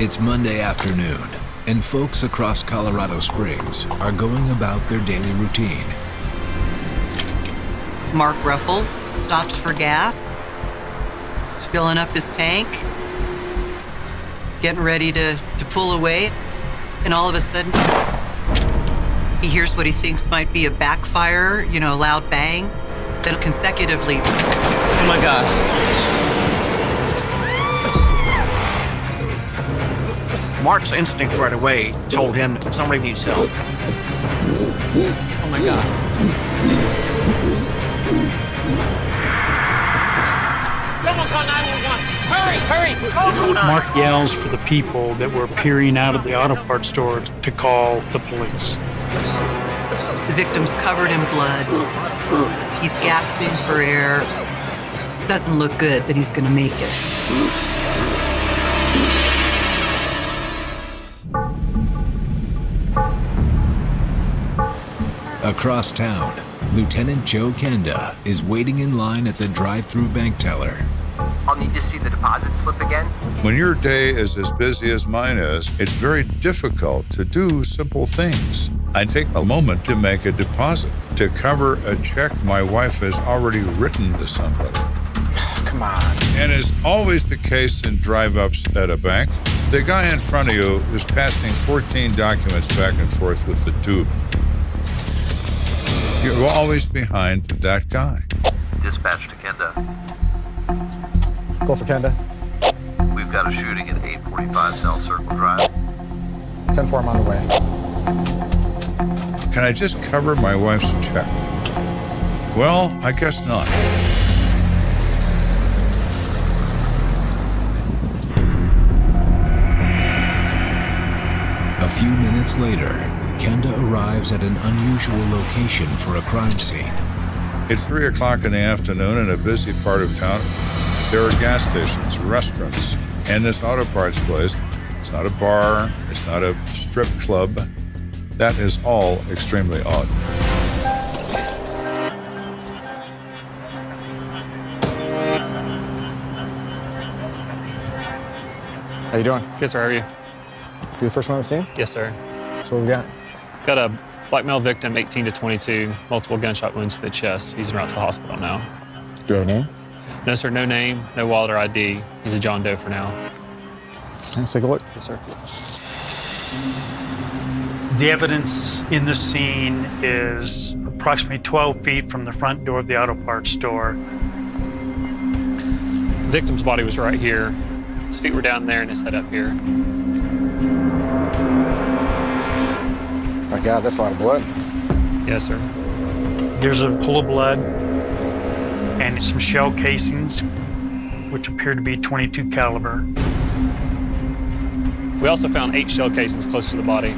It's Monday afternoon, and folks across Colorado Springs are going about their daily routine. Mark Ruffle stops for gas. He's filling up his tank, getting ready to pull away, and all of a sudden, he hears what he thinks might be a backfire, a loud bang, then consecutively. Oh my gosh. Mark's instinct right away told him that somebody needs help. Oh my God. Someone call 911. Hurry! Mark yells for the people that were peering out of the auto parts store to call the police. The victim's covered in blood. He's gasping for air. Doesn't look good that he's gonna make it. Across town, Lt.Joe Kenda is waiting in line at the drive-through bank teller. I'll need to see the deposit slip again. When your day is as busy as mine is, it's very difficult to do simple things. I take a moment to make a deposit to cover a check my wife has already written to somebody. Come on. And as always the case in drive-ups at a bank, the guy in front of you is passing 14 documents back and forth with the tube. You're always behind that guy. Dispatch to Kenda. Go for Kenda. We've got a shooting at 845 South Circle Drive. 10-4, I'm on the way. Can I just cover my wife's check? Well, I guess not. A few minutes later, Kenda arrives at an unusual location for a crime scene. It's 3 o'clock in the afternoon in a busy part of town. There are gas stations, restaurants, and this auto parts place. It's not a bar, it's not a strip club. That is all extremely odd. How you doing? Good, sir. How are you? You the first one on the scene? Yes, sir. So what we got? Got a black male victim, 18 to 22, multiple gunshot wounds to the chest. He's en route to the hospital now. Do you have a name? No, sir. No name, no wallet or ID. He's a John Doe for now. Let's take a look. Yes, sir. The evidence in the scene is approximately 12 feet from the front door of the auto parts store. The victim's body was right here. His feet were down there and his head up here. My God, that's a lot of blood. Yes, sir. There's a pool of blood and some shell casings, which appear to be .22 caliber. We also found 8 shell casings close to the body.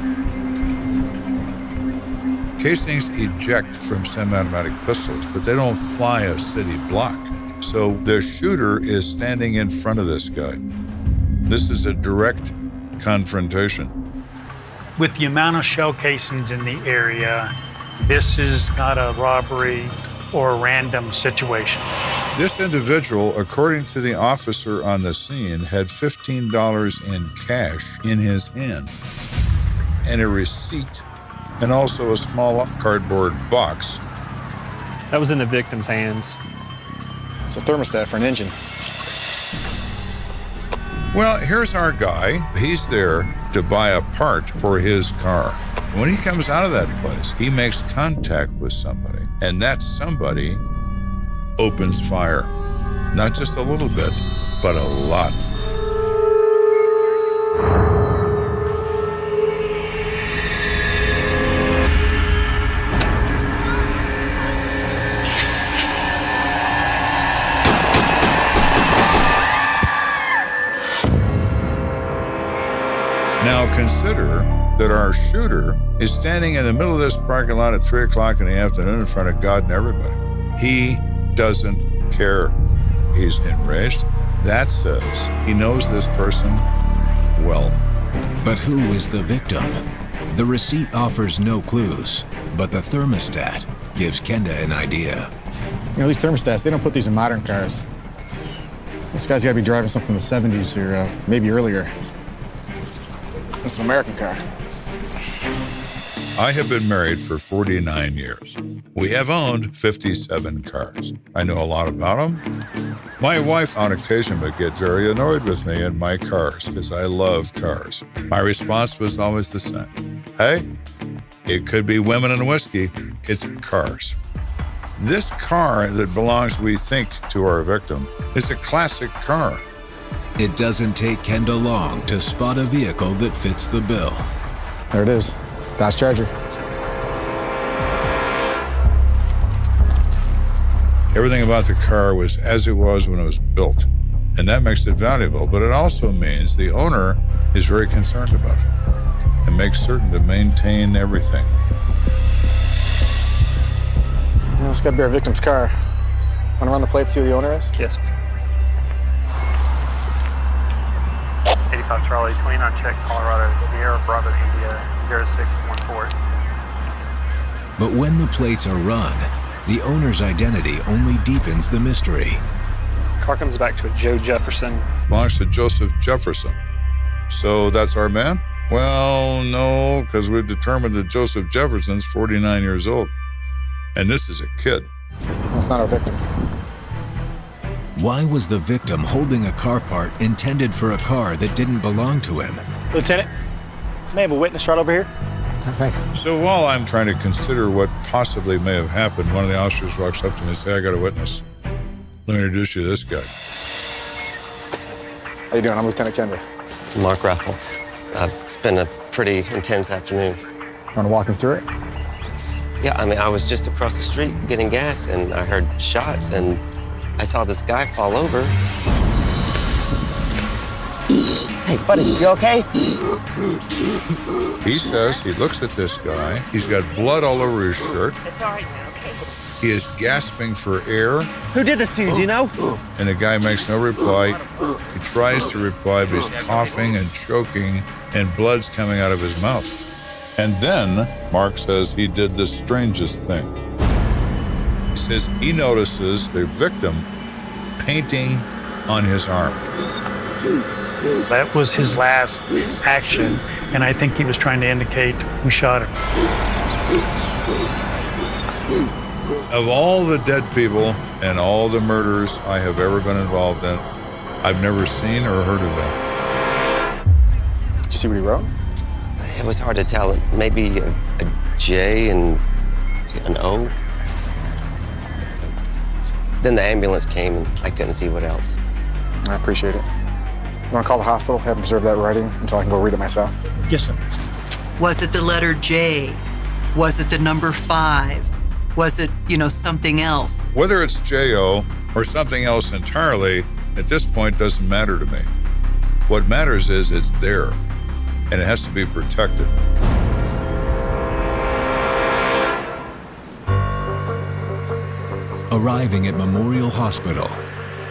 Casings eject from semi-automatic pistols, but they don't fly a city block. So the shooter is standing in front of this guy. This is a direct confrontation. With the amount of shell casings in the area, this is not a robbery or a random situation. This individual, according to the officer on the scene, had $15 in cash in his hand and a receipt and also a small cardboard box. That was in the victim's hands. It's a thermostat for an engine. Well, here's our guy. He's there to buy a part for his car. When he comes out of that place, he makes contact with somebody, and that somebody opens fire. Not just a little bit, but a lot. Now consider that our shooter is standing in the middle of this parking lot at 3 o'clock in the afternoon in front of God and everybody. He doesn't care. He's enraged. That says he knows this person well. But who is the victim? The receipt offers no clues, but the thermostat gives Kenda an idea. You know, these thermostats, they don't put these in modern cars. This guy's got to be driving something in the 70s or maybe earlier. It's an American car. I have been married for 49 years. We have owned 57 cars. I know a lot about them. My wife on occasion would get very annoyed with me in my cars because I love cars. My response was always the same. Hey, it could be women and whiskey. It's cars. This car that belongs, we think, to our victim is a classic car. It doesn't take Kenda long to spot a vehicle that fits the bill. There it is. Dodge Charger. Everything about the car was as it was when it was built, and that makes it valuable, but it also means the owner is very concerned about it and makes certain to maintain everything. Yeah, it's got to be our victim's car. Want to run the plate, see who the owner is? Yes. 85 Charlie, 29 check, Colorado, Sierra, Bravo, India, 0614. But when the plates are run, the owner's identity only deepens the mystery. Car comes back to a Joe Jefferson. Belongs to Joseph Jefferson. So that's our man? Well, no, because we've determined that Joseph Jefferson's 49 years old. And this is a kid. That's not our victim. Why was the victim holding a car part intended for a car that didn't belong to him? Lieutenant, may I have a witness right over here? Oh, thanks. So while I'm trying to consider what possibly may have happened, one of the officers walks up to me and says, "Hey, I got a witness. Let me introduce you to this guy." How you doing? I'm Lieutenant Kenda. Mark Raffle. It's been a pretty intense afternoon. Want to walk him through it? Yeah, I mean, I was just across the street getting gas, and I heard shots, and I saw this guy fall over. Hey, buddy, you okay? He says he looks at this guy. He's got blood all over his shirt. It's all right, man, okay? He is gasping for air, Who did this to you, do you know? and the guy makes no reply. He tries to reply, but he's coughing and choking, and blood's coming out of his mouth. And then Mark says he did the strangest thing. He says he notices the victim painting on his arm. That was his last action, and I think he was trying to indicate we shot him. Of all the dead people and all the murders I have ever been involved in, I've never seen or heard of that. Did you see what he wrote? It was hard to tell. Maybe a J and an O. Then the ambulance came, and I couldn't see what else. I appreciate it. You want to call the hospital, have them preserve that writing until I can go read it myself? Yes, sir. Was it the letter J? Was it the number 5? Was it, something else? Whether it's J.O. or something else entirely, at this point doesn't matter to me. What matters is it's there, and it has to be protected. Arriving at Memorial Hospital,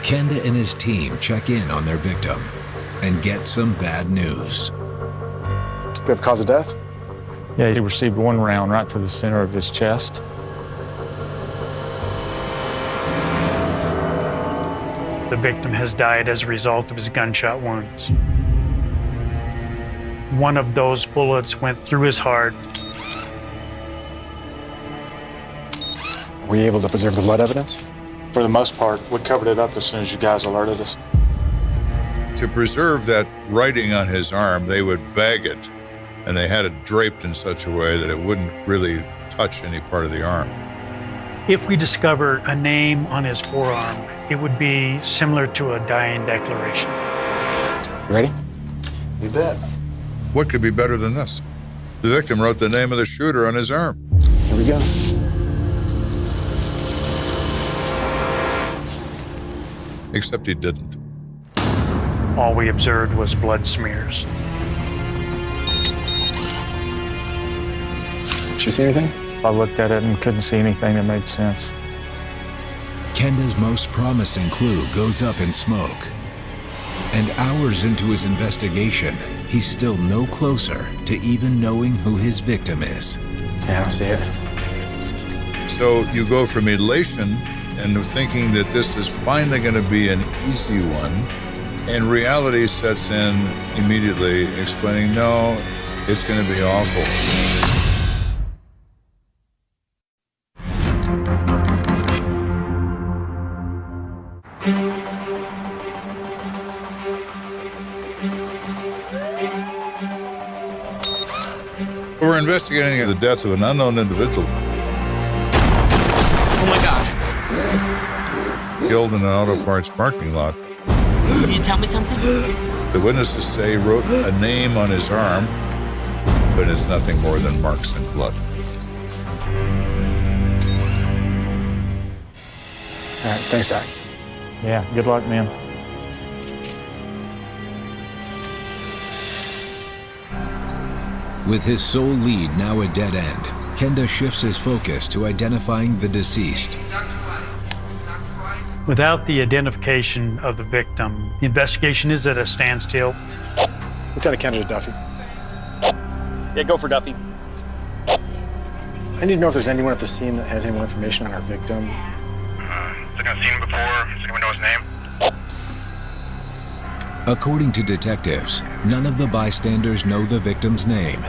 Kenda and his team check in on their victim and get some bad news. Do we have cause of death? Yeah, he received one round right to the center of his chest. The victim has died as a result of his gunshot wounds. One of those bullets went through his heart. Were we able to preserve the blood evidence? For the most part, we covered it up as soon as you guys alerted us. To preserve that writing on his arm, they would bag it, and they had it draped in such a way that it wouldn't really touch any part of the arm. If we discover a name on his forearm, it would be similar to a dying declaration. You ready? You bet. What could be better than this? The victim wrote the name of the shooter on his arm. Here we go. Except he didn't. All we observed was blood smears. Did you see anything? I looked at it and couldn't see anything that made sense. Kenda's most promising clue goes up in smoke. And hours into his investigation, he's still no closer to even knowing who his victim is. Yeah, I don't see it. So you go from elation and thinking that this is finally going to be an easy one And reality sets in immediately, explaining, no, it's going to be awful. We're investigating the death of an unknown individual. Oh my God. Killed in an auto parts parking lot. Can you tell me something? The witnesses say he wrote a name on his arm, but it's nothing more than marks and blood. All right, thanks, Doc. Yeah, good luck, man. With his sole lead now a dead end, Kenda shifts his focus to identifying the deceased. Without the identification of the victim, the investigation is at a standstill. Lieutenant Kenda to Duffy. Yeah, go for Duffy. I need to know if there's anyone at the scene that has any more information on our victim. Has anyone seen him before? Does anyone know his name? According to detectives, none of the bystanders know the victim's name,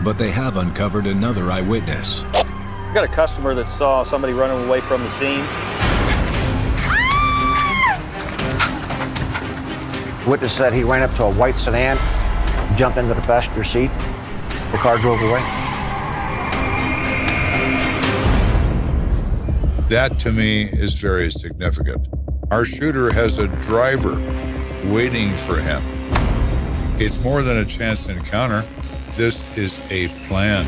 but they have uncovered another eyewitness. I got a customer that saw somebody running away from the scene. Witness said he ran up to a white sedan, jumped into the passenger seat. The car drove away. That, to me, is very significant. Our shooter has a driver waiting for him. It's more than a chance encounter. This is a plan.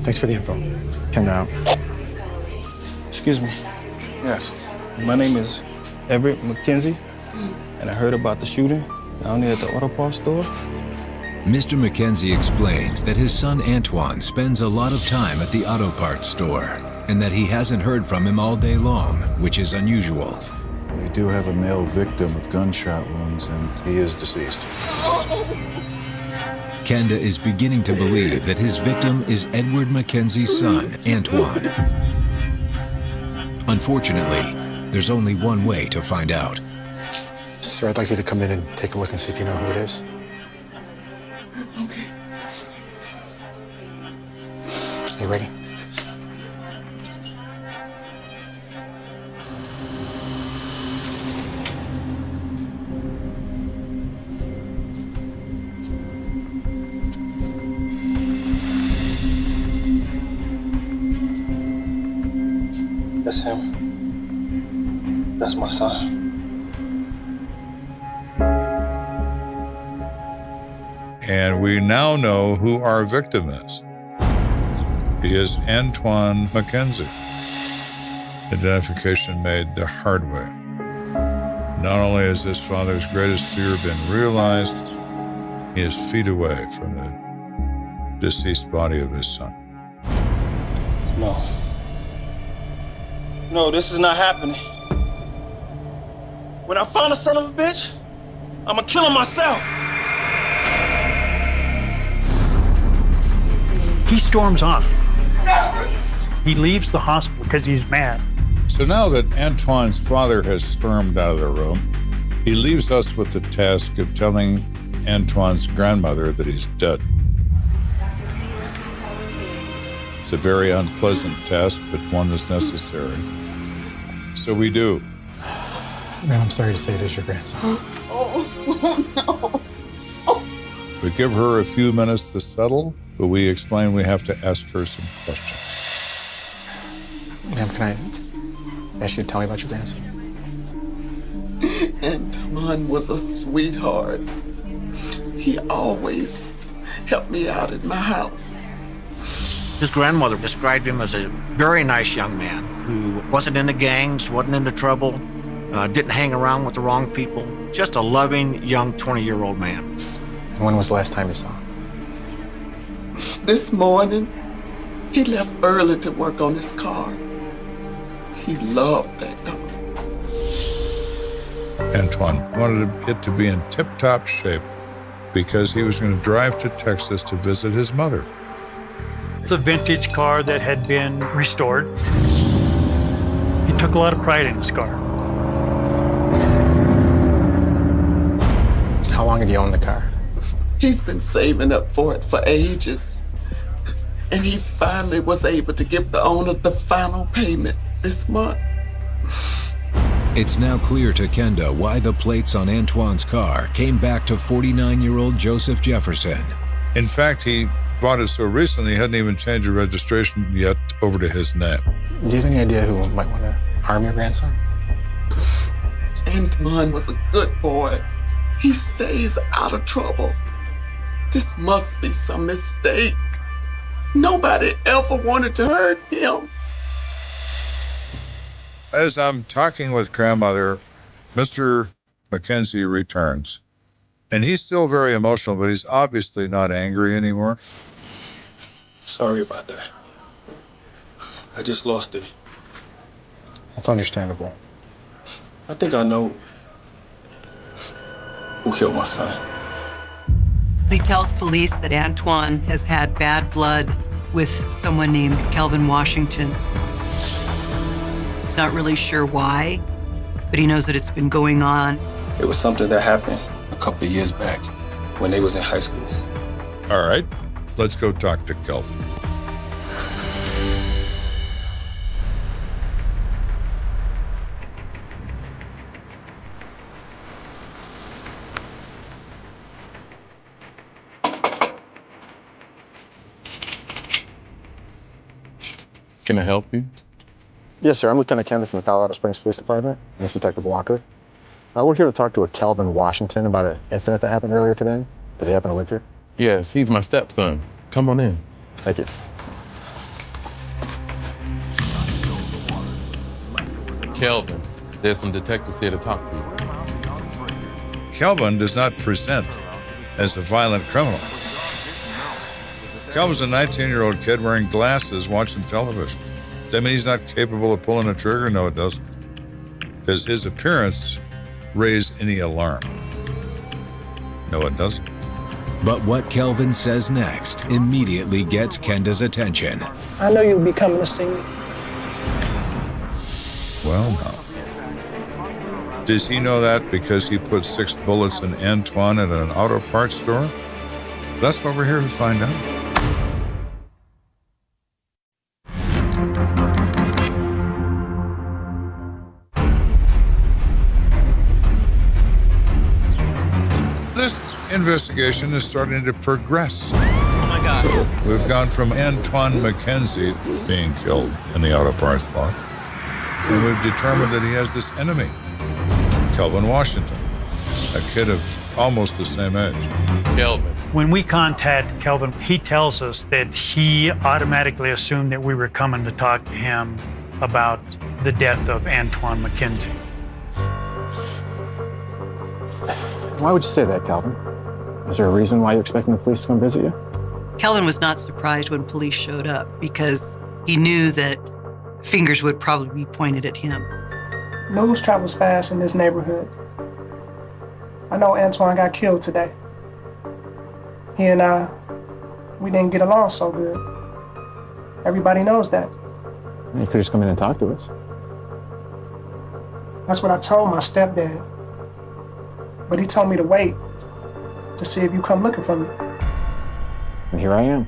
Thanks for the info. Kenda out. Excuse me. Yes. My name is Everett McKenzie, and I heard about the shooting down there at the auto parts store. Mr. McKenzie explains that his son Antoine spends a lot of time at the auto parts store and that he hasn't heard from him all day long, which is unusual. We do have a male victim with gunshot wounds, and he is deceased. Kenda is beginning to believe that his victim is Edward McKenzie's son, Antoine. Unfortunately, there's only one way to find out. Sir, I'd like you to come in and take a look and see if you know who it is. Okay. You ready? That's him. That's my son. And we now know who our victim is. He is Antoine McKenzie. Identification made the hard way. Not only has his father's greatest fear been realized, he is feet away from the deceased body of his son. No. No, this is not happening. When I find a son of a bitch, I'ma kill him myself. He storms off. He leaves the hospital because he's mad. So now that Antoine's father has stormed out of the room, he leaves us with the task of telling Antoine's grandmother that he's dead. It's a very unpleasant task, but one that's necessary. So we do. Man, I'm sorry to say it is your grandson. Oh, no. We give her a few minutes to settle, but we explain we have to ask her some questions. Ma'am, can I ask you to tell me about your grandson? Antoine was a sweetheart. He always helped me out at my house. His grandmother described him as a very nice young man who wasn't into gangs, wasn't into trouble, didn't hang around with the wrong people. Just a loving, young 20-year-old man. And when was the last time you saw him? This morning, he left early to work on his car. He loved that car. Antoine wanted it to be in tip-top shape because he was going to drive to Texas to visit his mother. It's a vintage car that had been restored. He took a lot of pride in his car. long had you owned the car? He's been saving up for it for ages. And he finally was able to give the owner the final payment this month. It's now clear to Kenda why the plates on Antoine's car came back to 49-year-old Joseph Jefferson. In fact, he bought it so recently he hadn't even changed the registration yet over to his name. Do you have any idea who might want to harm your grandson? Antoine was a good boy. He stays out of trouble. This must be some mistake. Nobody ever wanted to hurt him. As I'm talking with grandmother, Mr. Mackenzie returns. And he's still very emotional, but he's obviously not angry anymore. Sorry about that. I just lost it. That's understandable. I think I know who killed my son. He tells police that Antoine has had bad blood with someone named Kelvin Washington. He's not really sure why, but he knows that it's been going on. It was something that happened a couple of years back when they was in high school. All right, let's go talk to Kelvin. Can I help you? Yes, sir. I'm Lieutenant Kenda from the Colorado Springs Police Department. And this is Detective Walker. We're here to talk to a Kelvin Washington about an incident that happened earlier today. Does he happen to live here? Yes, he's my stepson. Come on in. Thank you. Kelvin, there's some detectives here to talk to you. Kelvin does not present as a violent criminal. Kelvin's a 19-year-old kid wearing glasses watching television. Does that mean he's not capable of pulling a trigger? No, it doesn't. Does his appearance raise any alarm? No, it doesn't. But what Kelvin says next immediately gets Kenda's attention. I know you'll be coming to see me. Well, no. Does he know that because he put 6 bullets in Antoine at an auto parts store? That's what we're here to find out. This investigation is starting to progress. Oh my God. We've gone from Antoine Mackenzie being killed in the auto parts lot, and we've determined that he has this enemy, Kelvin Washington, a kid of almost the same age. Kelvin. When we contact Kelvin, he tells us that he automatically assumed that we were coming to talk to him about the death of Antoine Mackenzie. Why would you say that, Kelvin? Is there a reason why you're expecting the police to come visit you? Kelvin was not surprised when police showed up because he knew that fingers would probably be pointed at him. News travels fast in this neighborhood. I know Antoine got killed today. He and I, we didn't get along so good. Everybody knows that. You could just come in and talk to us. That's what I told my stepdad. But he told me to wait to see if you come looking for me. And here I am.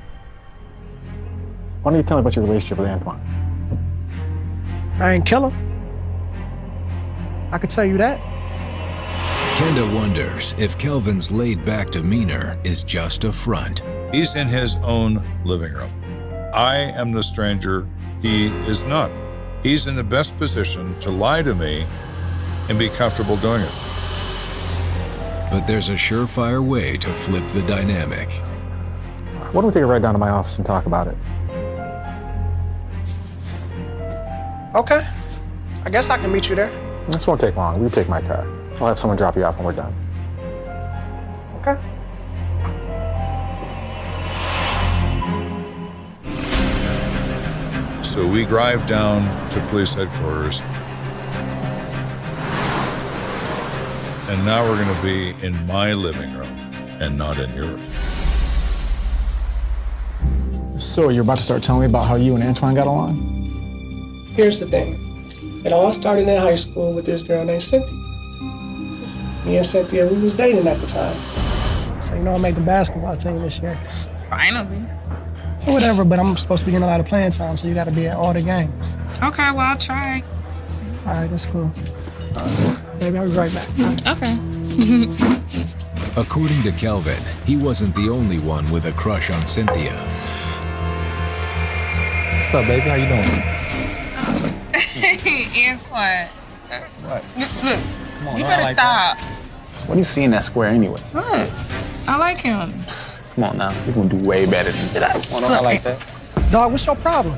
Why don't you tell me about your relationship with Antoine? I ain't kill him. I could tell you that. Kenda wonders if Kelvin's laid-back demeanor is just a front. He's in his own living room. I am the stranger. He is not. He's in the best position to lie to me and be comfortable doing it. But there's a surefire way to flip the dynamic. Why don't we take a ride down to my office and talk about it? Okay. I guess I can meet you there. This won't take long. You take my car. I'll have someone drop you off when we're done. Okay. So we drive down to police headquarters. And now we're going to be in my living room and not in yours. So you're about to start telling me about how you and Antoine got along? Here's the thing. It all started in high school with this girl named Cynthia. Me and Cynthia, we was dating at the time. So, I made the basketball team this year. Finally. Whatever, but I'm supposed to be getting a lot of playing time, so you gotta be at all the games. Okay, well, I'll try. All right, that's cool. Baby, I'll be right back. Okay. According to Kelvin, he wasn't the only one with a crush on Cynthia. What's up, baby? How you doing? Hey, Antoine. What? Look, Come on, you I better like stop. What do you see in that square anyway? Look, I like him. Come on now, you're gonna do way better than that. Come on, I like that. Dog, what's your problem?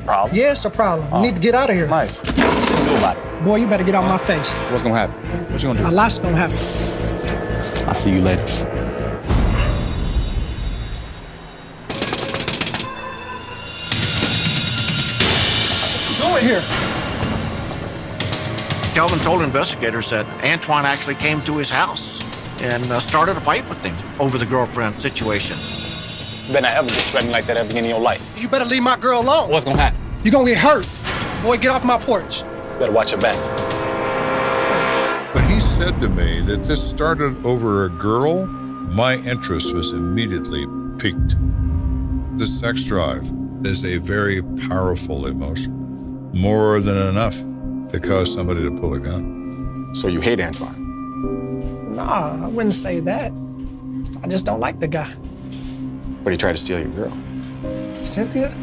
Problem? Yeah, it's a problem. You need to get out of here. Nice. What you gonna do about it? Boy, you better get out my face. What's gonna happen? What you gonna do? A lot's gonna happen. I'll see you later. What you doing here? Kelvin told investigators that Antoine actually came to his house and started a fight with him over the girlfriend situation. Better not ever disrespect me like that ever again in your life. You better leave my girl alone. What's gonna happen? You're gonna get hurt. Boy, get off my porch. You better watch your back. When he said to me that this started over a girl, my interest was immediately piqued. The sex drive is a very powerful emotion, more than enough to cause somebody to pull a gun. So you hate Antoine? Nah, I wouldn't say that. I just don't like the guy. But he tried to steal your girl. Cynthia?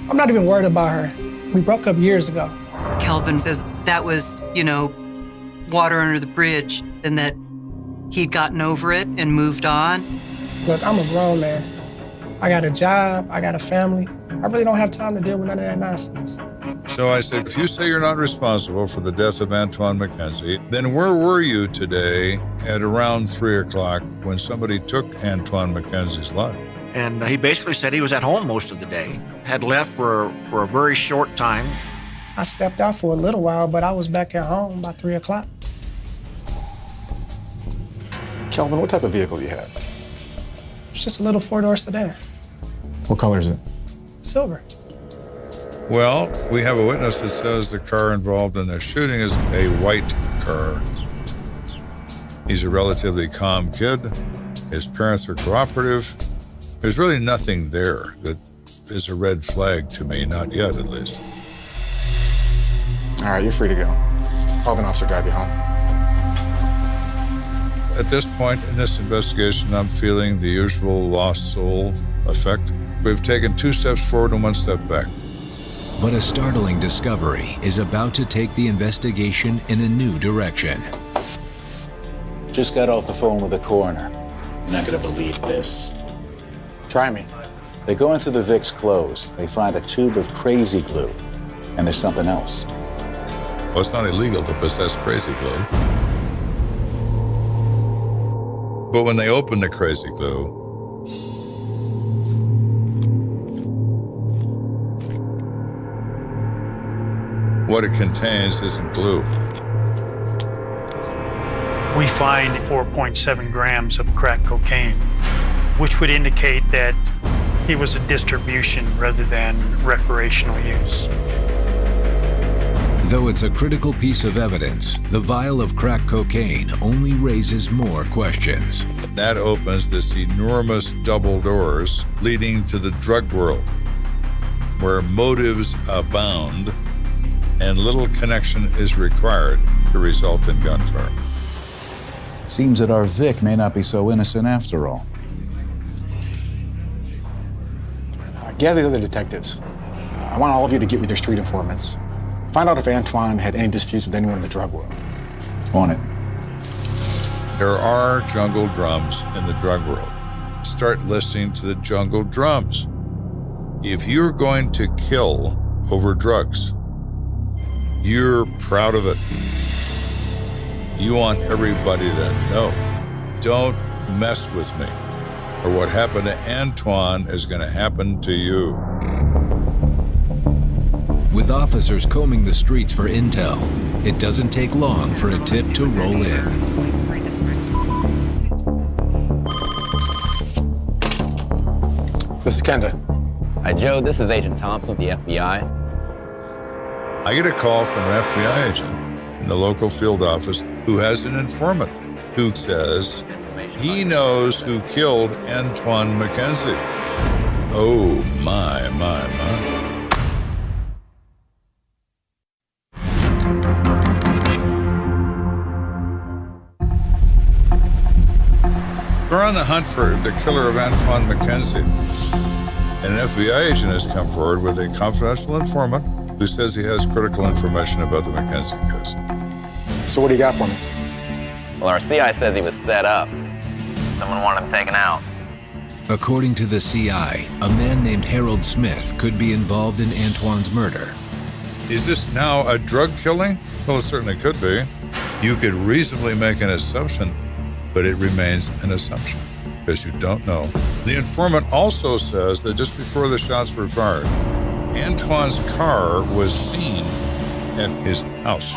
I'm not even worried about her. We broke up years ago. Kelvin says that was, water under the bridge and that he'd gotten over it and moved on. Look, I'm a grown man. I got a job, I got a family. I really don't have time to deal with none of that nonsense. So I said, if you say you're not responsible for the death of Antoine McKenzie, then where were you today at around 3 o'clock when somebody took Antoine McKenzie's life? And he basically said he was at home most of the day, had left for a very short time. I stepped out for a little while, but I was back at home by 3 o'clock. Kelvin, what type of vehicle do you have? It's just a little four-door sedan. What color is it? Silver. Well, we have a witness that says the car involved in the shooting is a white car. He's a relatively calm kid. His parents are cooperative. There's really nothing there that is a red flag to me, not yet at least. All right, you're free to go. I'll have an officer drive you home. At this point in this investigation, I'm feeling the usual lost soul effect. We've taken 2 steps forward and 1 step back. But a startling discovery is about to take the investigation in a new direction. Just got off the phone with the coroner. You're not gonna believe this. Try me. They go into the Vic's clothes. They find a tube of crazy glue. And there's something else. Well, it's not illegal to possess crazy glue. But when they open the crazy glue, what it contains isn't glue. We find 4.7 grams of crack cocaine, which would indicate that it was a distribution rather than recreational use. Though it's a critical piece of evidence, the vial of crack cocaine only raises more questions. That opens this enormous double doors leading to the drug world, where motives abound and little connection is required to result in gunfire. Seems that our Vic may not be so innocent after all. Gather the other detectives. I want all of you to get with your street informants. Find out if Antoine had any disputes with anyone in the drug world. On it. There are jungle drums in the drug world. Start listening to the jungle drums. If you're going to kill over drugs, you're proud of it. You want everybody to know. Don't mess with me, or what happened to Antoine is going to happen to you. With officers combing the streets for intel, it doesn't take long for a tip to roll in. This is Kenda. Hi, Joe. This is Agent Thompson with the FBI. I get a call from an FBI agent in the local field office who has an informant who says he knows who killed Antoine McKenzie. Oh, my. We're on the hunt for the killer of Antoine McKenzie. An FBI agent has come forward with a confidential informant who says he has critical information about the McKenzie case. So what do you got for me? Well, our CI says he was set up. Someone wanted him taken out. According to the CI, a man named Harold Smith could be involved in Antoine's murder. Is this now a drug killing? Well, it certainly could be. You could reasonably make an assumption, but it remains an assumption because you don't know. The informant also says that just before the shots were fired, Antoine's car was seen at his house.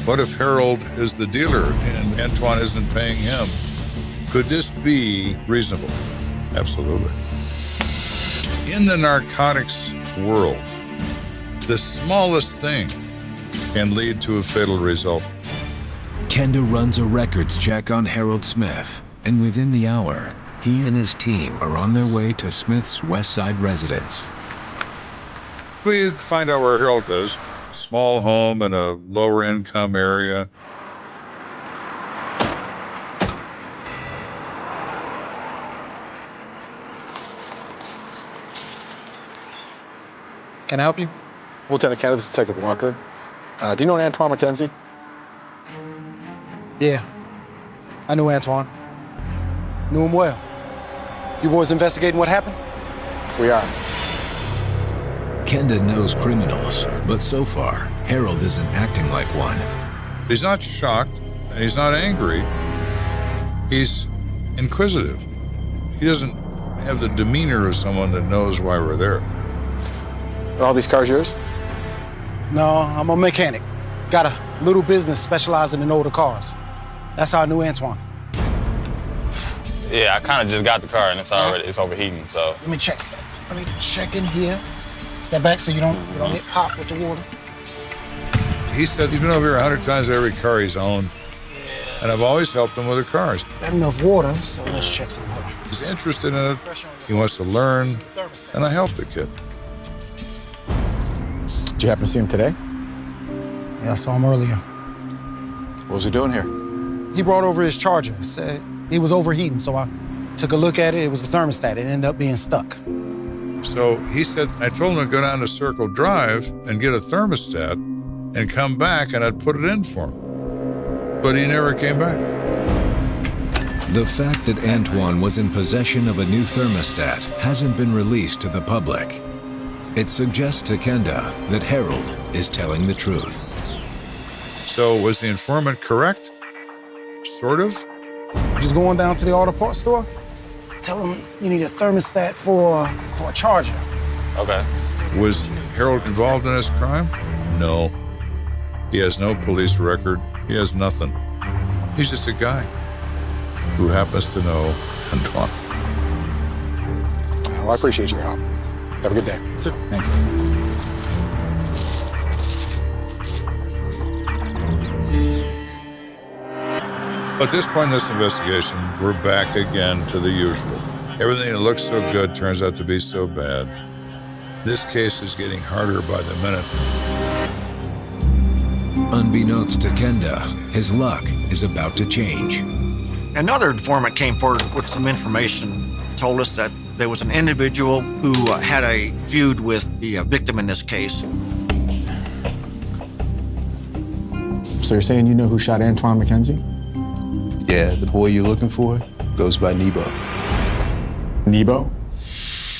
What if Harold is the dealer and Antoine isn't paying him? Could this be reasonable? Absolutely. In the narcotics world, the smallest thing can lead to a fatal result. Kenda runs a records check on Harold Smith, and within the hour, he and his team are on their way to Smith's West Side residence. We find out where Harold is. Small home in a lower income area. Can I help you? Lieutenant Kenda, this is Detective Walker. Do you know Antoine McKenzie? Yeah, I knew Antoine. Knew him well. You boys investigating what happened? We are. Kenda knows criminals, but so far, Harold isn't acting like one. He's not shocked, and he's not angry. He's inquisitive. He doesn't have the demeanor of someone that knows why we're there. Are all these cars yours? No, I'm a mechanic. Got a little business specializing in older cars. That's how I knew Antoine. Yeah, I kind of just got the car and it's overheating, so. Let me check something. Let me check in here. Step back so you don't get popped with the water. He said he's been over here 100 times every car he's owned, and I've always helped him with the cars. Got enough water, so let's check something out. He's interested in it, he wants to learn, and I helped the kid. Did you happen to see him today? Yeah, I saw him earlier. What was he doing here? He brought over his charger. Said it was overheating, so I took a look at it. It was the thermostat. It ended up being stuck. So he said, I told him to go down to Circle Drive and get a thermostat and come back and I'd put it in for him. But he never came back. The fact that Antoine was in possession of a new thermostat hasn't been released to the public. It suggests to Kenda that Harold is telling the truth. So was the informant correct? Sort of? Just going down to the auto parts store. Tell him you need a thermostat for a charger. Okay. Was Harold involved in this crime? No. He has no police record. He has nothing. He's just a guy who happens to know Antoine. Well, I appreciate your help. Have a good day. Thank you. At this point in this investigation, we're back again to the usual. Everything that looks so good turns out to be so bad. This case is getting harder by the minute. Unbeknownst to Kenda, his luck is about to change. Another informant came forward with some information, told us that there was an individual who had a feud with the victim in this case. So you're saying you know who shot Antoine McKenzie? Yeah, the boy you're looking for goes by Nebo. Nebo?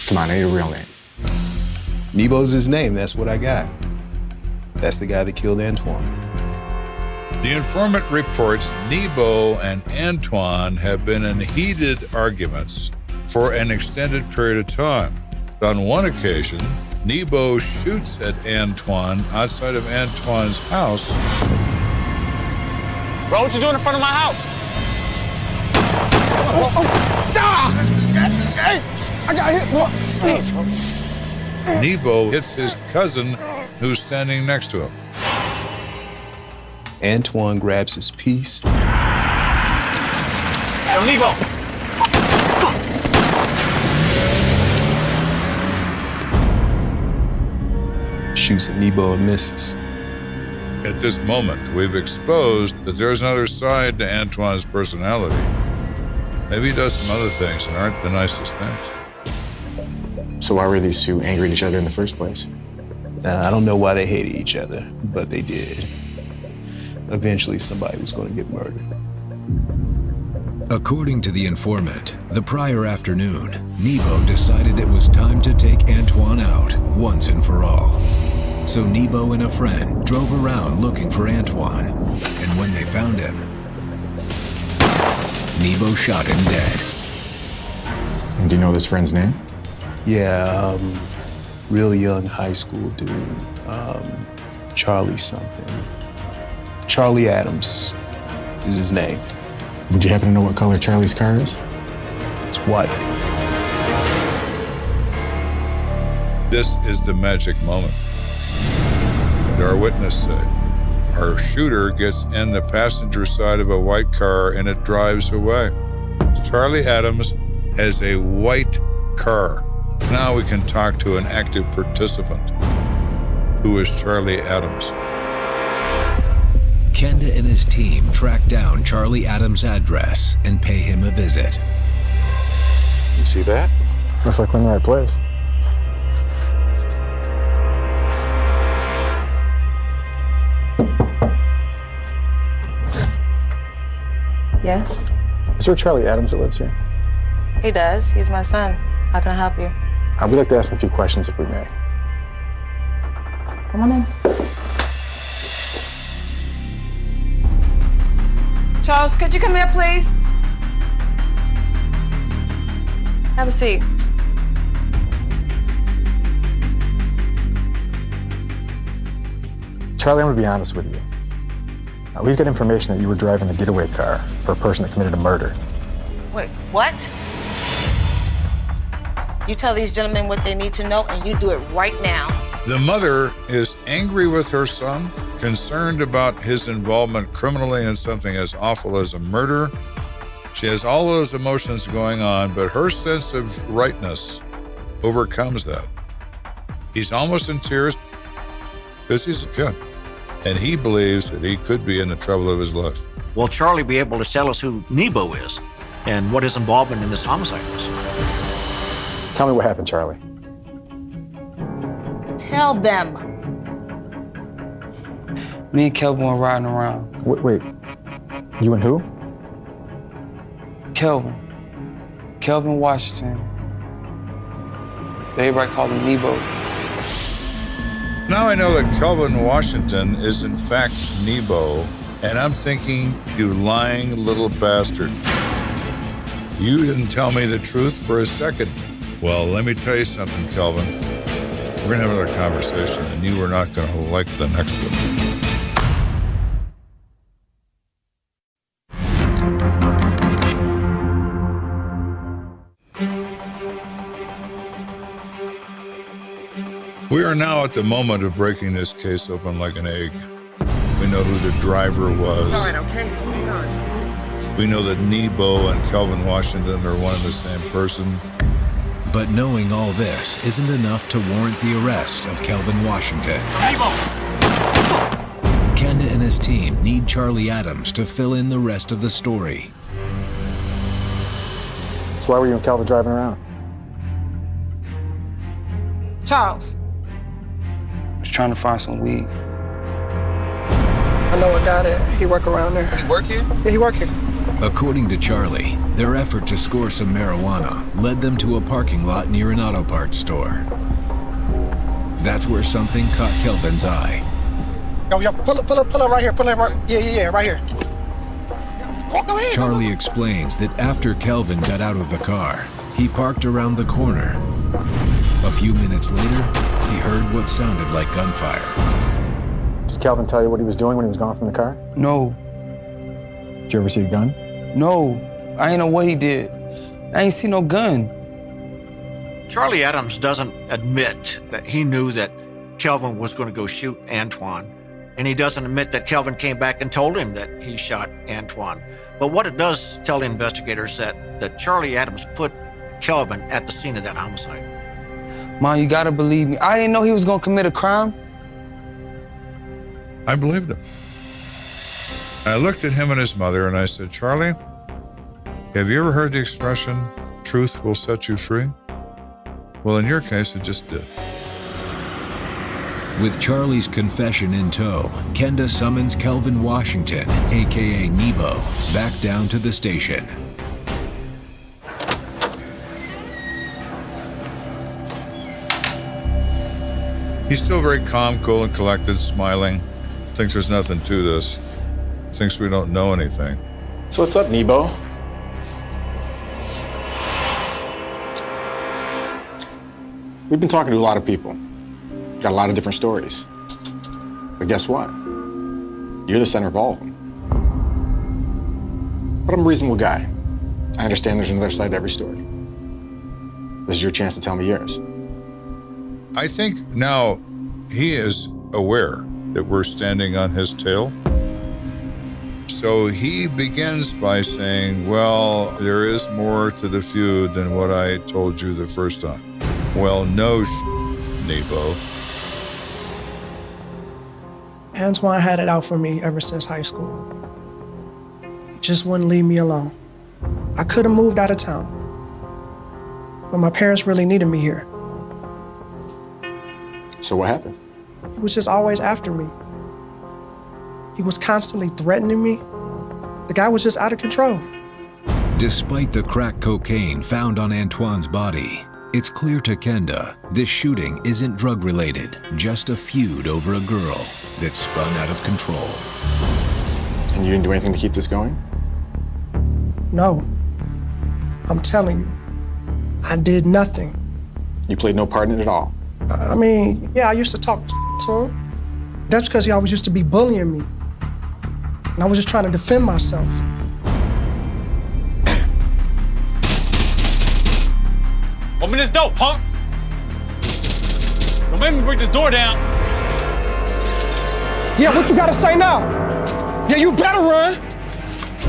Come on, ain't your real name. Nebo's his name, that's what I got. That's the guy that killed Antoine. The informant reports Nebo and Antoine have been in heated arguments for an extended period of time. On one occasion, Nebo shoots at Antoine outside of Antoine's house. Bro, what you doing in front of my house? Hey, I got hit. Nebo hits his cousin who's standing next to him. Antoine grabs his piece. Illegal. Shoots at Nebo and misses. At this moment, we've exposed that there's another side to Antoine's personality. Maybe he does some other things that aren't the nicest things. So why were these two angry at each other in the first place? I don't know why they hated each other, but they did. Eventually, somebody was going to get murdered. According to the informant, the prior afternoon, Nebo decided it was time to take Antoine out once and for all. So Nebo and a friend drove around looking for Antoine, and when they found him, Nebo shot him dead. And do you know this friend's name? Yeah, real young high school dude. Charlie something. Charlie Adams is his name. Would you happen to know what color Charlie's car is? It's white. This is the magic moment. And our witness said, our shooter gets in the passenger side of a white car and it drives away. Charlie Adams has a white car. Now we can talk to an active participant. Who is Charlie Adams? Kenda and his team track down Charlie Adams' address and pay him a visit. You see that? Looks like we're in the right place. Yes? Is there Charlie Adams that lives here? He does. He's my son. How can I help you? We'd like to ask him a few questions if we may. Come on in. Charles, could you come here, please? Have a seat. Charlie, I'm going to be honest with you. We've got information that you were driving a getaway car for a person that committed a murder. Wait, what? You tell these gentlemen what they need to know, and you do it right now. The mother is angry with her son, concerned about his involvement criminally in something as awful as a murder. She has all those emotions going on, but her sense of rightness overcomes that. He's almost in tears because he's a kid, and he believes that he could be in the trouble of his life. Will Charlie be able to tell us who Nebo is and what his involvement in this homicide was? Tell me what happened, Charlie. Tell them. Me and Kelvin were riding around. Wait, you and who? Kelvin Washington. But everybody called him Nebo. Now I know that Kelvin Washington is in fact Nebo, and I'm thinking, you lying little bastard. You didn't tell me the truth for a second. Well, let me tell you something, Kelvin. We're gonna have another conversation, and you are not gonna like the next one. We are now at the moment of breaking this case open like an egg. We know who the driver was. It's all right, okay? Hold on. We know that Nebo and Kelvin Washington are one and the same person. But knowing all this isn't enough to warrant the arrest of Kelvin Washington. Kenda and his team need Charlie Adams to fill in the rest of the story. So why were you and Kelvin driving around? Charles. I was trying to find some weed. I know a guy that he work around there. He work here? Yeah, he work here. According to Charlie, their effort to score some marijuana led them to a parking lot near an auto parts store. That's where something caught Kelvin's eye. Yo, pull up right here. Pull up right. Yeah, right here. Go ahead. Charlie explains that after Kelvin got out of the car, he parked around the corner. A few minutes later, he heard what sounded like gunfire. Did Kelvin tell you what he was doing when he was gone from the car? No. Did you ever see a gun? No. I ain't know what he did. I ain't see no gun. Charlie Adams doesn't admit that he knew that Kelvin was going to go shoot Antoine. And he doesn't admit that Kelvin came back and told him that he shot Antoine. But what it does tell the investigators that Charlie Adams put Kelvin at the scene of that homicide. Mom, you gotta believe me. I didn't know he was gonna commit a crime. I believed him. I looked at him and his mother and I said, Charlie, have you ever heard the expression, truth will set you free? Well, in your case, it just did. With Charlie's confession in tow, Kenda summons Kelvin Washington, aka Nebo, back down to the station. He's still very calm, cool, and collected, smiling. Thinks there's nothing to this. Thinks we don't know anything. So what's up, Nebo? We've been talking to a lot of people. Got a lot of different stories. But guess what? You're the center of all of them. But I'm a reasonable guy. I understand there's another side to every story. This is your chance to tell me yours. I think now he is aware that we're standing on his tail. So he begins by saying, well, there is more to the feud than what I told you the first time. Well, no, Nebo. Antoine had it out for me ever since high school. He just wouldn't leave me alone. I could have moved out of town, but my parents really needed me here. So what happened? He was just always after me. He was constantly threatening me. The guy was just out of control. Despite the crack cocaine found on Antoine's body, it's clear to Kenda this shooting isn't drug-related, just a feud over a girl that spun out of control. And you didn't do anything to keep this going? No. I'm telling you, I did nothing. You played no part in it at all? I mean, yeah, I used to talk to him. That's because he always used to be bullying me. And I was just trying to defend myself. Open this door, punk! Don't make me break this door down. Yeah, what you gotta say now? Yeah, you better run,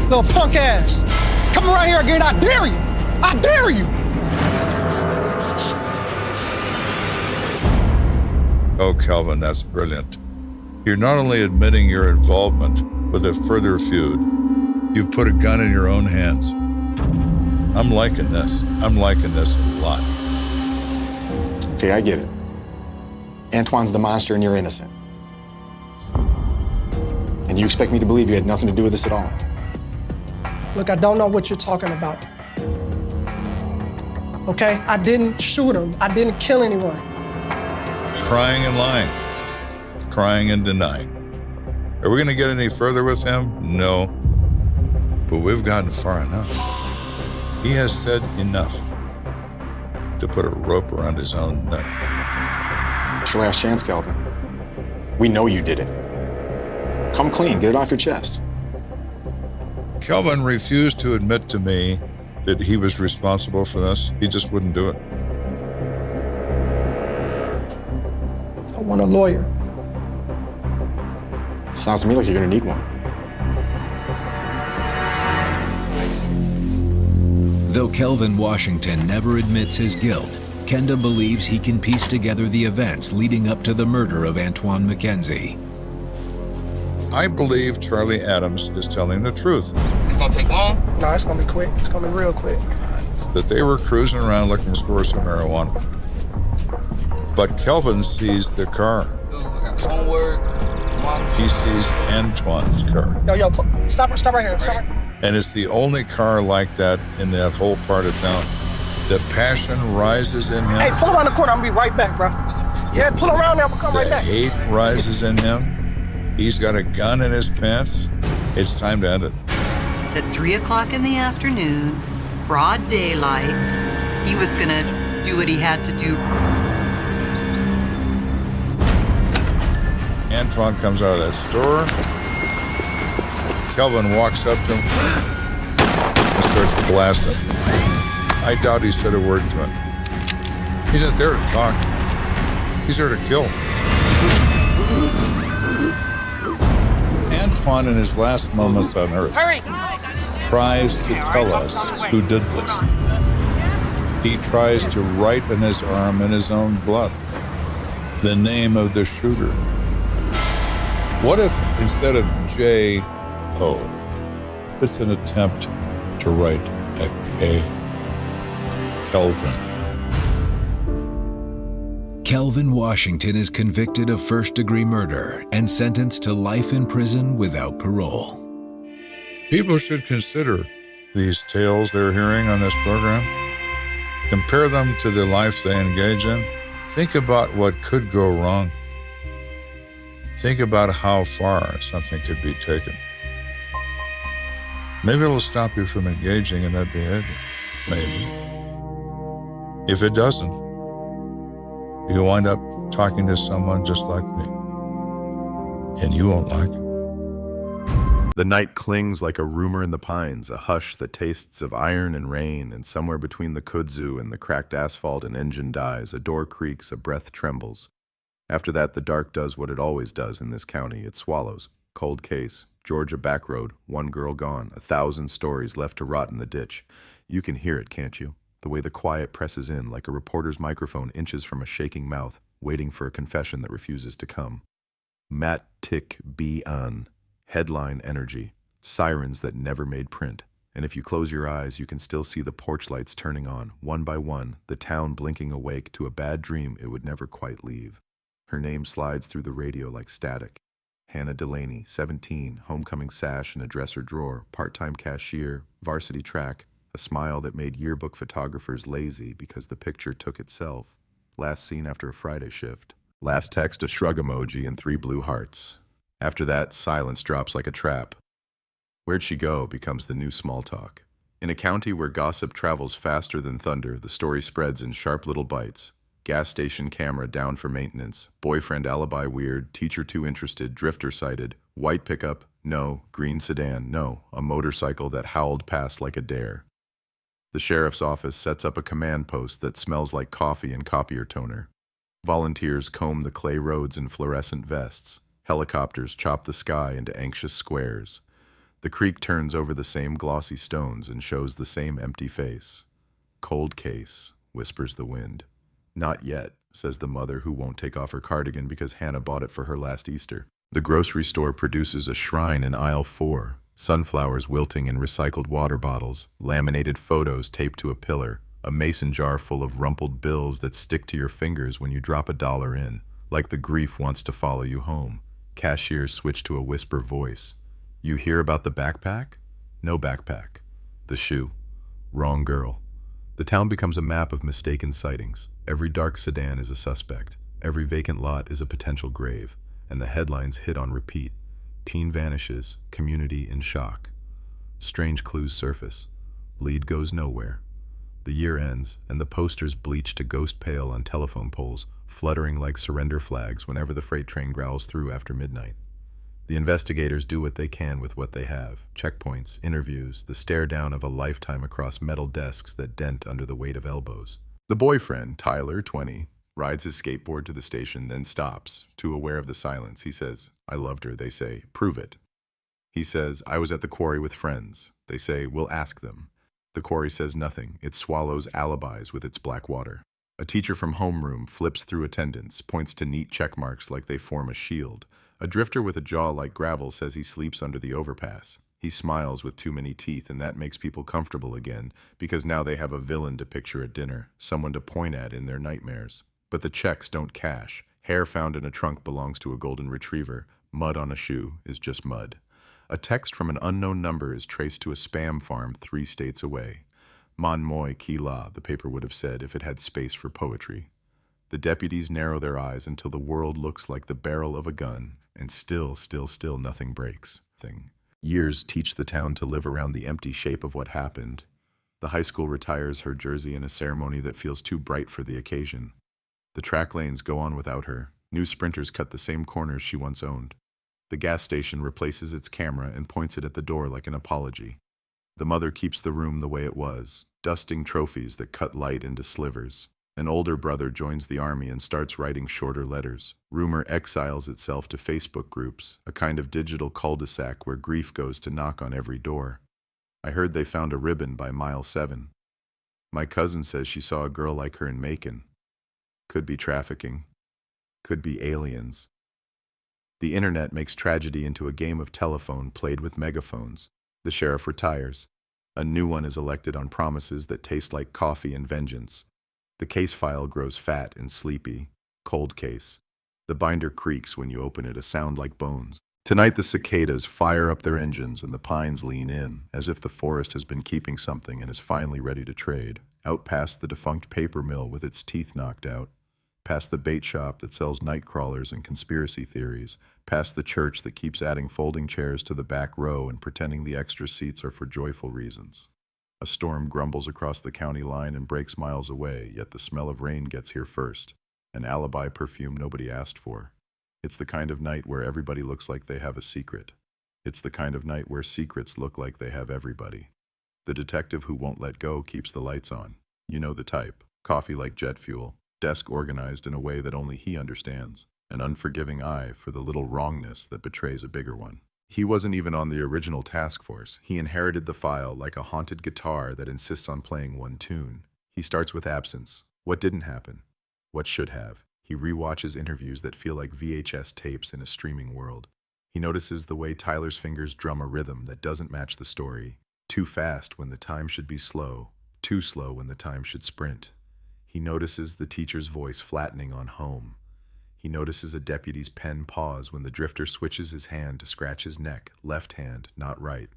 little punk ass. Come around here again, I dare you. I dare you. Oh, Kelvin, that's brilliant. You're not only admitting your involvement with a further feud, you've put a gun in your own hands. I'm liking this. I'm liking this a lot. Okay, I get it. Antoine's the monster and you're innocent. And you expect me to believe you had nothing to do with this at all? Look, I don't know what you're talking about. Okay? I didn't shoot him. I didn't kill anyone. Crying and lying. Crying and denying. Are we going to get any further with him? No. But we've gotten far enough. He has said enough to put a rope around his own neck. It's your last chance, Kelvin. We know you did it. Come clean, get it off your chest. Kelvin refused to admit to me that he was responsible for this. He just wouldn't do it. I want a lawyer. Sounds to me like you're gonna need one. Though Kelvin Washington never admits his guilt, Kenda believes he can piece together the events leading up to the murder of Antoine McKenzie. I believe Charlie Adams is telling the truth. It's gonna take long? No, it's gonna be quick. It's gonna be real quick. That they were cruising around looking to score some marijuana. But Kelvin sees the car. He sees Antoine's car. Yo, stop right here. Stop right. And it's the only car like that in that whole part of town. The passion rises in him. Hey, pull around the corner. I'm gonna be right back, bro. Yeah, pull around there. I'm gonna come right back. The hate rises in him. He's got a gun in his pants. It's time to end it. At 3 o'clock in the afternoon, broad daylight, he was gonna do what he had to do. Antoine comes out of that store. Kelvin walks up to him and starts blasting. I doubt he said a word to him. He's not there to talk. He's there to kill. Antoine, in his last moments on Earth, tries to tell us who did this. He tries to write on his arm in his own blood the name of the shooter. What if instead of J.O., it's an attempt to write a K? Kelvin. Kelvin Washington is convicted of first-degree murder and sentenced to life in prison without parole. People should consider these tales they're hearing on this program. Compare them to the life they engage in. Think about what could go wrong. Think about how far something could be taken. Maybe it'll stop you from engaging in that behavior. Maybe. If it doesn't, you'll wind up talking to someone just like me. And you won't like it. The night clings like a rumor in the pines, a hush that tastes of iron and rain, and somewhere between the kudzu and the cracked asphalt an engine dies, a door creaks, a breath trembles. After that, the dark does what it always does in this county. It swallows. Cold case. Georgia back road. One girl gone. 1,000 stories left to rot in the ditch. You can hear it, can't you? The way the quiet presses in, like a reporter's microphone inches from a shaking mouth, waiting for a confession that refuses to come. Matt Tick B. on. Headline energy. Sirens that never made print. And if you close your eyes, you can still see the porch lights turning on, one by one, the town blinking awake to a bad dream it would never quite leave. Her name slides through the radio like static. Hannah Delaney, 17, homecoming sash in a dresser drawer, part-time cashier, varsity track, a smile that made yearbook photographers lazy because the picture took itself. Last seen after a Friday shift. Last text, a shrug emoji and 3 blue hearts. After that, silence drops like a trap. Where'd she go becomes the new small talk. In a county where gossip travels faster than thunder, the story spreads in sharp little bites. Gas station camera down for maintenance. Boyfriend alibi weird. Teacher too interested. Drifter sighted. White pickup. No. Green sedan. No. A motorcycle that howled past like a dare. The sheriff's office sets up a command post that smells like coffee and copier toner. Volunteers comb the clay roads in fluorescent vests. Helicopters chop the sky into anxious squares. The creek turns over the same glossy stones and shows the same empty face. Cold case, whispers the wind. Not yet, says the mother who won't take off her cardigan because Hannah bought it for her last Easter. The grocery store produces a shrine in aisle 4. Sunflowers wilting in recycled water bottles, laminated photos taped to a pillar, a mason jar full of rumpled bills that stick to your fingers when you drop $1 in, like the grief wants to follow you home. Cashiers switch to a whisper voice. You hear about the backpack? No backpack. The shoe. Wrong girl. The town becomes a map of mistaken sightings. Every dark sedan is a suspect. Every vacant lot is a potential grave. And the headlines hit on repeat. Teen vanishes. Community in shock. Strange clues surface. Lead goes nowhere. The year ends, and the posters bleach to ghost pale on telephone poles, fluttering like surrender flags whenever the freight train growls through after midnight. The investigators do what they can with what they have. Checkpoints, interviews, the stare down of a lifetime across metal desks that dent under the weight of elbows. The boyfriend, Tyler, 20, rides his skateboard to the station, then stops. Too aware of the silence, he says, I loved her. They say, prove it. He says, I was at the quarry with friends. They say, we'll ask them. The quarry says nothing. It swallows alibis with its black water. A teacher from homeroom flips through attendance, points to neat check marks like they form a shield. A drifter with a jaw like gravel says he sleeps under the overpass. He smiles with too many teeth, and that makes people comfortable again, because now they have a villain to picture at dinner, someone to point at in their nightmares. But the checks don't cash. Hair found in a trunk belongs to a golden retriever. Mud on a shoe is just mud. A text from an unknown number is traced to a spam farm 3 states away. Mon Moi Ki La, the paper would have said if it had space for poetry. The deputies narrow their eyes until the world looks like the barrel of a gun, and still nothing breaks. Years teach the town to live around the empty shape of what happened. The high school retires her jersey in a ceremony that feels too bright for the occasion. The track lanes go on without her. New sprinters cut the same corners she once owned. The gas station replaces its camera and points it at the door like an apology. The mother keeps the room the way it was, dusting trophies that cut light into slivers. An older brother joins the army and starts writing shorter letters. Rumor exiles itself to Facebook groups, a kind of digital cul-de-sac where grief goes to knock on every door. I heard they found a ribbon by mile 7. My cousin says she saw a girl like her in Macon. Could be trafficking. Could be aliens. The internet makes tragedy into a game of telephone played with megaphones. The sheriff retires. A new one is elected on promises that taste like coffee and vengeance. The case file grows fat and sleepy. Cold case. The binder creaks when you open it, a sound like bones. Tonight the cicadas fire up their engines and the pines lean in, as if the forest has been keeping something and is finally ready to trade. Out past the defunct paper mill with its teeth knocked out. Past the bait shop that sells night crawlers and conspiracy theories. Past the church that keeps adding folding chairs to the back row and pretending the extra seats are for joyful reasons. A storm grumbles across the county line and breaks miles away, yet the smell of rain gets here first. An alibi perfume nobody asked for. It's the kind of night where everybody looks like they have a secret. It's the kind of night where secrets look like they have everybody. The detective who won't let go keeps the lights on. You know the type. Coffee like jet fuel. Desk organized in a way that only he understands. An unforgiving eye for the little wrongness that betrays a bigger one. He wasn't even on the original task force. He inherited the file like a haunted guitar that insists on playing one tune. He starts with absence. What didn't happen? What should have? He rewatches interviews that feel like VHS tapes in a streaming world. He notices the way Tyler's fingers drum a rhythm that doesn't match the story. Too fast when the time should be slow. Too slow when the time should sprint. He notices the teacher's voice flattening on home. He notices a deputy's pen pause when the drifter switches his hand to scratch his neck, left hand, not right.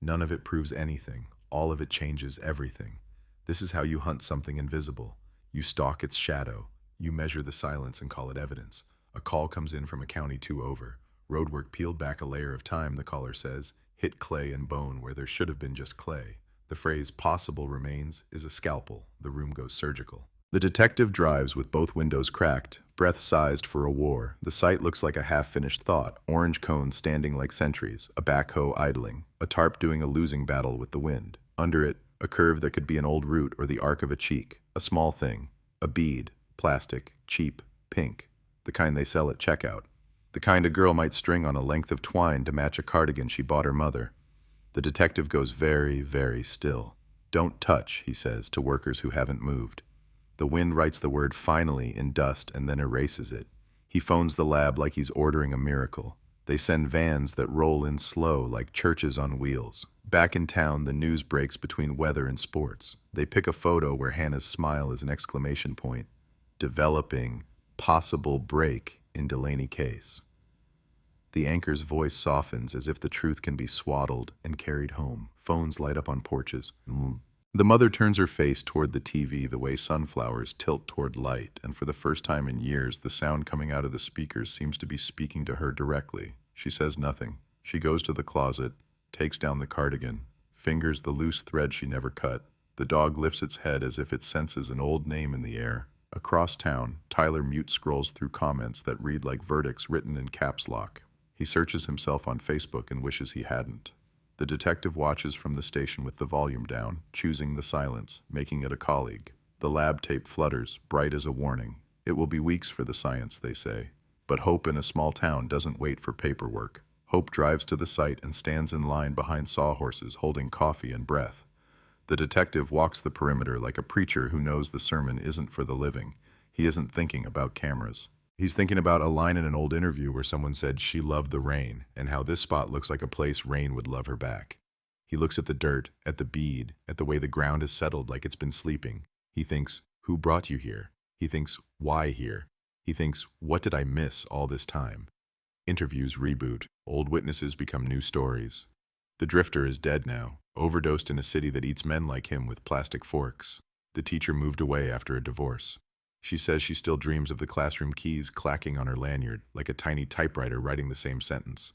None of it proves anything. All of it changes everything. This is how you hunt something invisible. You stalk its shadow. You measure the silence and call it evidence. A call comes in from a county 2 over. Roadwork peeled back a layer of time, the caller says. Hit clay and bone where there should have been just clay. The phrase possible remains is a scalpel. The room goes surgical. The detective drives with both windows cracked, breath sized for a war. The site looks like a half-finished thought, orange cones standing like sentries, a backhoe idling, a tarp doing a losing battle with the wind. Under it, a curve that could be an old root or the arc of a cheek, a small thing, a bead, plastic, cheap, pink, the kind they sell at checkout, the kind a girl might string on a length of twine to match a cardigan she bought her mother. The detective goes very, very still. Don't touch, he says to workers who haven't moved. The wind writes the word finally in dust and then erases it. He phones the lab like he's ordering a miracle. They send vans that roll in slow like churches on wheels. Back in town, the news breaks between weather and sports. They pick a photo where Hannah's smile is an exclamation point. Developing possible break in Delaney case. The anchor's voice softens as if the truth can be swaddled and carried home. Phones light up on porches. The mother turns her face toward the TV the way sunflowers tilt toward light, and for the first time in years, the sound coming out of the speakers seems to be speaking to her directly. She says nothing. She goes to the closet, takes down the cardigan, fingers the loose thread she never cut. The dog lifts its head as if it senses an old name in the air. Across town, Tyler mute scrolls through comments that read like verdicts written in caps lock. He searches himself on Facebook and wishes he hadn't. The detective watches from the station with the volume down, choosing the silence, making it a colleague. The lab tape flutters, bright as a warning. It will be weeks for the science, they say. But hope in a small town doesn't wait for paperwork. Hope drives to the site and stands in line behind sawhorses, holding coffee and breath. The detective walks the perimeter like a preacher who knows the sermon isn't for the living. He isn't thinking about cameras. He's thinking about a line in an old interview where someone said she loved the rain, and how this spot looks like a place rain would love her back. He looks at the dirt, at the bead, at the way the ground is settled like it's been sleeping. He thinks, who brought you here? He thinks, why here? He thinks, what did I miss all this time? Interviews reboot. Old witnesses become new stories. The drifter is dead now, overdosed in a city that eats men like him with plastic forks. The teacher moved away after a divorce. She says she still dreams of the classroom keys clacking on her lanyard, like a tiny typewriter writing the same sentence.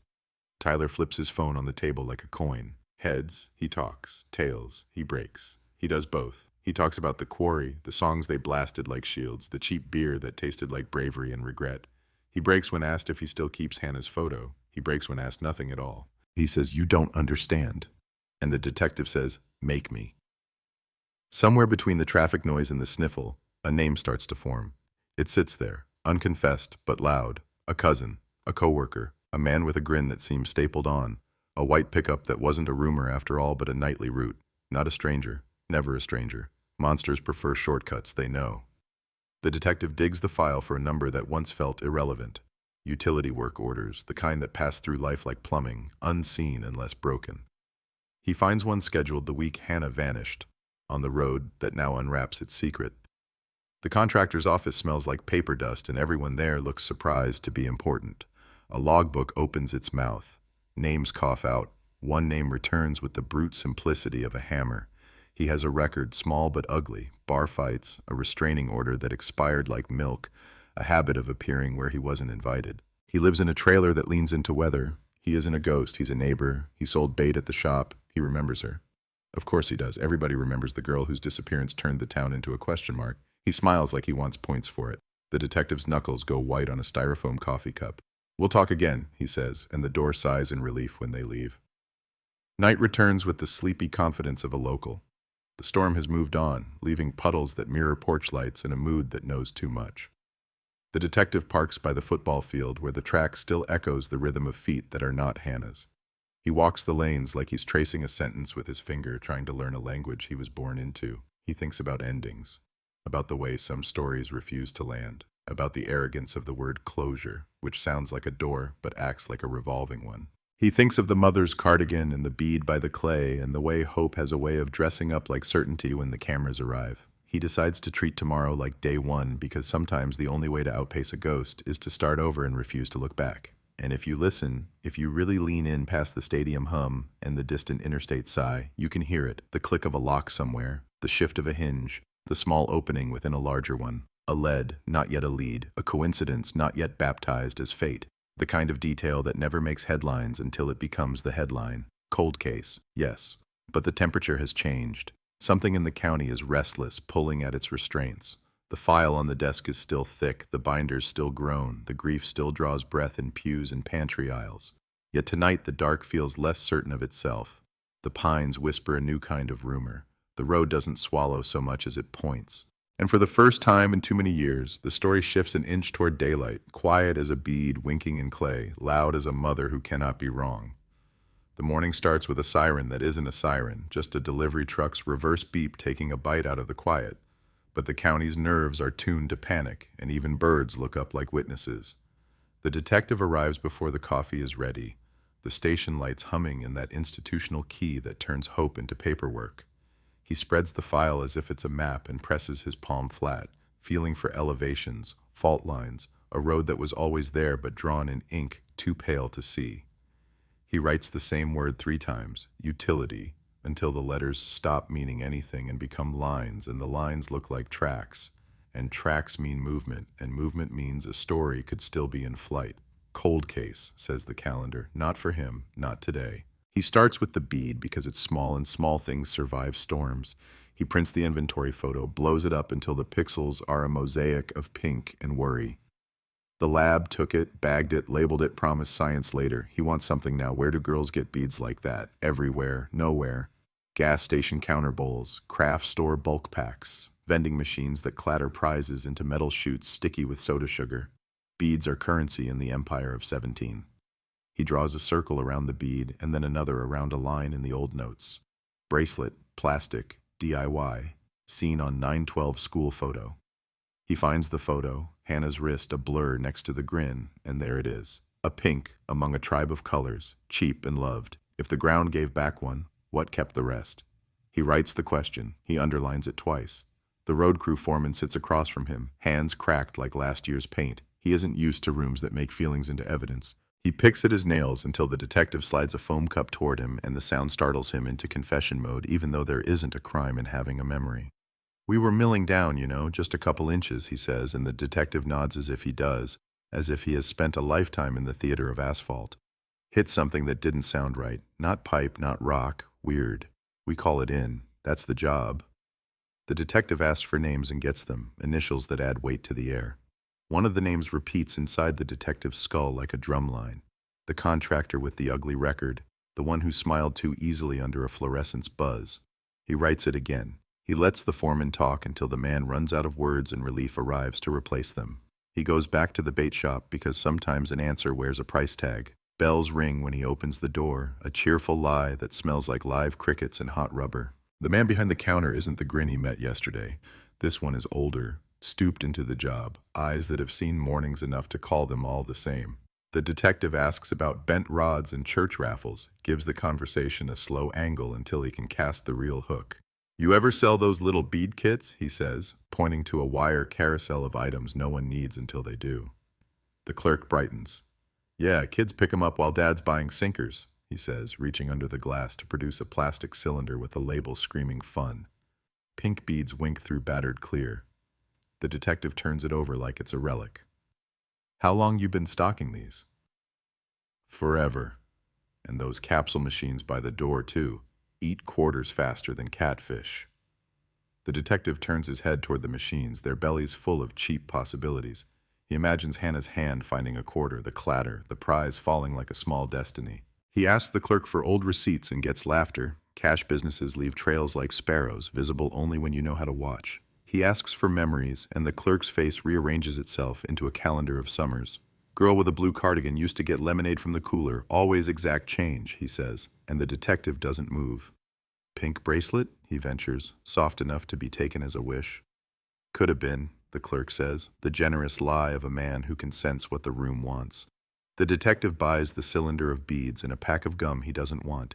Tyler flips his phone on the table like a coin. Heads, he talks. Tails, he breaks. He does both. He talks about the quarry, the songs they blasted like shields, the cheap beer that tasted like bravery and regret. He breaks when asked if he still keeps Hannah's photo. He breaks when asked nothing at all. He says, you don't understand. And the detective says, make me. Somewhere between the traffic noise and the sniffle, A name starts to form. It sits there, unconfessed but loud. A cousin, a coworker, a man with a grin that seems stapled on. A white pickup that wasn't a rumor after all but a nightly route. Not a stranger, never a stranger. Monsters prefer shortcuts, they know. The detective digs the file for a number that once felt irrelevant. Utility work orders, the kind that pass through life like plumbing, unseen unless broken. He finds one scheduled the week Hannah vanished, on the road that now unwraps its secret. The contractor's office smells like paper dust and everyone there looks surprised to be important. A logbook opens its mouth. Names cough out. One name returns with the brute simplicity of a hammer. He has a record, small but ugly, bar fights, a restraining order that expired like milk, a habit of appearing where he wasn't invited. He lives in a trailer that leans into weather. He isn't a ghost, he's a neighbor. He sold bait at the shop. He remembers her. Of course he does. Everybody remembers the girl whose disappearance turned the town into a question mark. He smiles like he wants points for it. The detective's knuckles go white on a styrofoam coffee cup. "We'll talk again," he says, and the door sighs in relief when they leave. Night returns with the sleepy confidence of a local. The storm has moved on, leaving puddles that mirror porch lights and a mood that knows too much. The detective parks by the football field where the track still echoes the rhythm of feet that are not Hannah's. He walks the lanes like he's tracing a sentence with his finger, trying to learn a language he was born into. He thinks about endings, about the way some stories refuse to land, about the arrogance of the word closure, which sounds like a door but acts like a revolving one. He thinks of the mother's cardigan and the bead by the clay and the way hope has a way of dressing up like certainty when the cameras arrive. He decides to treat tomorrow like day one because sometimes the only way to outpace a ghost is to start over and refuse to look back. And if you listen, if you really lean in past the stadium hum and the distant interstate sigh, you can hear it, the click of a lock somewhere, the shift of a hinge, the small opening within a larger one, a lead, not yet a lead, a coincidence not yet baptized as fate, the kind of detail that never makes headlines until it becomes the headline. Cold case, yes, but the temperature has changed. Something in the county is restless, pulling at its restraints. The file on the desk is still thick, the binders still groan, the grief still draws breath in pews and pantry aisles. Yet tonight the dark feels less certain of itself. The pines whisper a new kind of rumor. The road doesn't swallow so much as it points. And for the first time in too many years, the story shifts an inch toward daylight, quiet as a bead winking in clay, loud as a mother who cannot be wrong. The morning starts with a siren that isn't a siren, just a delivery truck's reverse beep taking a bite out of the quiet. But the county's nerves are tuned to panic, and even birds look up like witnesses. The detective arrives before the coffee is ready, the station lights humming in that institutional key that turns hope into paperwork. He spreads the file as if it's a map and presses his palm flat, feeling for elevations, fault lines, a road that was always there but drawn in ink too pale to see. He writes the same word 3 times, utility, until the letters stop meaning anything and become lines, and the lines look like tracks. And tracks mean movement, and movement means a story could still be in flight. Cold case, says the calendar, not for him, not today. He starts with the bead because it's small and small things survive storms. He prints the inventory photo, blows it up until the pixels are a mosaic of pink and worry. The lab took it, bagged it, labeled it, promised science later. He wants something now. Where do girls get beads like that? Everywhere, nowhere. Gas station counter bowls, craft store bulk packs, vending machines that clatter prizes into metal chutes sticky with soda sugar. Beads are currency in the empire of 17. He draws a circle around the bead and then another around a line in the old notes. Bracelet, plastic, DIY, seen on 9/12 school photo. He finds the photo, Hannah's wrist a blur next to the grin, and there it is. A pink among a tribe of colors, cheap and loved. If the ground gave back one, what kept the rest? He writes the question. He underlines it twice. The road crew foreman sits across from him, hands cracked like last year's paint. He isn't used to rooms that make feelings into evidence. He picks at his nails until the detective slides a foam cup toward him and the sound startles him into confession mode, even though there isn't a crime in having a memory. "We were milling down, you know, just a couple inches," he says, and the detective nods as if he does, as if he has spent a lifetime in the theater of asphalt. Hit something that didn't sound right. Not pipe, not rock. Weird. We call it in. That's the job. The detective asks for names and gets them, initials that add weight to the air. One of the names repeats inside the detective's skull like a drum line. The contractor with the ugly record, the one who smiled too easily under a fluorescence buzz. He writes it again. He lets the foreman talk until the man runs out of words and relief arrives to replace them. He goes back to the bait shop because sometimes an answer wears a price tag. Bells ring when he opens the door, a cheerful lie that smells like live crickets and hot rubber. The man behind the counter isn't the grin he met yesterday. This one is older, stooped into the job, eyes that have seen mornings enough to call them all the same. The detective asks about bent rods and church raffles, gives the conversation a slow angle until he can cast the real hook. You ever sell those little bead kits, he says, pointing to a wire carousel of items no one needs until they do. The clerk brightens. Yeah, kids pick 'em up while Dad's buying sinkers, he says, reaching under the glass to produce a plastic cylinder with a label screaming fun. Pink beads wink through battered clear. The detective turns it over like it's a relic. How long you been stocking these? Forever. And those capsule machines by the door, too. Eat quarters faster than catfish. The detective turns his head toward the machines, their bellies full of cheap possibilities. He imagines Hannah's hand finding a quarter, the clatter, the prize falling like a small destiny. He asks the clerk for old receipts and gets laughter. Cash businesses leave trails like sparrows, visible only when you know how to watch. He asks for memories, and the clerk's face rearranges itself into a calendar of summers. Girl with a blue cardigan used to get lemonade from the cooler, always exact change, he says, and the detective doesn't move. Pink bracelet, he ventures, soft enough to be taken as a wish. Could have been, the clerk says, the generous lie of a man who can sense what the room wants. The detective buys the cylinder of beads and a pack of gum he doesn't want.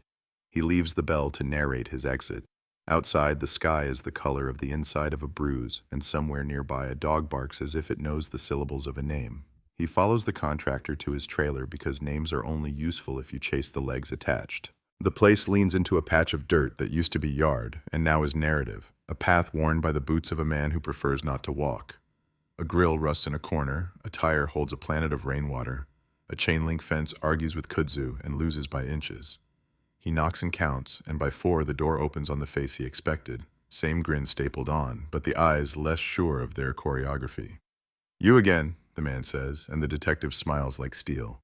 He leaves the bell to narrate his exit. Outside, the sky is the color of the inside of a bruise, and somewhere nearby a dog barks as if it knows the syllables of a name. He follows the contractor to his trailer because names are only useful if you chase the legs attached. The place leans into a patch of dirt that used to be yard, and now is narrative, a path worn by the boots of a man who prefers not to walk. A grill rusts in a corner, a tire holds a planet of rainwater, a chain-link fence argues with kudzu and loses by inches. He knocks and counts, and by 4 the door opens on the face he expected, same grin stapled on, but the eyes less sure of their choreography. You again, the man says, and the detective smiles like steel.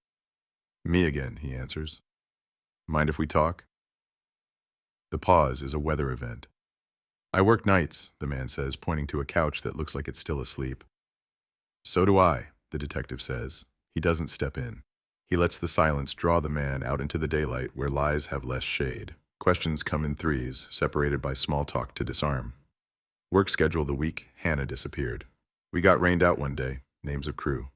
Me again, he answers. Mind if we talk? The pause is a weather event. I work nights, the man says, pointing to a couch that looks like it's still asleep. So do I, the detective says. He doesn't step in. He lets the silence draw the man out into the daylight where lies have less shade. Questions come in threes, separated by small talk to disarm. Work schedule the week, Hannah disappeared. We got rained out one day, names of crew.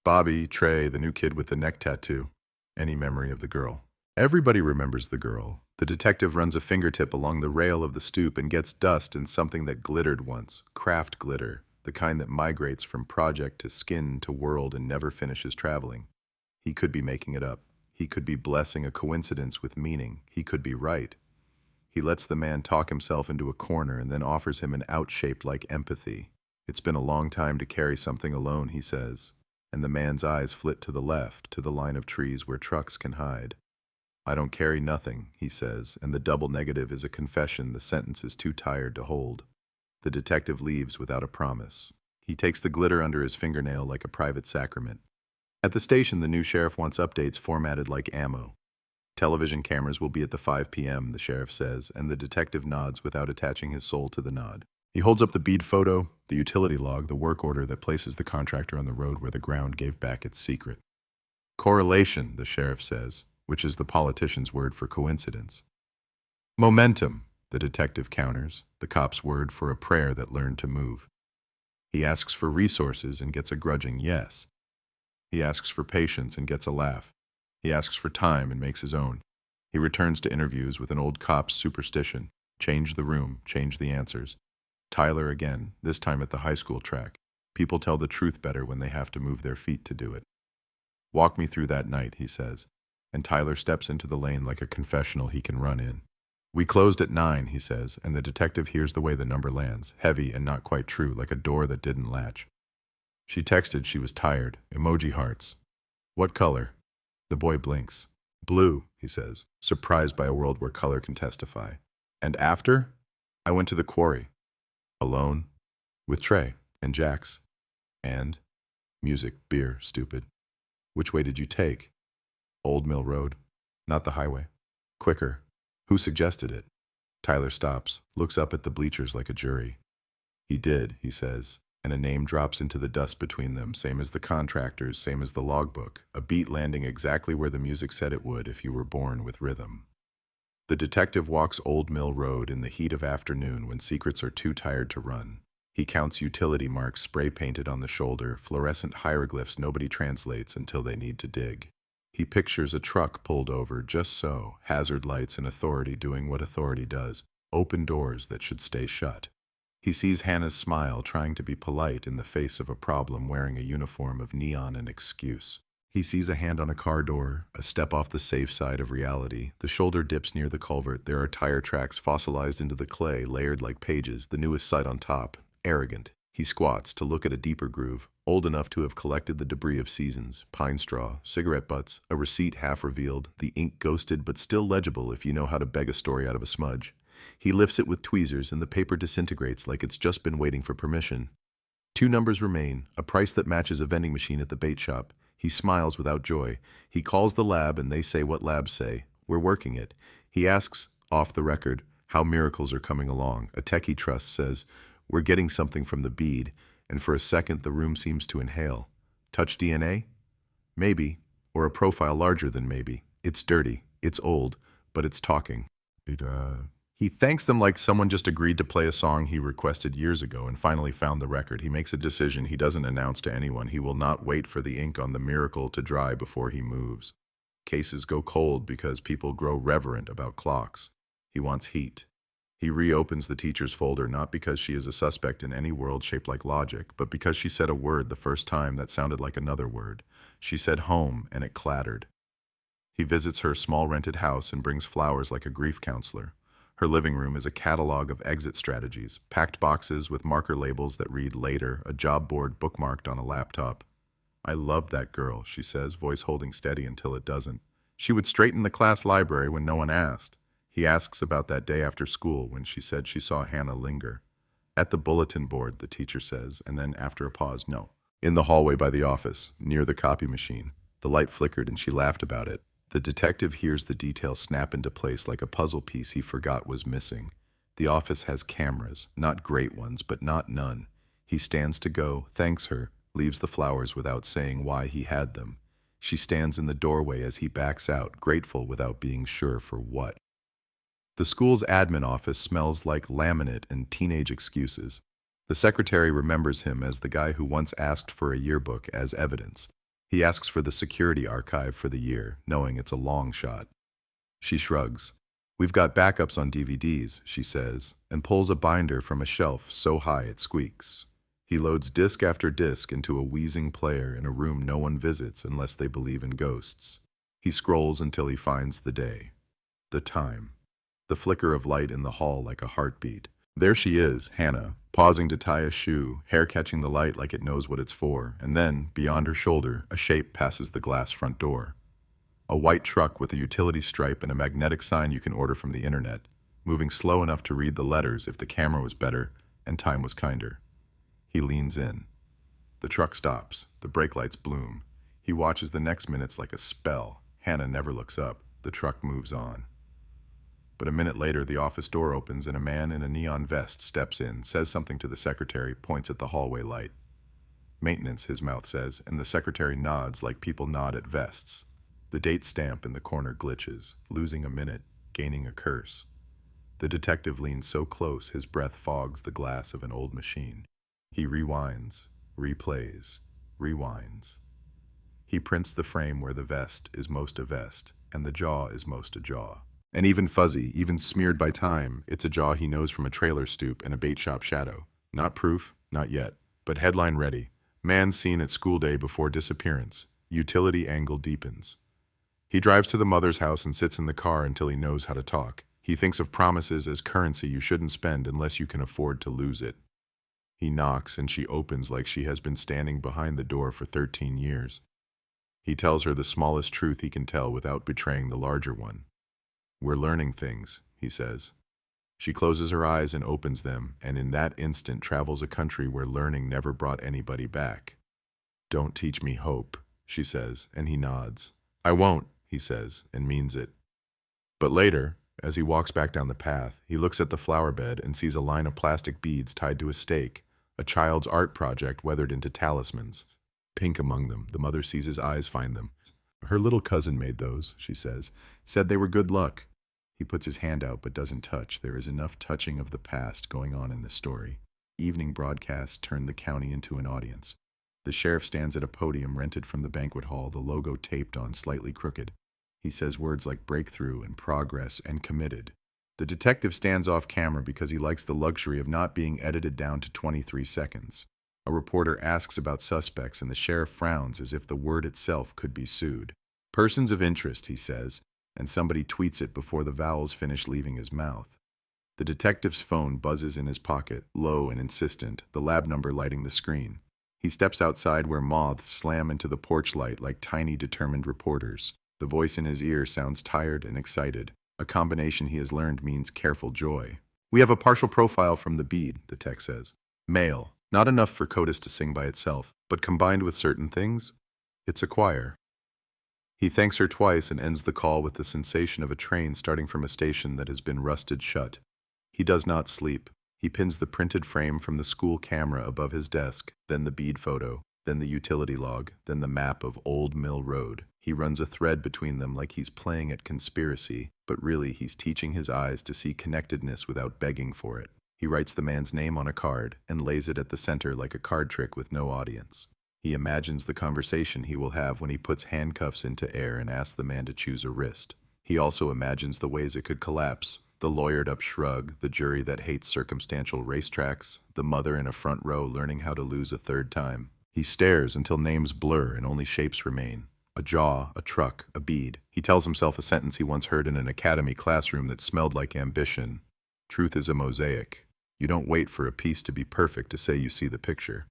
Bobby, Trey, the new kid with the neck tattoo. Any memory of the girl. Everybody remembers the girl. The detective runs a fingertip along the rail of the stoop and gets dust in something that glittered once, craft glitter, the kind that migrates from project to skin to world and never finishes traveling. He could be making it up. He could be blessing a coincidence with meaning. He could be right. He lets the man talk himself into a corner and then offers him an out shaped like empathy. It's been a long time to carry something alone, he says, and the man's eyes flit to the left, to the line of trees where trucks can hide. I don't carry nothing, he says, and the double negative is a confession the sentence is too tired to hold. The detective leaves without a promise. He takes the glitter under his fingernail like a private sacrament. At the station, the new sheriff wants updates formatted like ammo. Television cameras will be at the 5 p.m., the sheriff says, and the detective nods without attaching his soul to the nod. He holds up the bead photo, the utility log, the work order that places the contractor on the road where the ground gave back its secret. Correlation, the sheriff says, which is the politician's word for coincidence. Momentum, the detective counters, the cop's word for a prayer that learned to move. He asks for resources and gets a grudging yes. He asks for patience and gets a laugh. He asks for time and makes his own. He returns to interviews with an old cop's superstition. Change the room, change the answers. Tyler again, this time at the high school track. People tell the truth better when they have to move their feet to do it. Walk me through that night, he says, and Tyler steps into the lane like a confessional he can run in. We closed at 9, he says, and the detective hears the way the number lands, heavy and not quite true, like a door that didn't latch. She texted she was tired, emoji hearts. What color? The boy blinks. Blue, he says, surprised by a world where color can testify. And after? I went to the quarry. Alone? With Trey and Jax. And? Music, beer, stupid. Which way did you take? Old Mill Road. Not the highway. Quicker. Who suggested it? Tyler stops, looks up at the bleachers like a jury. He did, he says, and a name drops into the dust between them, same as the contractors, same as the logbook, a beat landing exactly where the music said it would if you were born with rhythm. The detective walks Old Mill Road in the heat of afternoon when secrets are too tired to run. He counts utility marks spray-painted on the shoulder, fluorescent hieroglyphs nobody translates until they need to dig. He pictures a truck pulled over just so, hazard lights and authority doing what authority does, open doors that should stay shut. He sees Hannah's smile trying to be polite in the face of a problem wearing a uniform of neon and excuse. He sees a hand on a car door, a step off the safe side of reality. The shoulder dips near the culvert. There are tire tracks fossilized into the clay, layered like pages, the newest sight on top. Arrogant. He squats to look at a deeper groove, old enough to have collected the debris of seasons, pine straw, cigarette butts, a receipt half revealed, the ink ghosted but still legible if you know how to beg a story out of a smudge. He lifts it with tweezers and the paper disintegrates like it's just been waiting for permission. 2 numbers remain, a price that matches a vending machine at the bait shop. He smiles without joy. He calls the lab and they say what labs say. We're working it. He asks, off the record, how miracles are coming along. A tech he trusts says, we're getting something from the bead, and for a second the room seems to inhale. Touch DNA? Maybe, or a profile larger than maybe. It's dirty, it's old, but it's talking. He thanks them like someone just agreed to play a song he requested years ago and finally found the record. He makes a decision he doesn't announce to anyone. He will not wait for the ink on the miracle to dry before he moves. Cases go cold because people grow reverent about clocks. He wants heat. He reopens the teacher's folder not because she is a suspect in any world shaped like logic, but because she said a word the first time that sounded like another word. She said home, and it clattered. He visits her small rented house and brings flowers like a grief counselor. Her living room is a catalog of exit strategies, packed boxes with marker labels that read later, a job board bookmarked on a laptop. I love that girl, she says, voice holding steady until it doesn't. She would straighten the class library when no one asked. He asks about that day after school when she said she saw Hannah linger. At the bulletin board, the teacher says, and then after a pause, no. In the hallway by the office, near the copy machine. The light flickered and she laughed about it. The detective hears the details snap into place like a puzzle piece he forgot was missing. The office has cameras, not great ones, but not none. He stands to go, thanks her, leaves the flowers without saying why he had them. She stands in the doorway as he backs out, grateful without being sure for what. The school's admin office smells like laminate and teenage excuses. The secretary remembers him as the guy who once asked for a yearbook as evidence. He asks for the security archive for the year, knowing it's a long shot. She shrugs. We've got backups on DVDs, she says, and pulls a binder from a shelf so high it squeaks. He loads disc after disc into a wheezing player in a room no one visits unless they believe in ghosts. He scrolls until he finds the day. The time. The flicker of light in the hall like a heartbeat. There she is, Hannah, pausing to tie a shoe, hair catching the light like it knows what it's for, and then, beyond her shoulder, a shape passes the glass front door. A white truck with a utility stripe and a magnetic sign you can order from the internet, moving slow enough to read the letters if the camera was better and time was kinder. He leans in. The truck stops. The brake lights bloom. He watches the next minutes like a spell. Hannah never looks up. The truck moves on. But a minute later, the office door opens and a man in a neon vest steps in, says something to the secretary, points at the hallway light. Maintenance, his mouth says, and the secretary nods like people nod at vests. The date stamp in the corner glitches, losing a minute, gaining a curse. The detective leans so close his breath fogs the glass of an old machine. He rewinds, replays, rewinds. He prints the frame where the vest is most a vest, and the jaw is most a jaw. And even fuzzy, even smeared by time, it's a jaw he knows from a trailer stoop and a bait shop shadow. Not proof, not yet, but headline ready. Man seen at school day before disappearance. Utility angle deepens. He drives to the mother's house and sits in the car until he knows how to talk. He thinks of promises as currency you shouldn't spend unless you can afford to lose it. He knocks and she opens like she has been standing behind the door for 13 years. He tells her the smallest truth he can tell without betraying the larger one. We're learning things, he says. She closes her eyes and opens them, and in that instant travels a country where learning never brought anybody back. Don't teach me hope, she says, and he nods. I won't, he says, and means it. But later, As he walks back down the path, he looks at the flower bed and sees a line of plastic beads tied to a stake, a child's art project weathered into talismans. Pink among them, the mother sees his eyes find them. Her little cousin made those, she says. Said they were good luck. He puts his hand out but doesn't touch. There is enough touching of the past going on in this story. Evening broadcasts turn the county into an audience. The sheriff stands at a podium rented from the banquet hall, the logo taped on slightly crooked. He says words like breakthrough and progress and committed. The detective stands off camera because he likes the luxury of not being edited down to 23 seconds. A reporter asks about suspects and the sheriff frowns as if the word itself could be sued. Persons of interest, he says, and somebody tweets it before the vowels finish leaving his mouth. The detective's phone buzzes in his pocket, low and insistent, the lab number lighting the screen. He steps outside where moths slam into the porch light like tiny, determined reporters. The voice in his ear sounds tired and excited. A combination he has learned means careful joy. We have a partial profile from the bead, the text says. Male. Not enough for CODIS to sing by itself, but combined with certain things, it's a choir. He thanks her twice and ends the call with the sensation of a train starting from a station that has been rusted shut. He does not sleep. He pins the printed frame from the school camera above his desk, then the bead photo, then the utility log, then the map of Old Mill Road. He runs a thread between them like he's playing at conspiracy, but really he's teaching his eyes to see connectedness without begging for it. He writes the man's name on a card and lays it at the center like a card trick with no audience. He imagines the conversation he will have when he puts handcuffs into air and asks the man to choose a wrist. He also imagines the ways it could collapse. The lawyered-up shrug, the jury that hates circumstantial racetracks, the mother in a front row learning how to lose a third time. He stares until names blur and only shapes remain. A jaw, a truck, a bead. He tells himself a sentence he once heard in an academy classroom that smelled like ambition. Truth is a mosaic. You don't wait for a piece to be perfect to say you see the picture.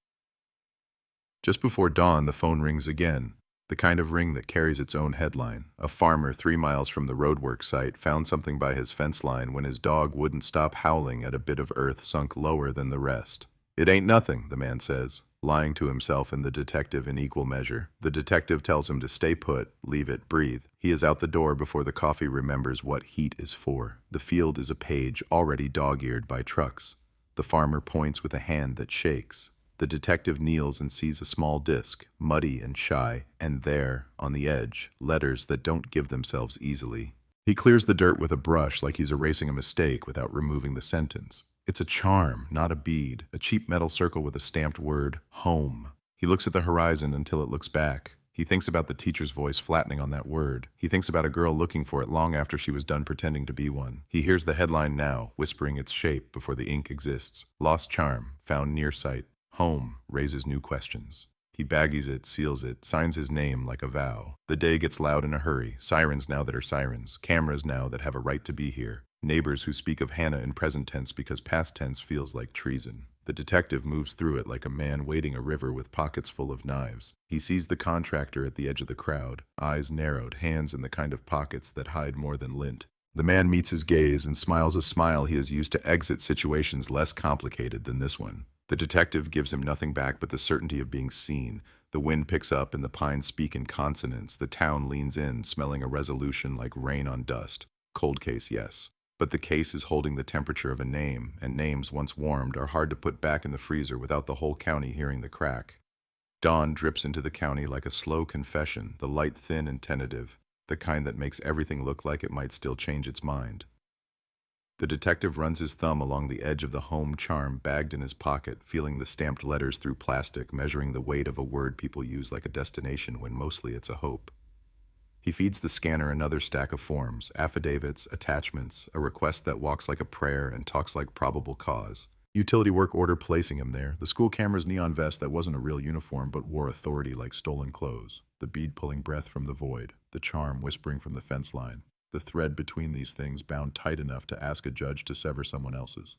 Just before dawn, the phone rings again. The kind of ring that carries its own headline. A farmer 3 miles from the roadwork site found something by his fence line when his dog wouldn't stop howling at a bit of earth sunk lower than the rest. It ain't nothing, the man says, lying to himself and the detective in equal measure. The detective tells him to stay put, leave it, breathe. He is out the door before the coffee remembers what heat is for. The field is a page already dog-eared by trucks. The farmer points with a hand that shakes. The detective kneels and sees a small disc, muddy and shy, and there, on the edge, letters that don't give themselves easily. He clears the dirt with a brush like he's erasing a mistake without removing the sentence. It's a charm, not a bead, a cheap metal circle with a stamped word, home. He looks at the horizon until it looks back. He thinks about the teacher's voice flattening on that word. He thinks about a girl looking for it long after she was done pretending to be one. He hears the headline now, whispering its shape before the ink exists. Lost charm, found near sight. Home raises new questions. He baggies it, seals it, signs his name like a vow. The day gets loud in a hurry. Sirens now that are sirens. Cameras now that have a right to be here. Neighbors who speak of Hannah in present tense because past tense feels like treason. The detective moves through it like a man wading a river with pockets full of knives. He sees the contractor at the edge of the crowd, eyes narrowed, hands in the kind of pockets that hide more than lint. The man meets his gaze and smiles a smile he has used to exit situations less complicated than this one. The detective gives him nothing back but the certainty of being seen. The wind picks up and the pines speak in consonants. The town leans in, smelling a resolution like rain on dust. Cold case, yes. But the case is holding the temperature of a name, and names once warmed are hard to put back in the freezer without the whole county hearing the crack. Dawn drips into the county like a slow confession, the light thin and tentative, the kind that makes everything look like it might still change its mind. The detective runs his thumb along the edge of the home charm bagged in his pocket, feeling the stamped letters through plastic, measuring the weight of a word people use like a destination when mostly it's a hope. He feeds the scanner another stack of forms, affidavits, attachments, a request that walks like a prayer and talks like probable cause. Utility work order placing him there, the school camera's neon vest that wasn't a real uniform but wore authority like stolen clothes, the bead pulling breath from the void, the charm whispering from the fence line. The thread between these things bound tight enough to ask a judge to sever someone else's.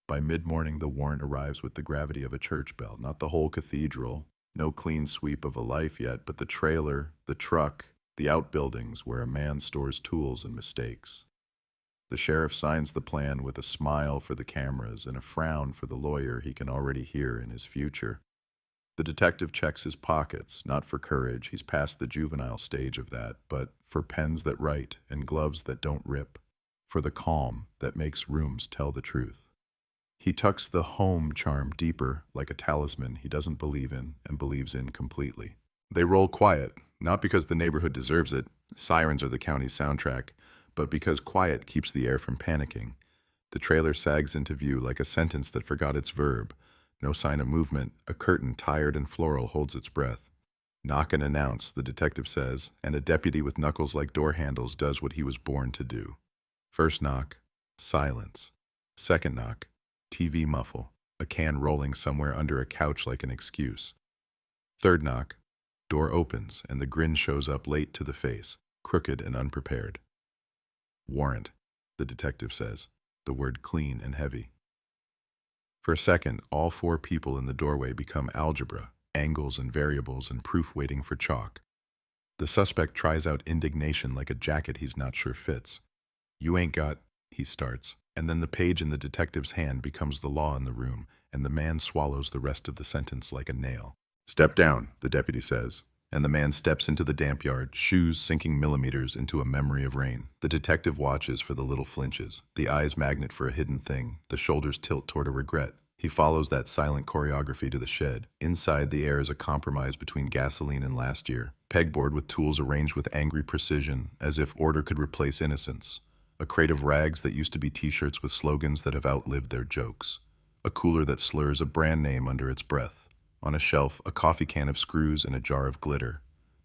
By mid-morning, the warrant arrives with the gravity of a church bell, not the whole cathedral. No clean sweep of a life yet, but the trailer, the truck, the outbuildings where a man stores tools and mistakes. The sheriff signs the plan with a smile for the cameras and a frown for the lawyer he can already hear in his future. The detective checks his pockets, not for courage, he's past the juvenile stage of that, but for pens that write and gloves that don't rip. for the calm that makes rooms tell the truth. He tucks the home charm deeper like a talisman he doesn't believe in and believes in completely. They roll quiet, not because the neighborhood deserves it, sirens are the county's soundtrack, but because quiet keeps the air from panicking. The trailer sags into view like a sentence that forgot its verb. No sign of movement, a curtain tired and floral holds its breath. Knock and announce, the detective says, and a deputy with knuckles like door handles does what he was born to do. First knock, silence. Second knock, TV muffle, a can rolling somewhere under a couch like an excuse. Third knock, door opens and the grin shows up late to the face, crooked and unprepared. Warrant, the detective says, the word clean and heavy. For a second, all four people in the doorway become algebra, angles and variables and proof waiting for chalk. The suspect tries out indignation like a jacket he's not sure fits. You ain't got, he starts, and then the page in the detective's hand becomes the law in the room, and the man swallows the rest of the sentence like a nail. Step down, the deputy says, and the man steps into the damp yard, shoes sinking millimeters into a memory of rain. The detective watches for the little flinches, the eyes magnet for a hidden thing, the shoulders tilt toward a regret. He follows that silent choreography to the shed. Inside, the air is a compromise between gasoline and last year. Pegboard with tools arranged with angry precision, as if order could replace innocence. A crate of rags that used to be t-shirts with slogans that have outlived their jokes. A cooler that slurs a brand name under its breath. On a shelf, a coffee can of screws and a jar of glitter.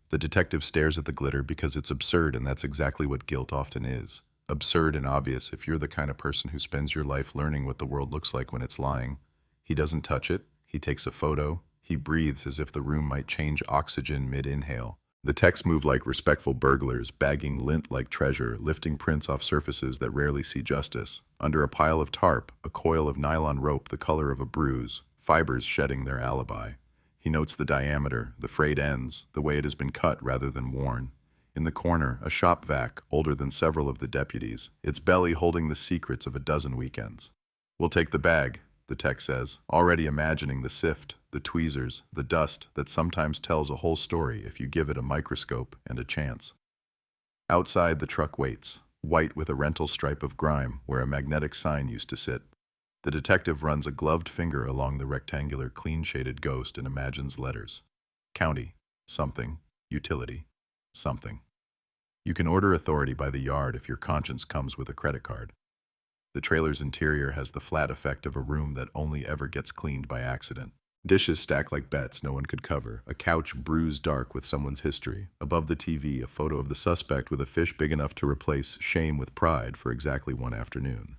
The detective stares at the glitter because it's absurd, and that's exactly what guilt often is. Absurd and obvious if you're the kind of person who spends your life learning what the world looks like when it's lying. He doesn't touch it. He takes a photo. He breathes as if the room might change oxygen mid-inhale. The texts move like respectful burglars, bagging lint like treasure, lifting prints off surfaces that rarely see justice. Under a pile of tarp, a coil of nylon rope the color of a bruise, fibers shedding their alibi. He notes the diameter, the frayed ends, the way it has been cut rather than worn. In the corner, a shop vac, older than several of the deputies, its belly holding the secrets of a dozen weekends. We'll take the bag, the text says, already imagining the sift, the tweezers, the dust that sometimes tells a whole story if you give it a microscope and a chance. Outside, the truck waits, white with a rental stripe of grime where a magnetic sign used to sit. The detective runs a gloved finger along the rectangular, clean-shaded ghost and imagines letters. County, something, utility, something. You can order authority by the yard if your conscience comes with a credit card. The trailer's interior has the flat effect of a room that only ever gets cleaned by accident. Dishes stacked like bets no one could cover, a couch bruised dark with someone's history. Above the TV, a photo of the suspect with a fish big enough to replace shame with pride for exactly one afternoon.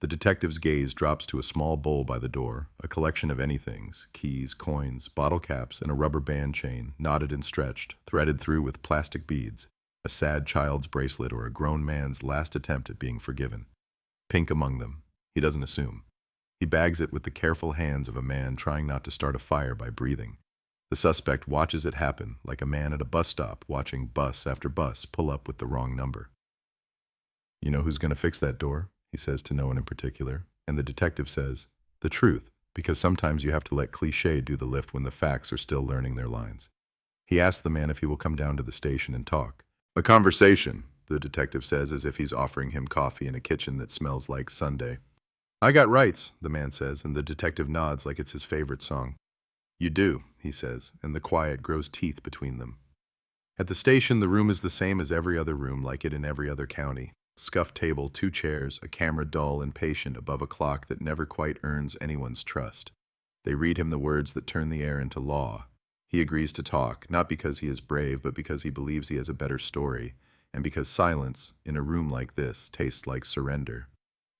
The detective's gaze drops to a small bowl by the door, a collection of anythings, keys, coins, bottle caps, and a rubber band chain, knotted and stretched, threaded through with plastic beads, a sad child's bracelet or a grown man's last attempt at being forgiven. Pink among them. He doesn't assume. He bags it with the careful hands of a man trying not to start a fire by breathing. The suspect watches it happen, like a man at a bus stop watching bus after bus pull up with the wrong number. You know who's going to fix that door? He says to no one in particular, and the detective says, the truth, because sometimes you have to let cliché do the lift when the facts are still learning their lines. He asks the man if he will come down to the station and talk. A conversation, the detective says as if he's offering him coffee in a kitchen that smells like Sunday. I got rights, the man says, and the detective nods like it's his favorite song. You do, he says, and the quiet grows teeth between them. At the station, the room is the same as every other room like it in every other county. Scuffed table, 2 chairs, a camera dull and patient above a clock that never quite earns anyone's trust. They read him the words that turn the air into law. He agrees to talk, not because he is brave, but because he believes he has a better story, and because silence, in a room like this, tastes like surrender.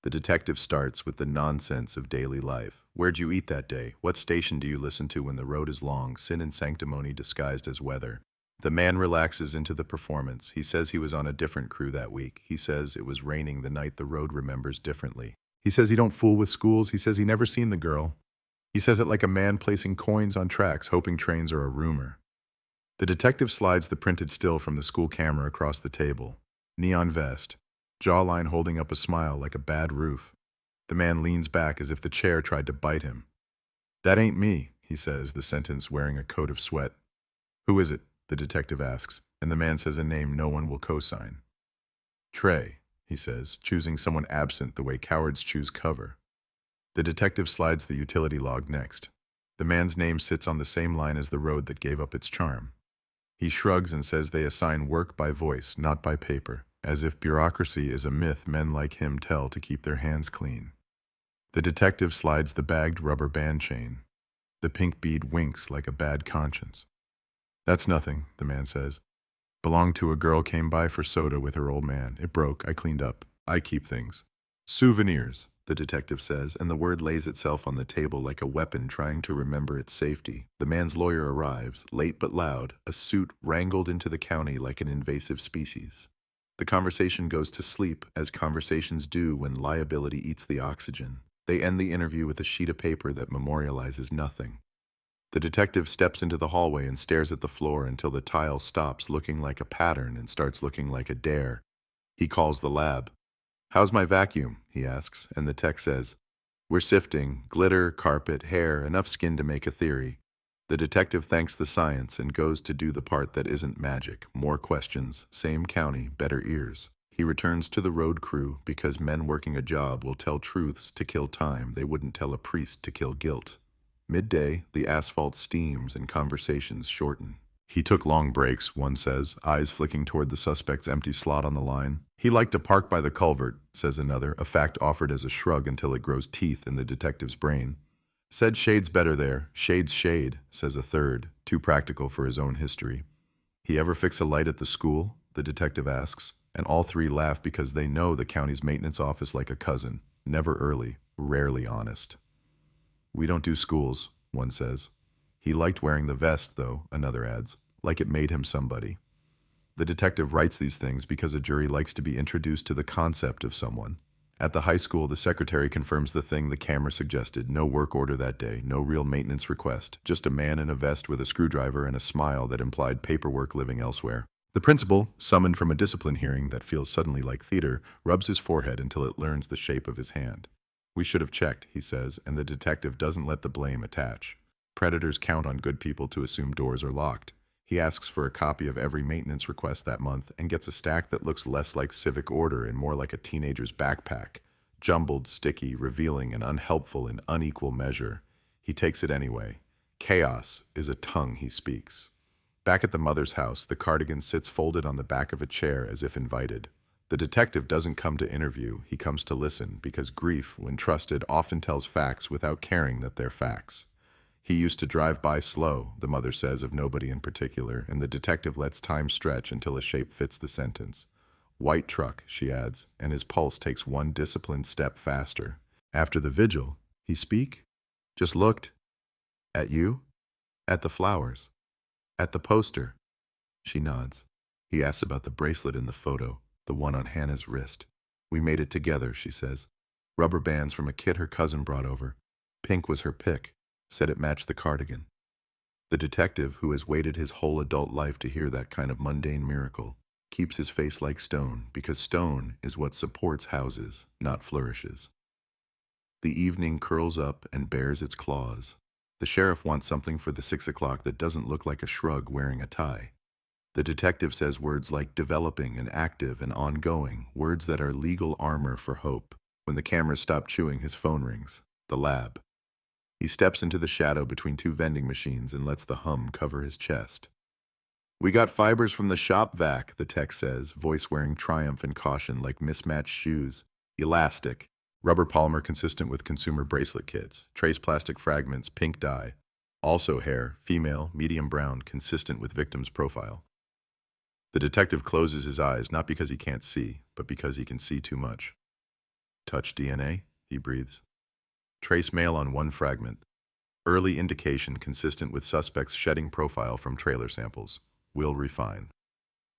The detective starts with the nonsense of daily life. Where'd you eat that day? What station do you listen to when the road is long? Sin and sanctimony disguised as weather. The man relaxes into the performance. He says he was on a different crew that week. He says it was raining the night the road remembers differently. He says he don't fool with schools. He says he never seen the girl. He says it like a man placing coins on tracks, hoping trains are a rumor. The detective slides the printed still from the school camera across the table. Neon vest, jawline holding up a smile like a bad roof. The man leans back as if the chair tried to bite him. That ain't me, he says, the sentence wearing a coat of sweat. Who is it? The detective asks, and the man says a name no one will co-sign. Trey, he says, choosing someone absent the way cowards choose cover. The detective slides the utility log next. The man's name sits on the same line as the road that gave up its charm. He shrugs and says they assign work by voice, not by paper, as if bureaucracy is a myth men like him tell to keep their hands clean. The detective slides the bagged rubber band chain. The pink bead winks like a bad conscience. That's nothing, the man says. Belonged to a girl, came by for soda with her old man. It broke, I cleaned up. I keep things. Souvenirs, the detective says, and the word lays itself on the table like a weapon trying to remember its safety. The man's lawyer arrives, late but loud, a suit wrangled into the county like an invasive species. The conversation goes to sleep, as conversations do when liability eats the oxygen. They end the interview with a sheet of paper that memorializes nothing. The detective steps into the hallway and stares at the floor until the tile stops looking like a pattern and starts looking like a dare. He calls the lab. "How's my vacuum?" he asks, and the tech says, "We're sifting, glitter, carpet, hair, enough skin to make a theory." The detective thanks the science and goes to do the part that isn't magic. More questions, same county, better ears. He returns to the road crew because men working a job will tell truths to kill time they wouldn't tell a priest to kill guilt. Midday, the asphalt steams and conversations shorten. He took long breaks, one says, eyes flicking toward the suspect's empty slot on the line. He liked to park by the culvert, says another, a fact offered as a shrug until it grows teeth in the detective's brain. Said shade's better there. Shade's shade, says a third, too practical for his own history. He ever fix a light at the school? The detective asks, and all three laugh because they know the county's maintenance office like a cousin, never early, rarely honest. We don't do schools, one says. He liked wearing the vest, though, another adds, like it made him somebody. The detective writes these things because a jury likes to be introduced to the concept of someone. At the high school, the secretary confirms the thing the camera suggested. No work order that day, no real maintenance request, just a man in a vest with a screwdriver and a smile that implied paperwork living elsewhere. The principal, summoned from a discipline hearing that feels suddenly like theater, rubs his forehead until it learns the shape of his hand. "We should have checked," he says, and the detective doesn't let the blame attach. Predators count on good people to assume doors are locked. He asks for a copy of every maintenance request that month and gets a stack that looks less like civic order and more like a teenager's backpack. Jumbled, sticky, revealing, and unhelpful in unequal measure. He takes it anyway. Chaos is a tongue he speaks. Back at the mother's house, the cardigan sits folded on the back of a chair as if invited. The detective doesn't come to interview, he comes to listen, because grief, when trusted, often tells facts without caring that they're facts. He used to drive by slow, the mother says of nobody in particular, and the detective lets time stretch until a shape fits the sentence. White truck, she adds, and his pulse takes one disciplined step faster. After the vigil, he speak? Just looked. At you? At the flowers. At the poster. She nods. He asks about the bracelet in the photo. The one on Hannah's wrist. We made it together, she says. Rubber bands from a kit her cousin brought over. Pink was her pick. Said it matched the cardigan. The detective, who has waited his whole adult life to hear that kind of mundane miracle, keeps his face like stone, because stone is what supports houses, not flourishes. The evening curls up and bares its claws. The sheriff wants something for the 6 o'clock that doesn't look like a shrug wearing a tie. The detective says words like developing and active and ongoing, words that are legal armor for hope. When the cameras stop chewing, his phone rings. The lab. He steps into the shadow between two vending machines and lets the hum cover his chest. We got fibers from the shop vac, the tech says, voice wearing triumph and caution like mismatched shoes. Elastic. Rubber polymer consistent with consumer bracelet kits. Trace plastic fragments, pink dye. Also hair, female, medium brown, consistent with victim's profile. The detective closes his eyes, not because he can't see, but because he can see too much. Touch DNA, he breathes. Trace mail on one fragment. Early indication consistent with suspect's shedding profile from trailer samples. Will refine.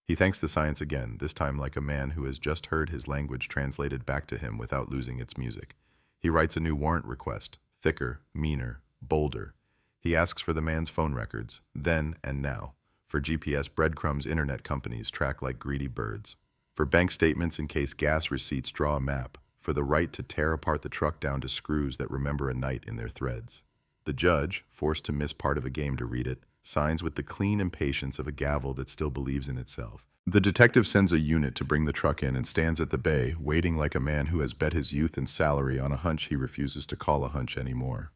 He thanks the science again, this time like a man who has just heard his language translated back to him without losing its music. He writes a new warrant request, thicker, meaner, bolder. He asks for the man's phone records, then and now. For GPS breadcrumbs internet companies track like greedy birds. For bank statements in case gas receipts draw a map. For the right to tear apart the truck down to screws that remember a night in their threads. The judge, forced to miss part of a game to read it, signs with the clean impatience of a gavel that still believes in itself. The detective sends a unit to bring the truck in and stands at the bay, waiting like a man who has bet his youth and salary on a hunch he refuses to call a hunch anymore.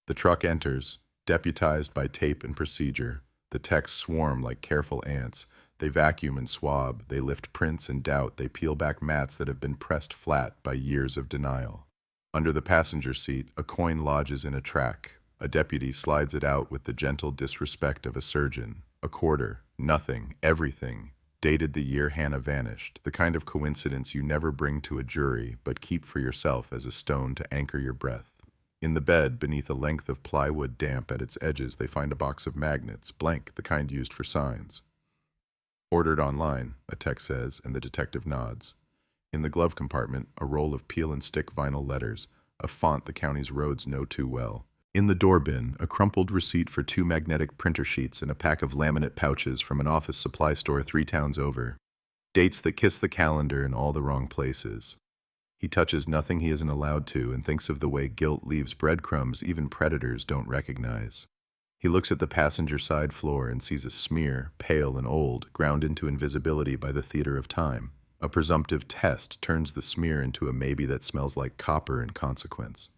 The truck enters, deputized by tape and procedure. The techs swarm like careful ants. They vacuum and swab, they lift prints and doubt, they peel back mats that have been pressed flat by years of denial. Under the passenger seat, a coin lodges in a track. A deputy slides it out with the gentle disrespect of a surgeon. A quarter, nothing, everything, dated the year Hannah vanished, the kind of coincidence you never bring to a jury but keep for yourself as a stone to anchor your breath. In the bed, beneath a length of plywood damp at its edges, they find a box of magnets, blank, the kind used for signs. Ordered online, a tech says, and the detective nods. In the glove compartment, a roll of peel and stick vinyl letters, a font the county's roads know too well. In the door bin, a crumpled receipt for 2 magnetic printer sheets and a pack of laminate pouches from an office supply store 3 towns over. Dates that kiss the calendar in all the wrong places. He touches nothing he isn't allowed to and thinks of the way guilt leaves breadcrumbs even predators don't recognize. He looks at the passenger side floor and sees a smear, pale and old, ground into invisibility by the theater of time. A presumptive test turns the smear into a maybe that smells like copper in consequence.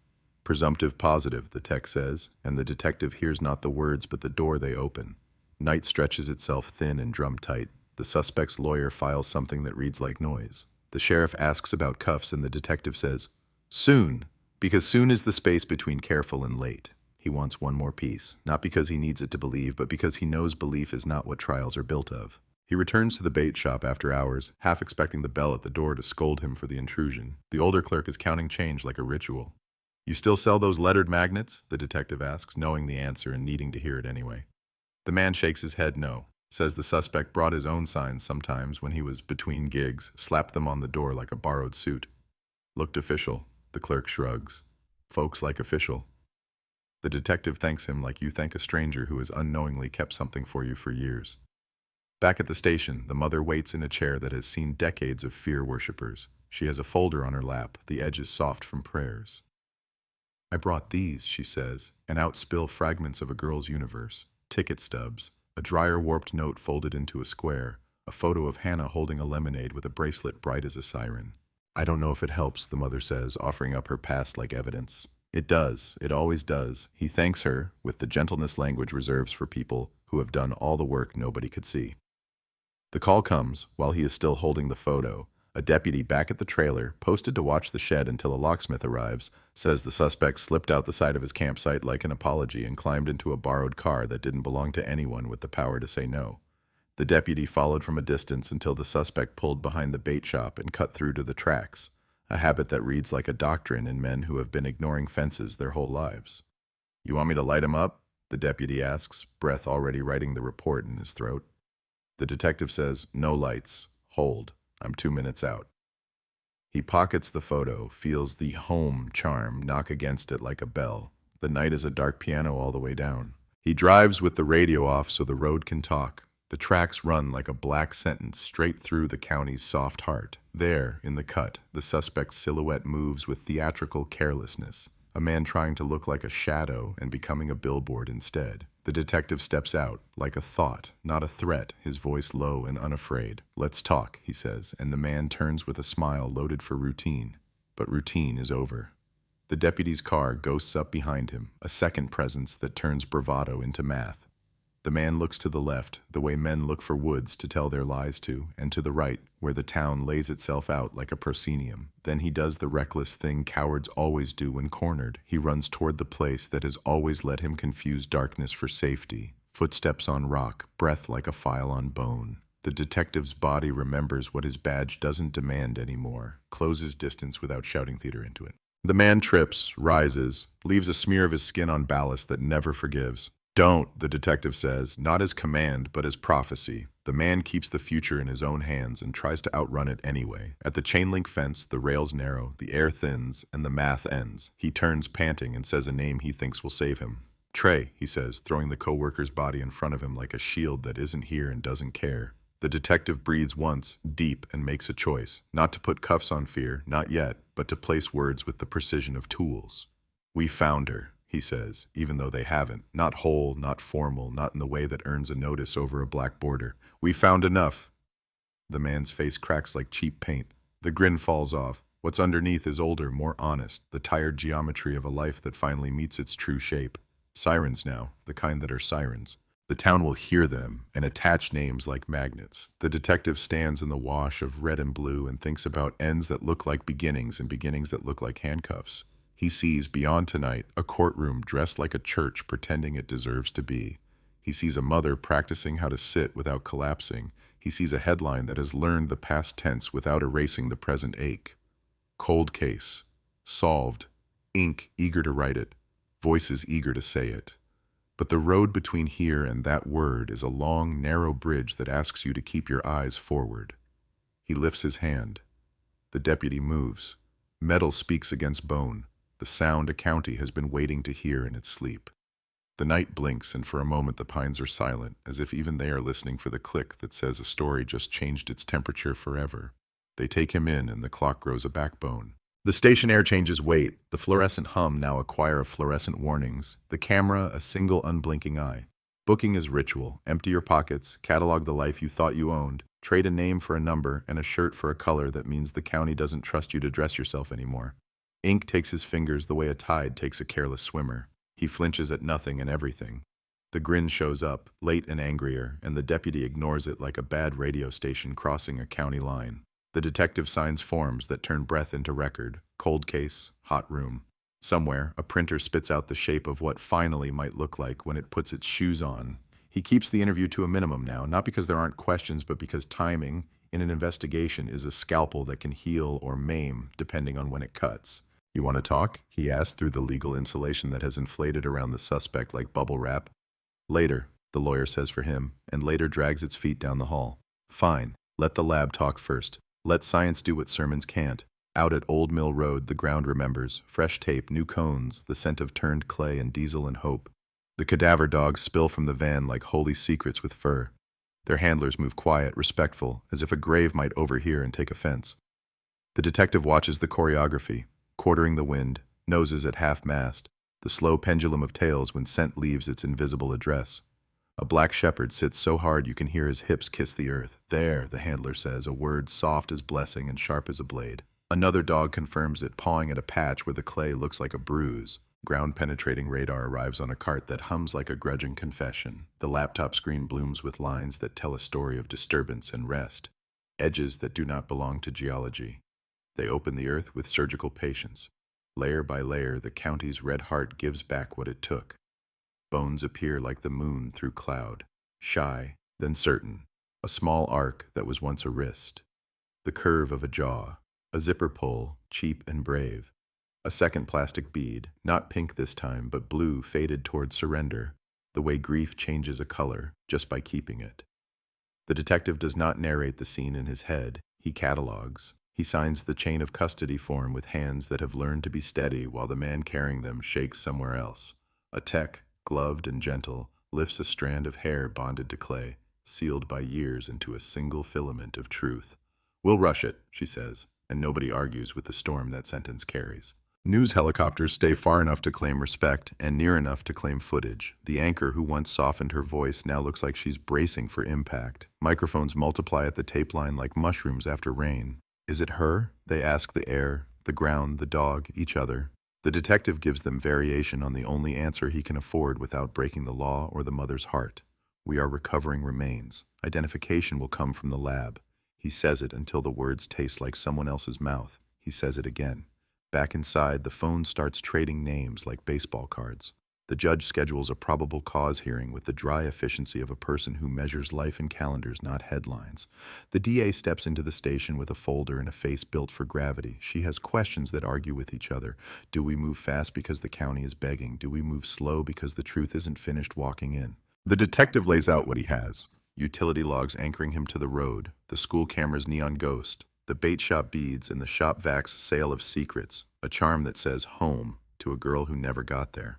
Presumptive positive, the tech says, and the detective hears not the words but the door they open. Night stretches itself thin and drum-tight. The suspect's lawyer files something that reads like noise. The sheriff asks about cuffs and the detective says, "Soon," because soon is the space between careful and late. He wants one more piece, not because he needs it to believe, but because he knows belief is not what trials are built of. He returns to the bait shop after hours, half expecting the bell at the door to scold him for the intrusion. The older clerk is counting change like a ritual. "You still sell those lettered magnets?" the detective asks, knowing the answer and needing to hear it anyway. The man shakes his head no, says the suspect brought his own signs sometimes when he was between gigs, slapped them on the door like a borrowed suit. "Looked official," the clerk shrugs. "Folks like official." The detective thanks him like you thank a stranger who has unknowingly kept something for you for years. Back at the station, the mother waits in a chair that has seen decades of fear worshippers. She has a folder on her lap, the edges soft from prayers. "I brought these," she says, and out spill fragments of a girl's universe. Ticket stubs, a dryer warped note folded into a square, a photo of Hannah holding a lemonade with a bracelet bright as a siren. "I don't know if it helps," the mother says, offering up her past like evidence. "It does. It always does." He thanks her with the gentleness language reserves for people who have done all the work nobody could see. The call comes while he is still holding the photo. A deputy back at the trailer, posted to watch the shed until a locksmith arrives, says the suspect slipped out the side of his campsite like an apology and climbed into a borrowed car that didn't belong to anyone with the power to say no. The deputy followed from a distance until the suspect pulled behind the bait shop and cut through to the tracks, a habit that reads like a doctrine in men who have been ignoring fences their whole lives. "You want me to light him up?" the deputy asks, breath already writing the report in his throat. The detective says, "No lights. Hold. I'm 2 minutes out." He pockets the photo, feels the home charm knock against it like a bell. The night is a dark piano all the way down. He drives with the radio off so the road can talk. The tracks run like a black sentence straight through the county's soft heart. There, in the cut, the suspect's silhouette moves with theatrical carelessness. A man trying to look like a shadow and becoming a billboard instead. The detective steps out, like a thought, not a threat, his voice low and unafraid. "Let's talk," he says, and the man turns with a smile loaded for routine. But routine is over. The deputy's car ghosts up behind him, a second presence that turns bravado into math. The man looks to the left, the way men look for woods to tell their lies to, and to the right, where the town lays itself out like a proscenium. Then he does the reckless thing cowards always do when cornered. He runs toward the place that has always let him confuse darkness for safety. Footsteps on rock, breath like a file on bone. The detective's body remembers what his badge doesn't demand anymore, closes distance without shouting theater into it. The man trips, rises, leaves a smear of his skin on ballast that never forgives. "Don't," the detective says, not as command, but as prophecy. The man keeps the future in his own hands and tries to outrun it anyway. At the chain-link fence, the rails narrow, the air thins, and the math ends. He turns panting and says a name he thinks will save him. "Trey," he says, throwing the co-worker's body in front of him like a shield that isn't here and doesn't care. The detective breathes once, deep, and makes a choice. Not to put cuffs on fear, not yet, but to place words with the precision of tools. "We found her," he says, even though they haven't. Not whole, not formal, not in the way that earns a notice over a black border. We found enough. The man's face cracks like cheap paint. The grin falls off. What's underneath is older, more honest, the tired geometry of a life that finally meets its true shape. Sirens now, the kind that are sirens. The town will hear them and attach names like magnets. The detective stands in the wash of red and blue and thinks about ends that look like beginnings and beginnings that look like handcuffs. He sees, beyond tonight, a courtroom dressed like a church pretending it deserves to be. He sees a mother practicing how to sit without collapsing. He sees a headline that has learned the past tense without erasing the present ache. Cold case. Solved. Ink eager to write it. Voices eager to say it. But the road between here and that word is a long, narrow bridge that asks you to keep your eyes forward. He lifts his hand. The deputy moves. Metal speaks against bone, the sound a county has been waiting to hear in its sleep. The night blinks, and for a moment the pines are silent, as if even they are listening for the click that says a story just changed its temperature forever. They take him in, and the clock grows a backbone. The station air changes weight. The fluorescent hum now a choir of fluorescent warnings. The camera a single unblinking eye. Booking is ritual. Empty your pockets, catalog the life you thought you owned, trade a name for a number and a shirt for a color that means the county doesn't trust you to dress yourself anymore. Ink takes his fingers the way a tide takes a careless swimmer. He flinches at nothing and everything. The grin shows up, late and angrier, and the deputy ignores it like a bad radio station crossing a county line. The detective signs forms that turn breath into record. Cold case, hot room. Somewhere, a printer spits out the shape of what finally might look like when it puts its shoes on. He keeps the interview to a minimum now, not because there aren't questions, but because timing in an investigation is a scalpel that can heal or maim, depending on when it cuts. You want to talk? He asks through the legal insulation that has inflated around the suspect like bubble wrap. Later, the lawyer says for him, and later drags its feet down the hall. Fine, let the lab talk first. Let science do what sermons can't. Out at Old Mill Road, the ground remembers. Fresh tape, new cones, the scent of turned clay and diesel and hope. The cadaver dogs spill from the van like holy secrets with fur. Their handlers move quiet, respectful, as if a grave might overhear and take offense. The detective watches the choreography, quartering the wind, noses at half-mast, the slow pendulum of tails when scent leaves its invisible address. A black shepherd sits so hard you can hear his hips kiss the earth. There, the handler says, a word soft as blessing and sharp as a blade. Another dog confirms it, pawing at a patch where the clay looks like a bruise. Ground-penetrating radar arrives on a cart that hums like a grudging confession. The laptop screen blooms with lines that tell a story of disturbance and rest. Edges that do not belong to geology. They open the earth with surgical patience. Layer by layer, the county's red heart gives back what it took. Bones appear like the moon through cloud, shy, then certain. A small arc that was once a wrist. The curve of a jaw. A zipper pull, cheap and brave. A second plastic bead, not pink this time, but blue faded toward surrender, the way grief changes a color just by keeping it. The detective does not narrate the scene in his head. He catalogs. He signs the chain of custody form with hands that have learned to be steady while the man carrying them shakes somewhere else. A tech, gloved and gentle, lifts a strand of hair bonded to clay, sealed by years into a single filament of truth. We'll rush it, she says, and nobody argues with the storm that sentence carries. News helicopters stay far enough to claim respect and near enough to claim footage. The anchor who once softened her voice now looks like she's bracing for impact. Microphones multiply at the tape line like mushrooms after rain. Is it her? They ask the air, the ground, the dog, each other. The detective gives them variation on the only answer he can afford without breaking the law or the mother's heart. We are recovering remains. Identification will come from the lab. He says it until the words taste like someone else's mouth. He says it again. Back inside, the phone starts trading names like baseball cards. The judge schedules a probable cause hearing with the dry efficiency of a person who measures life in calendars, not headlines. The DA steps into the station with a folder and a face built for gravity. She has questions that argue with each other. Do we move fast because the county is begging? Do we move slow because the truth isn't finished walking in? The detective lays out what he has. Utility logs anchoring him to the road, the school camera's neon ghost, the bait shop beads, and the shop vac's sale of secrets, a charm that says home to a girl who never got there.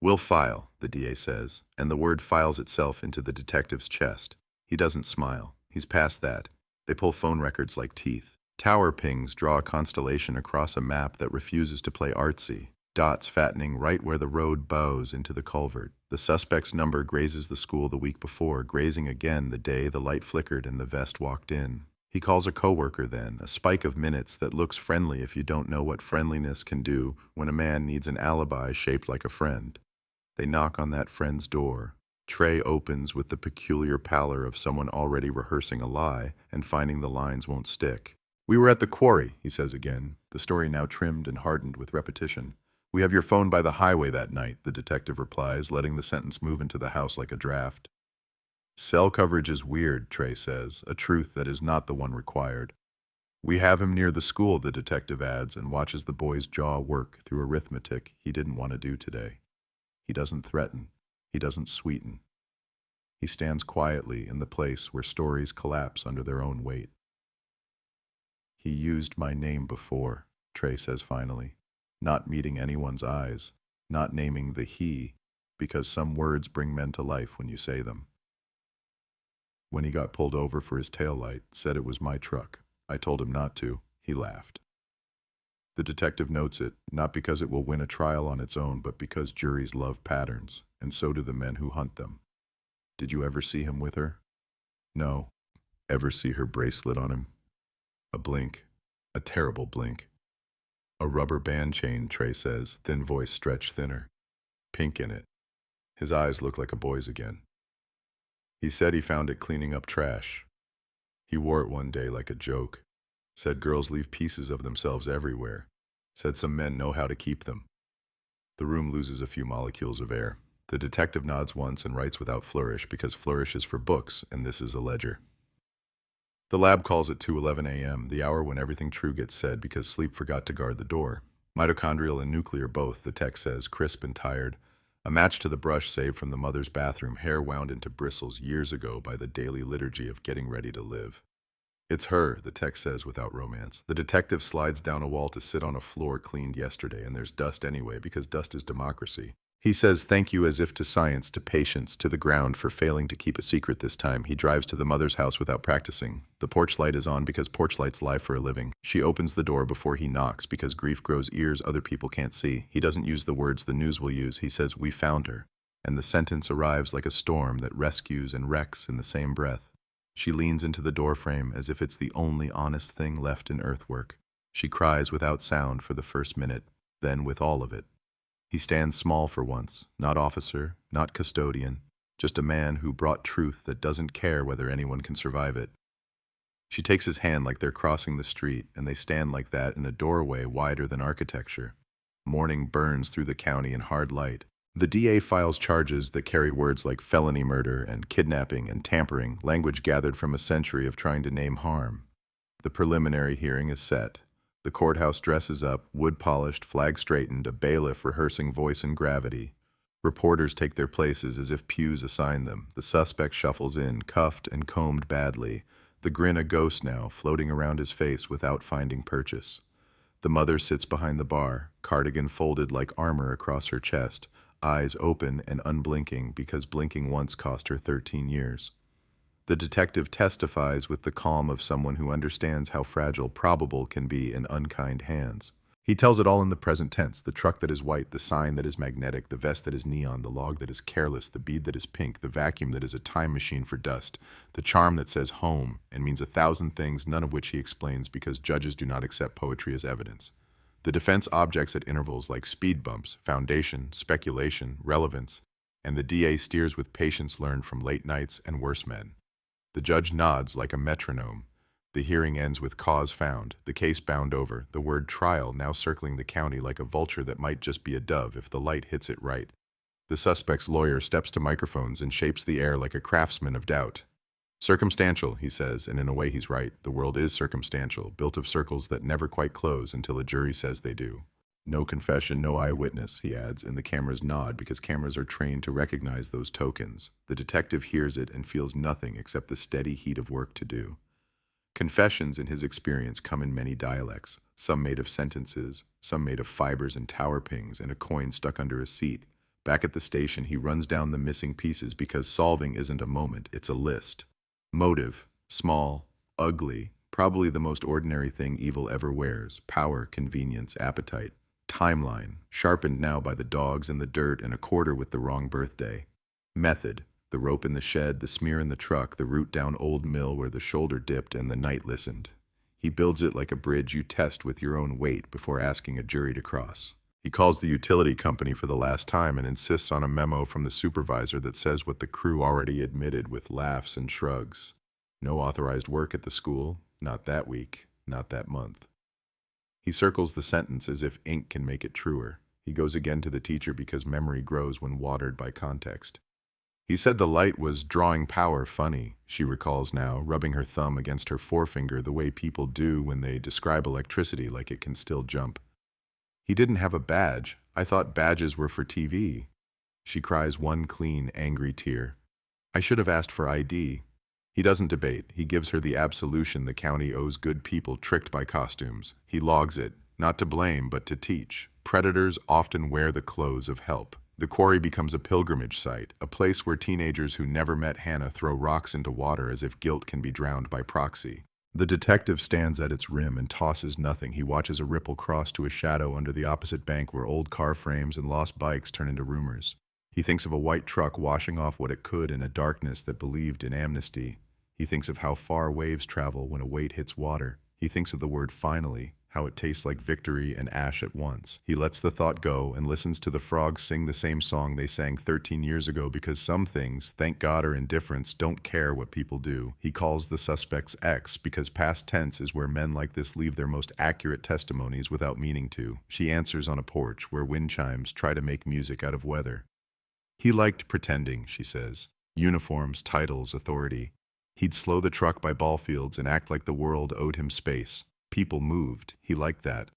We'll file, the DA says, and the word files itself into the detective's chest. He doesn't smile. He's past that. They pull phone records like teeth. Tower pings draw a constellation across a map that refuses to play artsy. dots fattening right where the road bows into the culvert. The suspect's number grazes the school the week before, grazing again the day the light flickered and the vest walked in. He calls a coworker then, a spike of minutes that looks friendly if you don't know what friendliness can do when a man needs an alibi shaped like a friend. They knock on that friend's door. Trey opens with the peculiar pallor of someone already rehearsing a lie and finding the lines won't stick. "We were at the quarry," he says again, the story now trimmed and hardened with repetition. "We have your phone by the highway that night," the detective replies, letting the sentence move into the house like a draft. "Cell coverage is weird," Trey says, a truth that is not the one required. "We have him near the school," the detective adds, and watches the boy's jaw work through arithmetic he didn't want to do today. He doesn't threaten. He doesn't sweeten. He stands quietly in the place where stories collapse under their own weight. "He used my name before," Trey says finally, not meeting anyone's eyes, not naming the he, because some words bring men to life when you say them. "When he got pulled over for his taillight, said it was my truck. I told him not to. He laughed." The detective notes it, not because it will win a trial on its own, but because juries love patterns, and so do the men who hunt them. "Did you ever see him with her?" "No." "Ever see her bracelet on him?" A blink. A terrible blink. "A rubber band chain," Trey says, thin voice stretched thinner. "Pink in it." His eyes look like a boy's again. "He said he found it cleaning up trash. He wore it one day like a joke. Said girls leave pieces of themselves everywhere. Said some men know how to keep them." The room loses a few molecules of air. The detective nods once and writes without flourish, because flourish is for books, and this is a ledger. The lab calls at 2:11 a.m., the hour when everything true gets said because sleep forgot to guard the door. Mitochondrial and nuclear both, the tech says, crisp and tired. A match to the brush saved from the mother's bathroom, hair wound into bristles years ago by the daily liturgy of getting ready to live. "It's her," the tech says without romance. The detective slides down a wall to sit on a floor cleaned yesterday, and there's dust anyway, because dust is democracy. He says thank you as if to science, to patience, to the ground for failing to keep a secret this time. He drives to the mother's house without practicing. The porch light is on because porch lights lie for a living. She opens the door before he knocks because grief grows ears other people can't see. He doesn't use the words the news will use. He says, "We found her." And the sentence arrives like a storm that rescues and wrecks in the same breath. She leans into the doorframe as if it's the only honest thing left in earthwork. She cries without sound for the first minute, then with all of it. He stands small for once, not officer, not custodian, just a man who brought truth that doesn't care whether anyone can survive it. She takes his hand like they're crossing the street, and they stand like that in a doorway wider than architecture. Morning burns through the county in hard light. The DA files charges that carry words like felony murder and kidnapping and tampering, language gathered from a century of trying to name harm. The preliminary hearing is set. The courthouse dresses up, wood-polished, flag straightened, a bailiff rehearsing voice and gravity. Reporters take their places as if pews assign them. The suspect shuffles in, cuffed and combed badly, the grin a ghost now, floating around his face without finding purchase. The mother sits behind the bar, cardigan folded like armor across her chest, eyes open and unblinking because blinking once cost her 13 years. The detective testifies with the calm of someone who understands how fragile probable can be in unkind hands. He tells it all in the present tense, the truck that is white, the sign that is magnetic, the vest that is neon, the log that is careless, the bead that is pink, the vacuum that is a time machine for dust, the charm that says home and means 1,000 things, none of which he explains because judges do not accept poetry as evidence. The defense objects at intervals like speed bumps, foundation, speculation, relevance, and the DA steers with patience learned from late nights and worse men. The judge nods like a metronome. The hearing ends with cause found, the case bound over, the word trial now circling the county like a vulture that might just be a dove if the light hits it right. The suspect's lawyer steps to microphones and shapes the air like a craftsman of doubt. "Circumstantial," he says, and in a way he's right. The world is circumstantial, built of circles that never quite close until a jury says they do. "No confession, no eyewitness," he adds, and the cameras nod because cameras are trained to recognize those tokens. The detective hears it and feels nothing except the steady heat of work to do. Confessions, in his experience, come in many dialects, some made of sentences, some made of fibers and tower pings, and a coin stuck under a seat. Back at the station, he runs down the missing pieces because solving isn't a moment, it's a list. Motive, small, ugly, probably the most ordinary thing evil ever wears, power, convenience, appetite. Timeline, sharpened now by the dogs in the dirt and a quarter with the wrong birthday. Method, the rope in the shed, the smear in the truck, the route down Old Mill where the shoulder dipped and the night listened. He builds it like a bridge you test with your own weight before asking a jury to cross. He calls the utility company for the last time and insists on a memo from the supervisor that says what the crew already admitted with laughs and shrugs. No authorized work at the school, not that week, not that month. He circles the sentence as if ink can make it truer. He goes again to the teacher because memory grows when watered by context. He said the light was drawing power funny, she recalls now, rubbing her thumb against her forefinger the way people do when they describe electricity like it can still jump. He didn't have a badge. I thought badges were for TV. She cries one clean, angry tear. I should have asked for ID. He doesn't debate. He gives her the absolution the county owes good people tricked by costumes. He logs it, not to blame, but to teach. Predators often wear the clothes of help. The quarry becomes a pilgrimage site, a place where teenagers who never met Hannah throw rocks into water as if guilt can be drowned by proxy. The detective stands at its rim and tosses nothing. He watches a ripple cross to a shadow under the opposite bank where old car frames and lost bikes turn into rumors. He thinks of a white truck washing off what it could in a darkness that believed in amnesty. He thinks of how far waves travel when a weight hits water. He thinks of the word finally, how it tastes like victory and ash at once. He lets the thought go and listens to the frogs sing the same song they sang 13 years ago because some things, thank God or indifference, don't care what people do. He calls the suspect's ex because past tense is where men like this leave their most accurate testimonies without meaning to. She answers on a porch where wind chimes try to make music out of weather. He liked pretending, she says. Uniforms, titles, authority. He'd slow the truck by ball fields and act like the world owed him space. People moved. He liked that.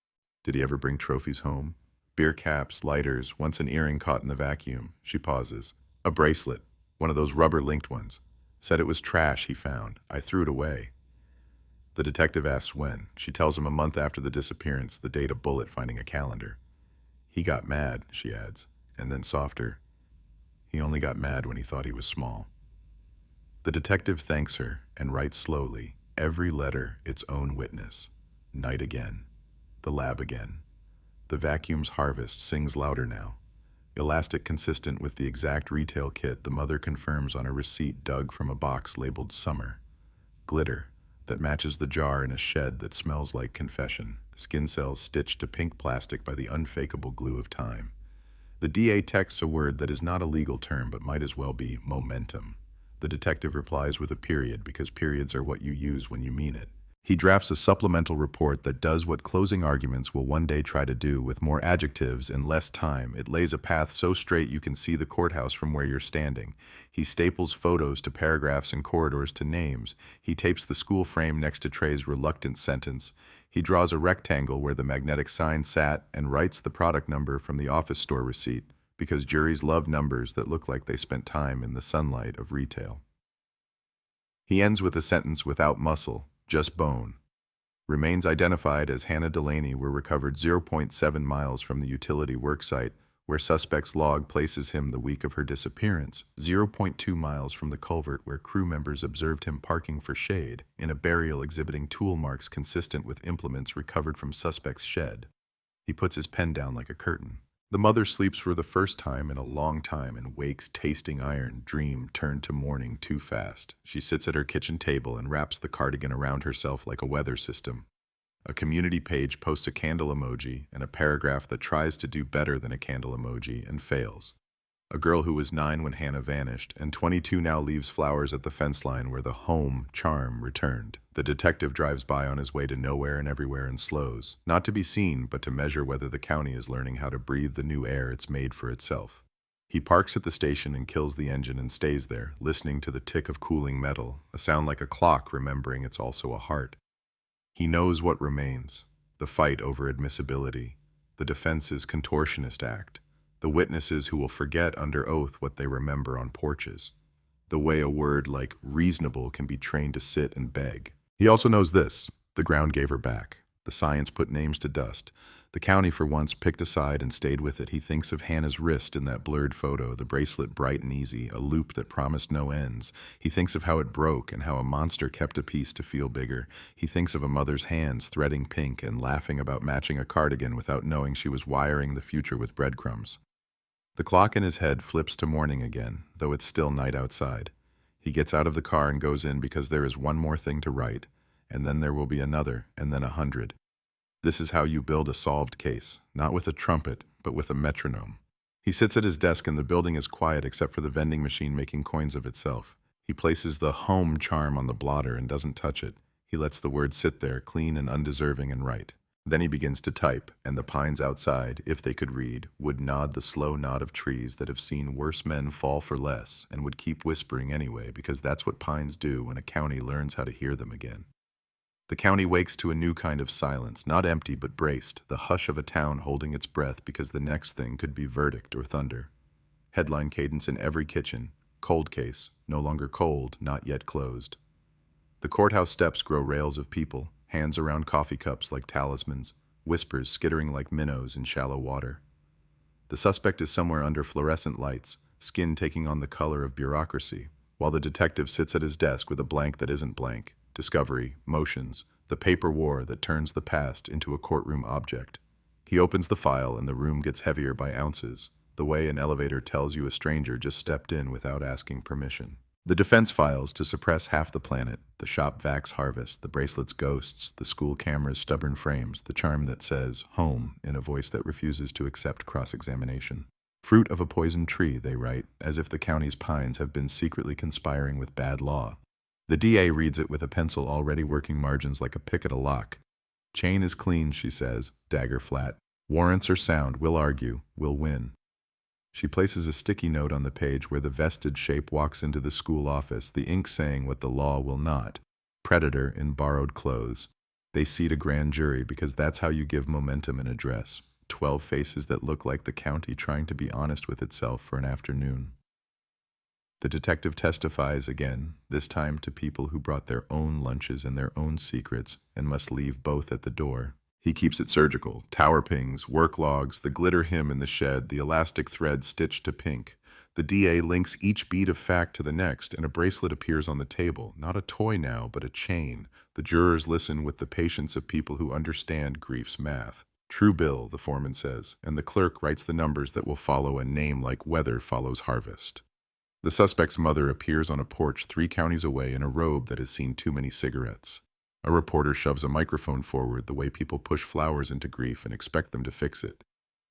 Did he ever bring trophies home? Beer caps, lighters, once an earring caught in the vacuum. She pauses. A bracelet, one of those rubber-linked ones. Said it was trash he found. I threw it away. The detective asks when. She tells him a month after the disappearance, the date a bullet finding a calendar. He got mad, she adds, and then softer. He only got mad when he thought he was small. The detective thanks her and writes slowly, every letter its own witness. Night again. The lab again. The vacuum's harvest sings louder now. Elastic consistent with the exact retail kit the mother confirms on a receipt dug from a box labeled Summer. Glitter that matches the jar in a shed that smells like confession. Skin cells stitched to pink plastic by the unfakeable glue of time. The DA texts a word that is not a legal term but might as well be momentum. The detective replies with a period because periods are what you use when you mean it. He drafts a supplemental report that does what closing arguments will one day try to do with more adjectives and less time. It lays a path so straight you can see the courthouse from where you're standing. He staples photos to paragraphs and corridors to names. He tapes the school frame next to Trey's reluctant sentence. He draws a rectangle where the magnetic sign sat and writes the product number from the office store receipt because juries love numbers that look like they spent time in the sunlight of retail. He ends with a sentence without muscle. Just bone. Remains identified as Hannah Delaney were recovered 0.7 miles from the utility worksite, where suspect's log places him the week of her disappearance, 0.2 miles from the culvert where crew members observed him parking for shade, in a burial exhibiting tool marks consistent with implements recovered from suspect's shed. He puts his pen down like a curtain. The mother sleeps for the first time in a long time and wakes tasting iron, dream turned to morning too fast. She sits at her kitchen table and wraps the cardigan around herself like a weather system. A community page posts a candle emoji and a paragraph that tries to do better than a candle emoji and fails. A girl who was 9 when Hannah vanished and 22 now leaves flowers at the fence line where the home charm returned. The detective drives by on his way to nowhere and everywhere and slows, not to be seen, but to measure whether the county is learning how to breathe the new air it's made for itself. He parks at the station and kills the engine and stays there, listening to the tick of cooling metal, a sound like a clock remembering it's also a heart. He knows what remains, the fight over admissibility, the defense's contortionist act, the witnesses who will forget under oath what they remember on porches, the way a word like reasonable can be trained to sit and beg. He also knows this, the ground gave her back. The science put names to dust. The county for once picked a side and stayed with it. He thinks of Hannah's wrist in that blurred photo, the bracelet bright and easy, a loop that promised no ends. He thinks of how it broke and how a monster kept a piece to feel bigger. He thinks of a mother's hands threading pink and laughing about matching a cardigan without knowing she was wiring the future with breadcrumbs. The clock in his head flips to morning again, though it's still night outside. He gets out of the car and goes in because there is one more thing to write, and then there will be another, and then 100. This is how you build a solved case, not with a trumpet, but with a metronome. He sits at his desk and the building is quiet except for the vending machine making coins of itself. He places the home charm on the blotter and doesn't touch it. He lets the word sit there, clean and undeserving, and write. Then he begins to type, and the pines outside, if they could read, would nod the slow nod of trees that have seen worse men fall for less and would keep whispering anyway, because that's what pines do when a county learns how to hear them again. The county wakes to a new kind of silence, not empty but braced, the hush of a town holding its breath because the next thing could be verdict or thunder. Headline cadence in every kitchen. Cold case, no longer cold, not yet closed. The courthouse steps grow rails of people, hands around coffee cups like talismans, whispers skittering like minnows in shallow water. The suspect is somewhere under fluorescent lights, skin taking on the color of bureaucracy, while the detective sits at his desk with a blank that isn't blank. Discovery, motions, the paper war that turns the past into a courtroom object. He opens the file and the room gets heavier by ounces, the way an elevator tells you a stranger just stepped in without asking permission. The defense files to suppress half the planet, the shop vacs harvest, the bracelets ghosts, the school cameras stubborn frames, the charm that says home in a voice that refuses to accept cross-examination. Fruit of a poisoned tree, they write, as if the county's pines have been secretly conspiring with bad law. The DA reads it with a pencil already working margins like a pick at a lock. Chain is clean, she says, dagger flat. Warrants are sound, we'll argue, we'll win. She places a sticky note on the page where the vested shape walks into the school office, the ink saying what the law will not. Predator in borrowed clothes. They seat a grand jury because that's how you give momentum in a dress. 12 faces that look like the county trying to be honest with itself for an afternoon. The detective testifies again, this time to people who brought their own lunches and their own secrets and must leave both at the door. He keeps it surgical. Tower pings, work logs, the glitter hymn in the shed, the elastic thread stitched to pink. The DA links each bead of fact to the next, and a bracelet appears on the table. Not a toy now, but a chain. The jurors listen with the patience of people who understand grief's math. True bill, the foreman says, and the clerk writes the numbers that will follow a name like weather follows harvest. The suspect's mother appears on a porch 3 counties away in a robe that has seen too many cigarettes. A reporter shoves a microphone forward the way people push flowers into grief and expect them to fix it.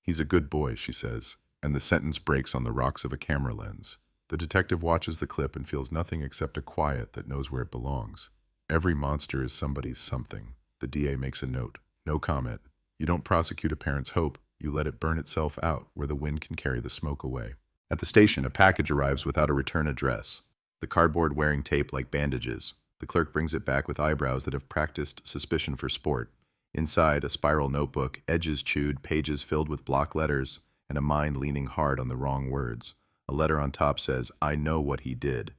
He's a good boy, she says, and the sentence breaks on the rocks of a camera lens. The detective watches the clip and feels nothing except a quiet that knows where it belongs. Every monster is somebody's something. The DA makes a note. No comment. You don't prosecute a parent's hope. You let it burn itself out where the wind can carry the smoke away. At the station, a package arrives without a return address. The cardboard wearing tape like bandages. The clerk brings it back with eyebrows that have practiced suspicion for sport. Inside, a spiral notebook, edges chewed, pages filled with block letters, and a mind leaning hard on the wrong words. A letter on top says, I know what he did.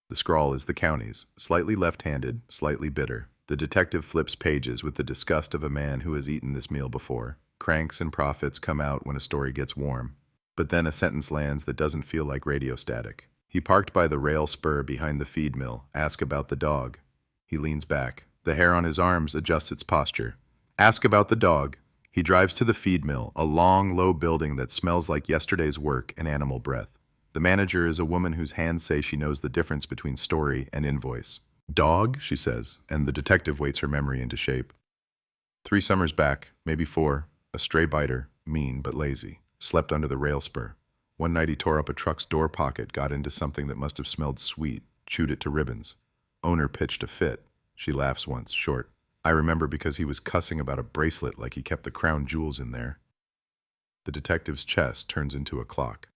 The scrawl is the county's, slightly left-handed, slightly bitter. The detective flips pages with the disgust of a man who has eaten this meal before. Cranks and profits come out when a story gets warm. But then a sentence lands that doesn't feel like radio static. He parked by the rail spur behind the feed mill. Ask about the dog. He leans back. The hair on his arms adjusts its posture. Ask about the dog. He drives to the feed mill, a long, low building that smells like yesterday's work and animal breath. The manager is a woman whose hands say she knows the difference between story and invoice. Dog, she says, and the detective waits her memory into shape. 3 summers back, maybe 4, a stray biter, mean but lazy. Slept under the rail spur. One night he tore up a truck's door pocket, got into something that must have smelled sweet, chewed it to ribbons. Owner pitched a fit. She laughs once, short. I remember because he was cussing about a bracelet like he kept the crown jewels in there. The detective's chest turns into a clock.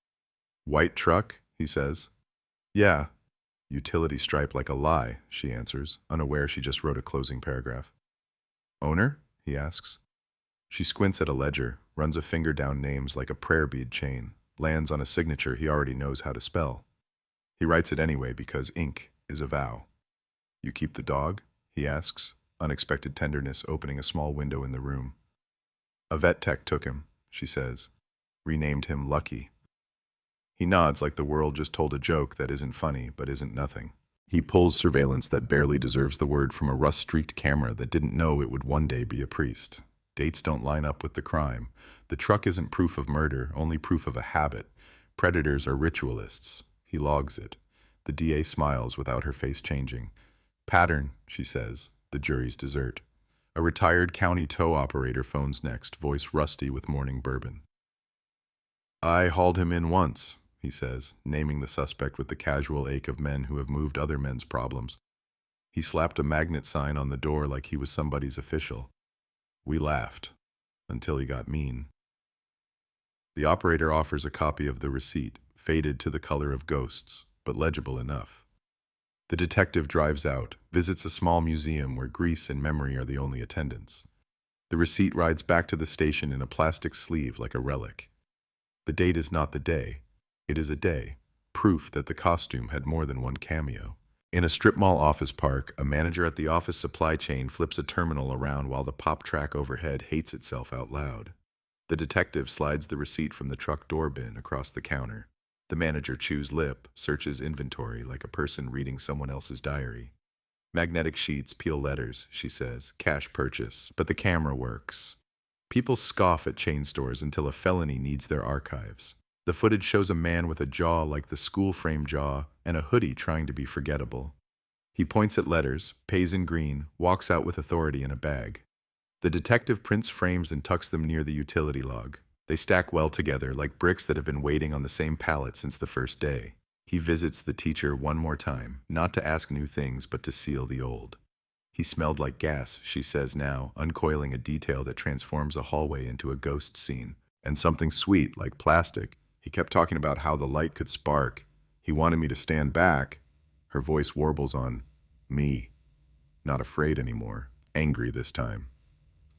White truck, he says. Yeah. Utility stripe like a lie, she answers, unaware she just wrote a closing paragraph. Owner? He asks. She squints at a ledger, runs a finger down names like a prayer bead chain, lands on a signature he already knows how to spell. He writes it anyway because ink is a vow. You keep the dog? He asks. unexpected tenderness opening a small window in the room. A vet tech took him, she says, renamed him Lucky. He nods like the world just told a joke that isn't funny but isn't nothing. He pulls surveillance that barely deserves the word from a rust-streaked camera that didn't know it would one day be a priest. Dates don't line up with the crime. The truck isn't proof of murder, only proof of a habit. Predators are ritualists. He logs it. The DA smiles without her face changing. Pattern, she says, the jury's dessert. A retired county tow operator phones next, voice rusty with morning bourbon. I hauled him in once, he says, naming the suspect with the casual ache of men who have moved other men's problems. He slapped a magnet sign on the door like he was somebody's official. We laughed, until he got mean. The operator offers a copy of the receipt, faded to the color of ghosts, but legible enough. The detective drives out, visits a small museum where Grease and memory are the only attendants. The receipt rides back to the station in a plastic sleeve like a relic. The date is not the day. It is a day, proof that the costume had more than one cameo. In a strip mall office park, a manager at the office supply chain flips a terminal around while the pop track overhead hates itself out loud. The detective slides the receipt from the truck door bin across the counter. The manager chews lip, searches inventory like a person reading someone else's diary. Magnetic sheets peel letters, she says, cash purchase, but the camera works. People scoff at chain stores until a felony needs their archives. The footage shows a man with a jaw like the school frame jaw and a hoodie trying to be forgettable. He points at letters, pays in green, walks out with authority in a bag. The detective prints frames and tucks them near the utility log. They stack well together like bricks that have been waiting on the same pallet since the first day. He visits the teacher one more time, not to ask new things but to seal the old. He smelled like gas, she says now, uncoiling a detail that transforms a hallway into a ghost scene. And something sweet, like plastic. He kept talking about how the light could spark. He wanted me to stand back. Her voice warbles on me. Not afraid anymore. Angry this time.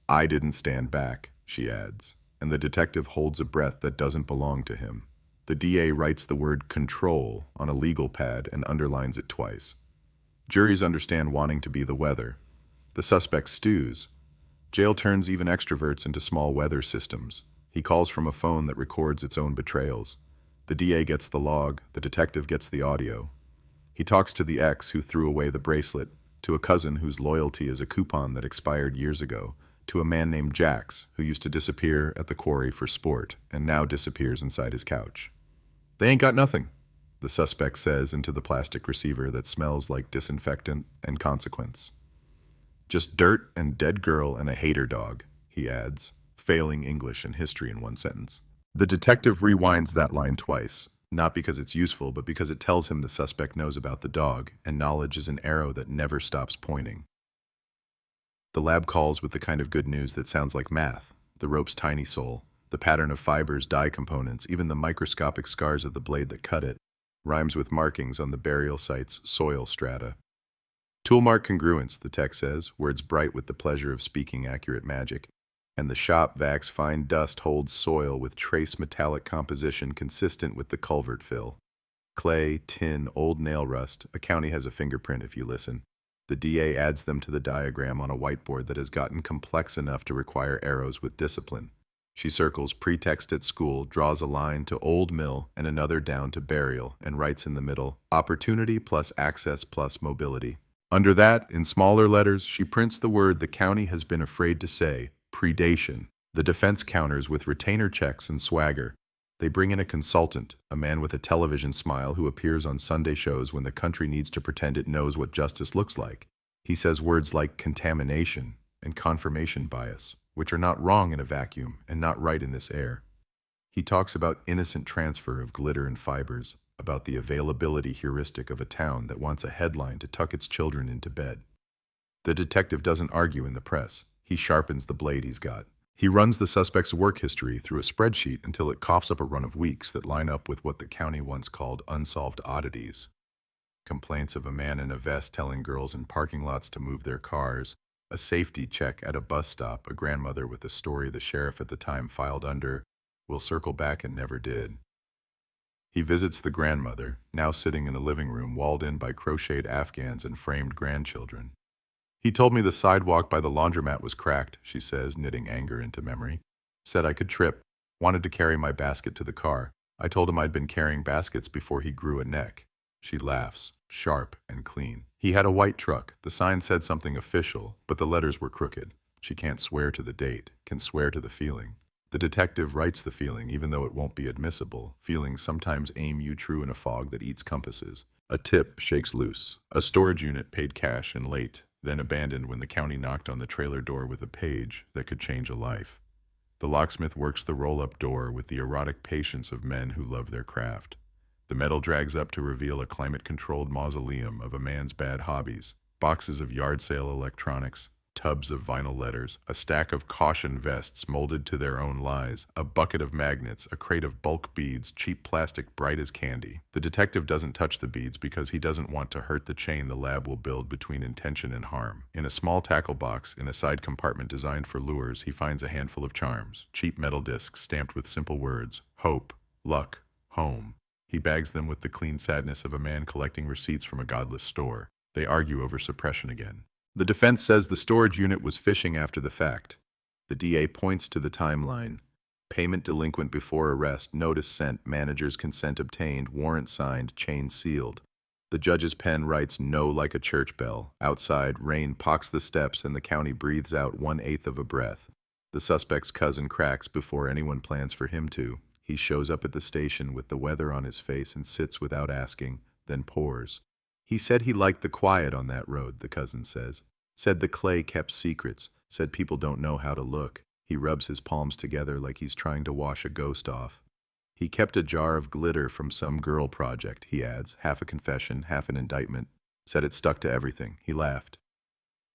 I didn't stand back, she adds, and the detective holds a breath that doesn't belong to him. The DA writes the word control on a legal pad and underlines it twice. Juries understand wanting to be the weather. The suspect stews. Jail turns even extroverts into small weather systems. He calls from a phone that records its own betrayals. The DA gets the log, the detective gets the audio. He talks to the ex who threw away the bracelet, to a cousin whose loyalty is a coupon that expired years ago, to a man named Jax who used to disappear at the quarry for sport and now disappears inside his couch. They ain't got nothing, the suspect says into the plastic receiver that smells like disinfectant and consequence. Just dirt and dead girl and a hater dog, he adds, failing English and history in one sentence. The detective rewinds that line twice, not because it's useful, but because it tells him the suspect knows about the dog, and knowledge is an arrow that never stops pointing. The lab calls with the kind of good news that sounds like math, the rope's tiny soul, the pattern of fibers, dye components, even the microscopic scars of the blade that cut it, rhymes with markings on the burial site's soil strata. Toolmark congruence, the text says, words bright with the pleasure of speaking accurate magic. And the shop vacs fine dust holds soil with trace metallic composition consistent with the culvert fill. Clay, tin, old nail rust, a county has a fingerprint if you listen. The DA adds them to the diagram on a whiteboard that has gotten complex enough to require arrows with discipline. She circles pretext at school, draws a line to old mill and another down to burial, and writes in the middle, opportunity plus access plus mobility. Under that, in smaller letters, she prints the word the county has been afraid to say, predation. The defense counters with retainer checks and swagger. They bring in a consultant, a man with a television smile who appears on Sunday shows when the country needs to pretend it knows what justice looks like. He says words like contamination and confirmation bias, which are not wrong in a vacuum and not right in this air. He talks about innocent transfer of glitter and fibers, about the availability heuristic of a town that wants a headline to tuck its children into bed. The detective doesn't argue in the press. He sharpens the blade he's got. He runs the suspect's work history through a spreadsheet until it coughs up a run of weeks that line up with what the county once called unsolved oddities. Complaints of a man in a vest telling girls in parking lots to move their cars, a safety check at a bus stop, a grandmother with a story the sheriff at the time filed under, "We'll circle back and never did." He visits the grandmother, now sitting in a living room walled in by crocheted Afghans and framed grandchildren. He told me the sidewalk by the laundromat was cracked, she says, knitting anger into memory. Said I could trip, wanted to carry my basket to the car. I told him I'd been carrying baskets before he grew a neck. She laughs, sharp and clean. He had a white truck. The sign said something official, but the letters were crooked. She can't swear to the date, can swear to the feeling. The detective writes the feeling, even though it won't be admissible. Feelings sometimes aim you true in a fog that eats compasses. A tip shakes loose. A storage unit paid cash and late, then abandoned when the county knocked on the trailer door with a page that could change a life. The locksmith works the roll-up door with the erotic patience of men who love their craft. The metal drags up to reveal a climate-controlled mausoleum of a man's bad hobbies. Boxes of yard sale electronics, tubs of vinyl letters, a stack of caution vests molded to their own lies, a bucket of magnets, a crate of bulk beads, cheap plastic bright as candy. The detective doesn't touch the beads because he doesn't want to hurt the chain the lab will build between intention and harm. In a small tackle box in a side compartment designed for lures, he finds a handful of charms, cheap metal discs stamped with simple words: hope, luck, home. He bags them with the clean sadness of a man collecting receipts from a godless store. They argue over suppression again. The defense says the storage unit was fishing after the fact. The DA points to the timeline. Payment delinquent before arrest, notice sent, manager's consent obtained, warrant signed, chain sealed. The judge's pen writes no like a church bell. Outside, rain pocks the steps and the county breathes out 1/8 of a breath. The suspect's cousin cracks before anyone plans for him to. He shows up at the station with the weather on his face and sits without asking, then pours. He said he liked the quiet on that road, the cousin says. Said the clay kept secrets, said people don't know how to look. He rubs his palms together like he's trying to wash a ghost off. He kept a jar of glitter from some girl project, he adds, half a confession, half an indictment. Said it stuck to everything. He laughed.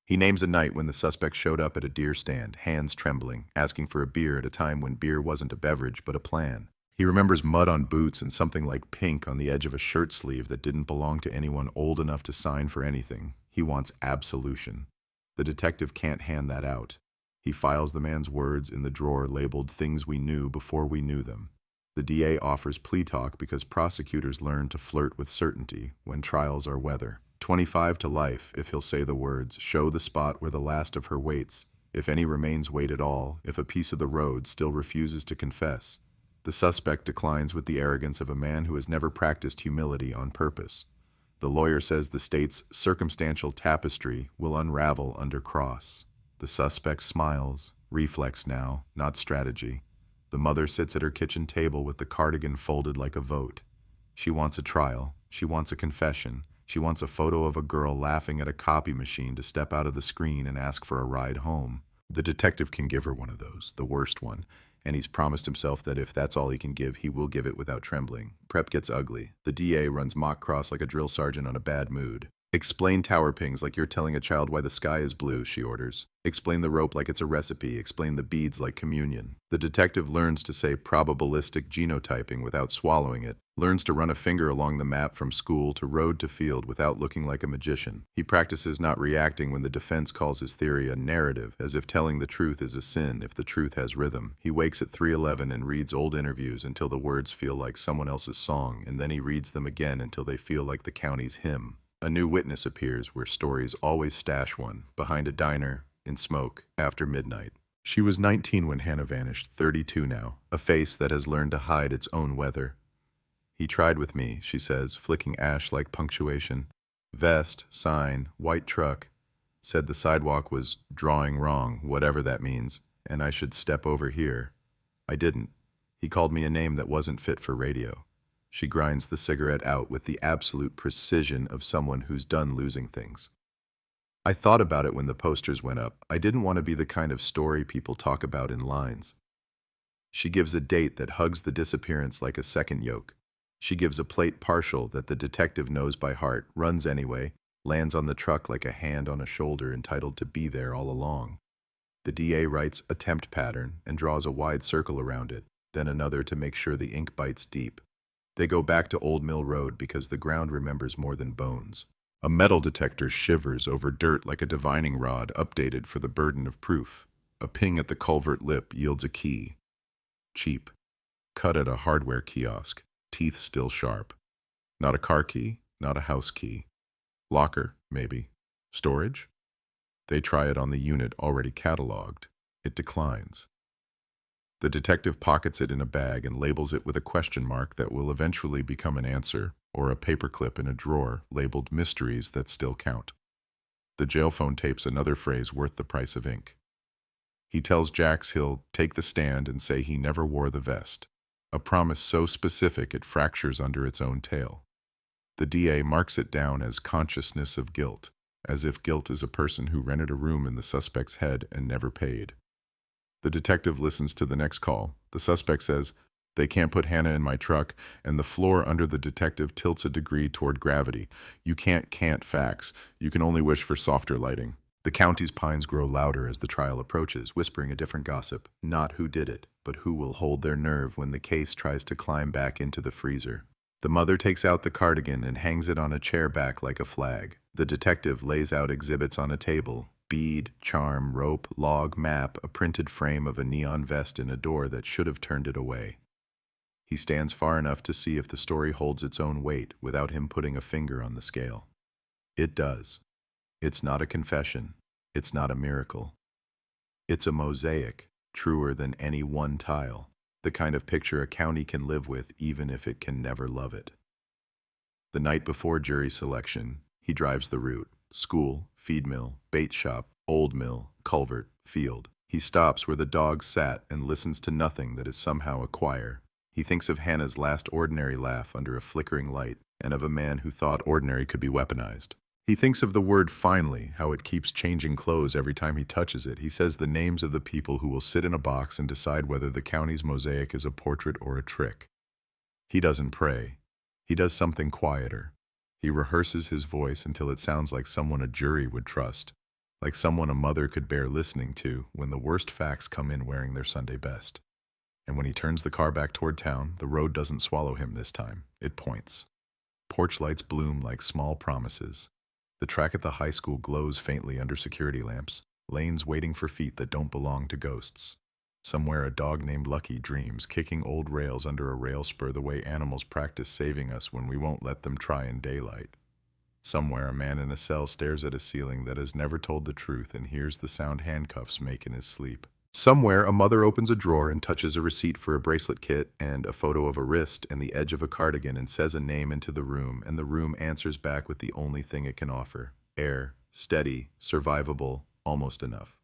He names a night when the suspect showed up at a deer stand, hands trembling, asking for a beer at a time when beer wasn't a beverage but a plan. He remembers mud on boots and something like pink on the edge of a shirt sleeve that didn't belong to anyone old enough to sign for anything. He wants absolution. The detective can't hand that out. He files the man's words in the drawer labeled things we knew before we knew them. The DA offers plea talk because prosecutors learn to flirt with certainty when trials are weather. 25 to life if he'll say the words, show the spot where the last of her waits, if any remains wait at all, if a piece of the road still refuses to confess. The suspect declines with the arrogance of a man who has never practiced humility on purpose. The lawyer says the state's circumstantial tapestry will unravel under cross. The suspect smiles, reflex now, not strategy. The mother sits at her kitchen table with the cardigan folded like a vote. She wants a trial. She wants a confession. She wants a photo of a girl laughing at a copy machine to step out of the screen and ask for a ride home. The detective can give her one of those, the worst one. And he's promised himself that if that's all he can give, he will give it without trembling. Prep gets ugly. The DA runs mock cross like a drill sergeant on a bad mood. Explain tower pings like you're telling a child why the sky is blue, she orders. Explain the rope like it's a recipe. Explain the beads like communion. The detective learns to say probabilistic genotyping without swallowing it. Learns to run a finger along the map from school to road to field without looking like a magician. He practices not reacting when the defense calls his theory a narrative, as if telling the truth is a sin if the truth has rhythm. He wakes at 3:11 and reads old interviews until the words feel like someone else's song, and then he reads them again until they feel like the county's hymn. A new witness appears where stories always stash one, behind a diner, in smoke, after midnight. She was 19 when Hannah vanished, 32 now, a face that has learned to hide its own weather. He tried with me, she says, flicking ash like punctuation. Vest, sign, white truck. Said the sidewalk was drawing wrong, whatever that means, and I should step over here. I didn't. He called me a name that wasn't fit for radio. She grinds the cigarette out with the absolute precision of someone who's done losing things. I thought about it when the posters went up. I didn't want to be the kind of story people talk about in lines. She gives a date that hugs the disappearance like a second yoke. She gives a plate partial that the detective knows by heart, runs anyway, lands on the truck like a hand on a shoulder entitled to be there all along. The DA writes attempt pattern and draws a wide circle around it, then another to make sure the ink bites deep. They go back to Old Mill Road because the ground remembers more than bones. A metal detector shivers over dirt like a divining rod updated for the burden of proof. A ping at the culvert lip yields a key. Cheap. Cut at a hardware kiosk. Teeth still sharp. Not a car key, not a house key. Locker, maybe. Storage? They try it on the unit already cataloged. It declines. The detective pockets it in a bag and labels it with a question mark that will eventually become an answer, or a paperclip in a drawer labeled mysteries that still count. The jail phone tapes another phrase worth the price of ink. He tells Jax he'll take the stand and say he never wore the vest, a promise so specific it fractures under its own tail. The DA marks it down as consciousness of guilt, as if guilt is a person who rented a room in the suspect's head and never paid. The detective listens to the next call. The suspect says, "They can't put Hannah in my truck," and the floor under the detective tilts a degree toward gravity. You can't facts. You can only wish for softer lighting. The county's pines grow louder as the trial approaches, whispering a different gossip. Not who did it, but who will hold their nerve when the case tries to climb back into the freezer. The mother takes out the cardigan and hangs it on a chair back like a flag. The detective lays out exhibits on a table: bead, charm, rope, log, map, a printed frame of a neon vest in a door that should have turned it away. He stands far enough to see if the story holds its own weight without him putting a finger on the scale. It does. It's not a confession. It's not a miracle. It's a mosaic, truer than any one tile, the kind of picture a county can live with even if it can never love it. The night before jury selection, he drives the route: school, feed mill, bait shop, old mill, culvert, field. He stops where the dogs sat and listens to nothing that is somehow a choir. He thinks of Hannah's last ordinary laugh under a flickering light, and of a man who thought ordinary could be weaponized. He thinks of the word finally, how it keeps changing clothes every time he touches it. He says the names of the people who will sit in a box and decide whether the county's mosaic is a portrait or a trick. He doesn't pray. He does something quieter. He rehearses his voice until it sounds like someone a jury would trust, like someone a mother could bear listening to when the worst facts come in wearing their Sunday best. And when he turns the car back toward town, the road doesn't swallow him this time. It points. Porch lights bloom like small promises. The track at the high school glows faintly under security lamps, lanes waiting for feet that don't belong to ghosts. Somewhere a dog named Lucky dreams, kicking old rails under a rail spur the way animals practice saving us when we won't let them try in daylight. Somewhere a man in a cell stares at a ceiling that has never told the truth and hears the sound handcuffs make in his sleep. Somewhere a mother opens a drawer and touches a receipt for a bracelet kit and a photo of a wrist and the edge of a cardigan and says a name into the room, and the room answers back with the only thing it can offer: air, steady, survivable, almost enough.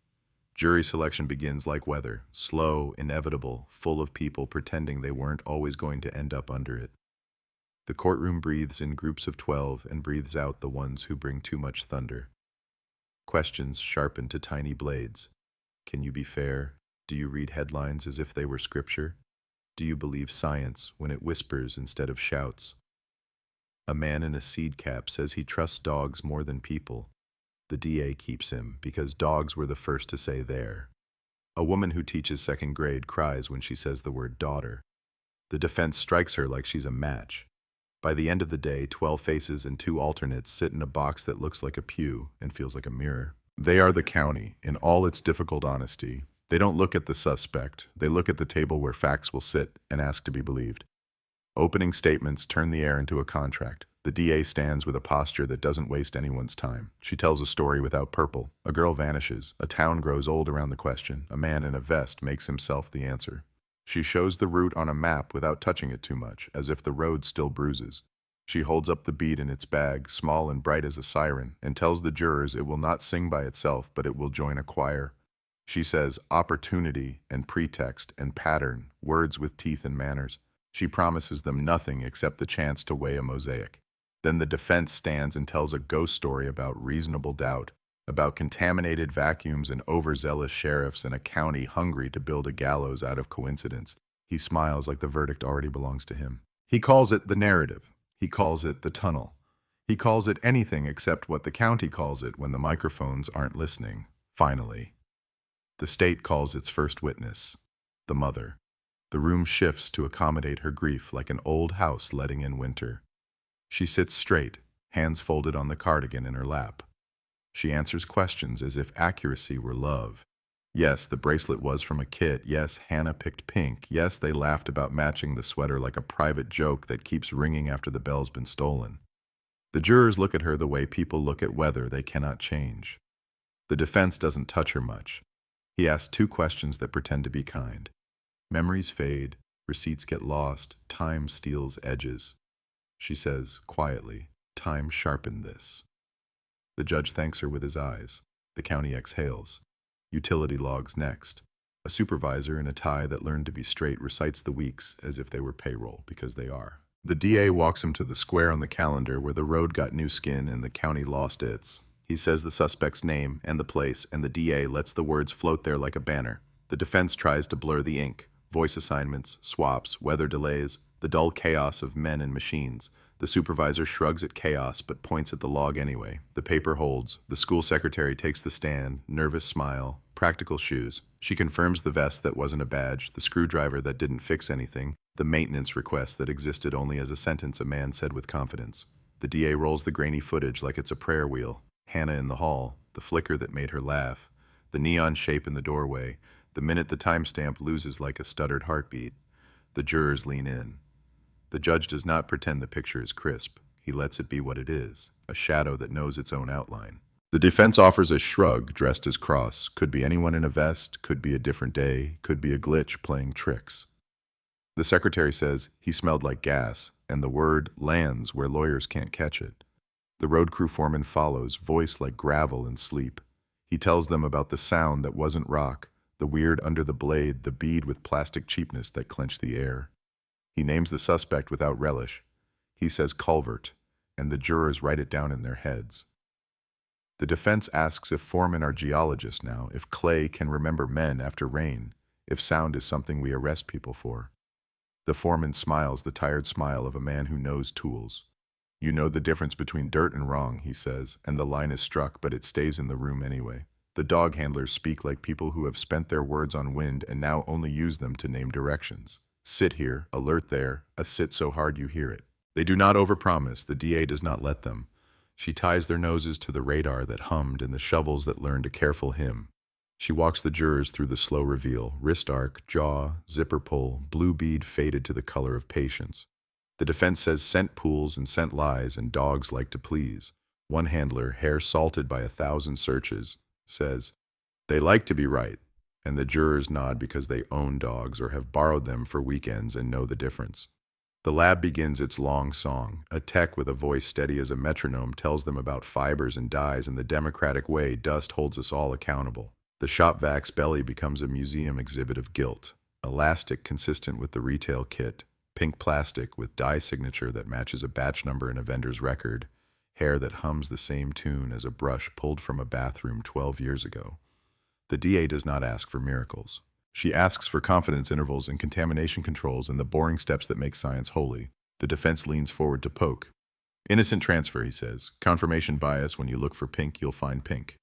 Jury selection begins like weather, slow, inevitable, full of people pretending they weren't always going to end up under it. The courtroom breathes in groups of 12 and breathes out the ones who bring too much thunder. Questions sharpen to tiny blades. Can you be fair? Do you read headlines as if they were scripture? Do you believe science when it whispers instead of shouts? A man in a seed cap says he trusts dogs more than people. The DA keeps him because dogs were the first to say there. A woman who teaches second grade cries when she says the word daughter. The defense strikes her like she's a match. By the end of the day, 12 faces and 2 alternates sit in a box that looks like a pew and feels like a mirror. They are the county, in all its difficult honesty. They don't look at the suspect. They look at the table where facts will sit and ask to be believed. Opening statements turn the air into a contract. The DA stands with a posture that doesn't waste anyone's time. She tells a story without purple. A girl vanishes. A town grows old around the question. A man in a vest makes himself the answer. She shows the route on a map without touching it too much, as if the road still bruises. She holds up the bead in its bag, small and bright as a siren, and tells the jurors it will not sing by itself, but it will join a choir. She says opportunity and pretext and pattern, words with teeth and manners. She promises them nothing except the chance to weigh a mosaic. Then the defense stands and tells a ghost story about reasonable doubt, about contaminated vacuums and overzealous sheriffs in a county hungry to build a gallows out of coincidence. He smiles like the verdict already belongs to him. He calls it the narrative. He calls it the tunnel. He calls it anything except what the county calls it when the microphones aren't listening. Finally, the state calls its first witness, the mother. The room shifts to accommodate her grief like an old house letting in winter. She sits straight, hands folded on the cardigan in her lap. She answers questions as if accuracy were love. Yes, the bracelet was from a kit. Yes, Hannah picked pink. Yes, they laughed about matching the sweater like a private joke that keeps ringing after the bell's been stolen. The jurors look at her the way people look at weather they cannot change. The defense doesn't touch her much. He asks 2 questions that pretend to be kind. Memories fade, receipts get lost, time steals edges. She says, quietly, time sharpened this. The judge thanks her with his eyes. The county exhales. Utility logs next. A supervisor in a tie that learned to be straight recites the weeks as if they were payroll, because they are. The DA walks him to the square on the calendar where the road got new skin and the county lost its. He says the suspect's name and the place, and the DA lets the words float there like a banner. The defense tries to blur the ink. Voice assignments, swaps, weather delays, the dull chaos of men and machines. The supervisor shrugs at chaos but points at the log anyway. The paper holds. The school secretary takes the stand, nervous smile, practical shoes. She confirms the vest that wasn't a badge, the screwdriver that didn't fix anything, the maintenance request that existed only as a sentence a man said with confidence. The DA rolls the grainy footage like it's a prayer wheel. Hannah in the hall, the flicker that made her laugh, the neon shape in the doorway, the minute the timestamp loses like a stuttered heartbeat. The jurors lean in. The judge does not pretend the picture is crisp. He lets it be what it is, a shadow that knows its own outline. The defense offers a shrug dressed as cross. Could be anyone in a vest, could be a different day, could be a glitch playing tricks. The secretary says he smelled like gas, and the word lands where lawyers can't catch it. The road crew foreman follows, voice like gravel in sleep. He tells them about the sound that wasn't rock, the weird under the blade, the bead with plastic cheapness that clenched the air. He names the suspect without relish. He says culvert, and the jurors write it down in their heads. The defense asks if foremen are geologists now, if clay can remember men after rain, if sound is something we arrest people for. The foreman smiles the tired smile of a man who knows tools. You know the difference between dirt and wrong, he says, and the line is struck, but it stays in the room anyway. The dog handlers speak like people who have spent their words on wind and now only use them to name directions. Sit here, alert there, a sit so hard you hear it. They do not overpromise, the DA does not let them. She ties their noses to the radar that hummed and the shovels that learned a careful hymn. She walks the jurors through the slow reveal, wrist arc, jaw, zipper pull, blue bead faded to the color of patience. The defense says scent pools and scent lies and dogs like to please. One handler, hair salted by 1,000 searches, says, they like to be right, and the jurors nod because they own dogs or have borrowed them for weekends and know the difference. The lab begins its long song. A tech with a voice steady as a metronome tells them about fibers and dyes in the democratic way dust holds us all accountable. The shop vac's belly becomes a museum exhibit of guilt. Elastic consistent with the retail kit. Pink plastic with dye signature that matches a batch number in a vendor's record. Hair that hums the same tune as a brush pulled from a bathroom 12 years ago. The DA does not ask for miracles. She asks for confidence intervals and contamination controls and the boring steps that make science holy. The defense leans forward to poke. Innocent transfer, he says. Confirmation bias, when you look for pink, you'll find pink.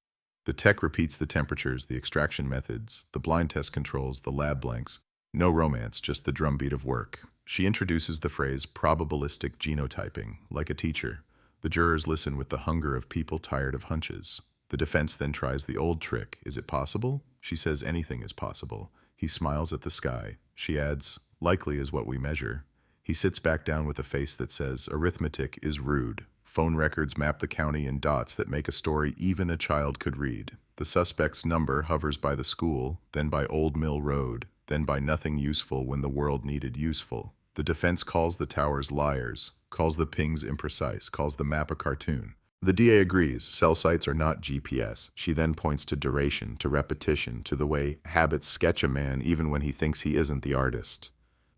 The tech repeats the temperatures, the extraction methods, the blind test controls, the lab blanks. No romance, just the drumbeat of work. She introduces the phrase probabilistic genotyping, like a teacher. The jurors listen with the hunger of people tired of hunches. The defense then tries the old trick. Is it possible? She says anything is possible. He smiles at the sky. She adds, likely is what we measure. He sits back down with a face that says, arithmetic is rude. Phone records map the county in dots that make a story even a child could read. The suspect's number hovers by the school, then by Old Mill Road, then by nothing useful when the world needed useful. The defense calls the towers liars, calls the pings imprecise, calls the map a cartoon. The DA agrees, cell sites are not GPS. She then points to duration, to repetition, to the way habits sketch a man even when he thinks he isn't the artist.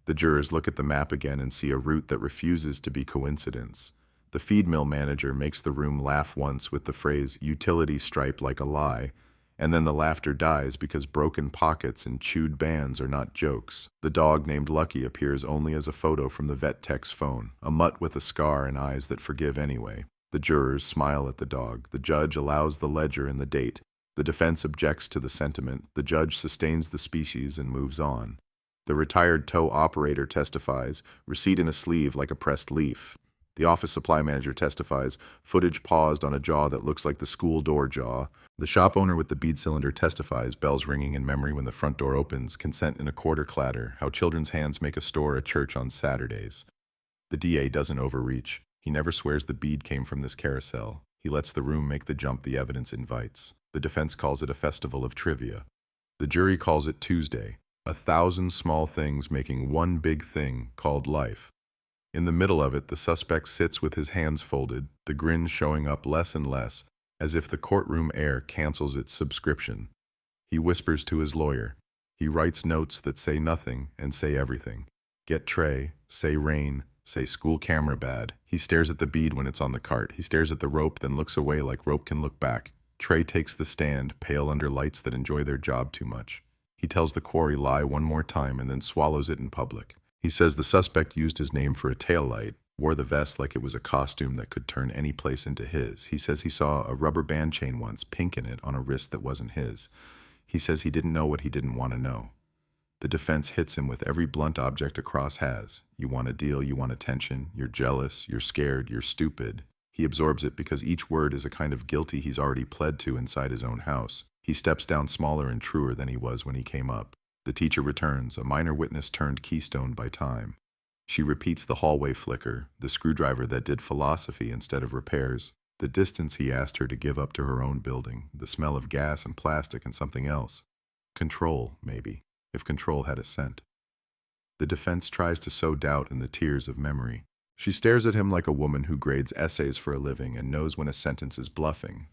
The jurors look at the map again and see a route that refuses to be coincidence. The feed mill manager makes the room laugh once with the phrase utility stripe like a lie, and then the laughter dies because broken pockets and chewed bands are not jokes. The dog named Lucky appears only as a photo from the vet tech's phone, a mutt with a scar and eyes that forgive anyway. The jurors smile at the dog. The judge allows the ledger and the date. The defense objects to the sentiment. The judge sustains the species and moves on. The retired tow operator testifies, receipt in a sleeve like a pressed leaf. The office supply manager testifies, footage paused on a jaw that looks like the school door jaw. The shop owner with the bead cylinder testifies, bells ringing in memory when the front door opens, consent in a quarter clatter, how children's hands make a store a church on Saturdays. The DA doesn't overreach. He never swears the bead came from this carousel. He lets the room make the jump the evidence invites. The defense calls it a festival of trivia. The jury calls it Tuesday, 1,000 small things making one big thing called life. In the middle of it, the suspect sits with his hands folded, the grin showing up less and less, as if the courtroom air cancels its subscription. He whispers to his lawyer. He writes notes that say nothing and say everything. Get tray, say rain, say school camera bad. He stares at the bead when it's on the cart. He stares at the rope, then looks away like rope can look back. Trey takes the stand, pale under lights that enjoy their job too much. He tells the quarry lie one more time and then swallows it in public. He says the suspect used his name for a taillight, wore the vest like it was a costume that could turn any place into his. He says he saw a rubber band chain once, pink in it, on a wrist that wasn't his. He says he didn't know what he didn't want to know. The defense hits him with every blunt object a cross has. You want a deal, you want attention, you're jealous, you're scared, you're stupid. He absorbs it because each word is a kind of guilty he's already pled to inside his own house. He steps down smaller and truer than he was when he came up. The teacher returns, a minor witness turned keystone by time. She repeats the hallway flicker, the screwdriver that did philosophy instead of repairs, the distance he asked her to give up to her own building, the smell of gas and plastic and something else. Control, maybe, if control had a scent. The defense tries to sow doubt in the tears of memory. She stares at him like a woman who grades essays for a living and knows when a sentence is bluffing.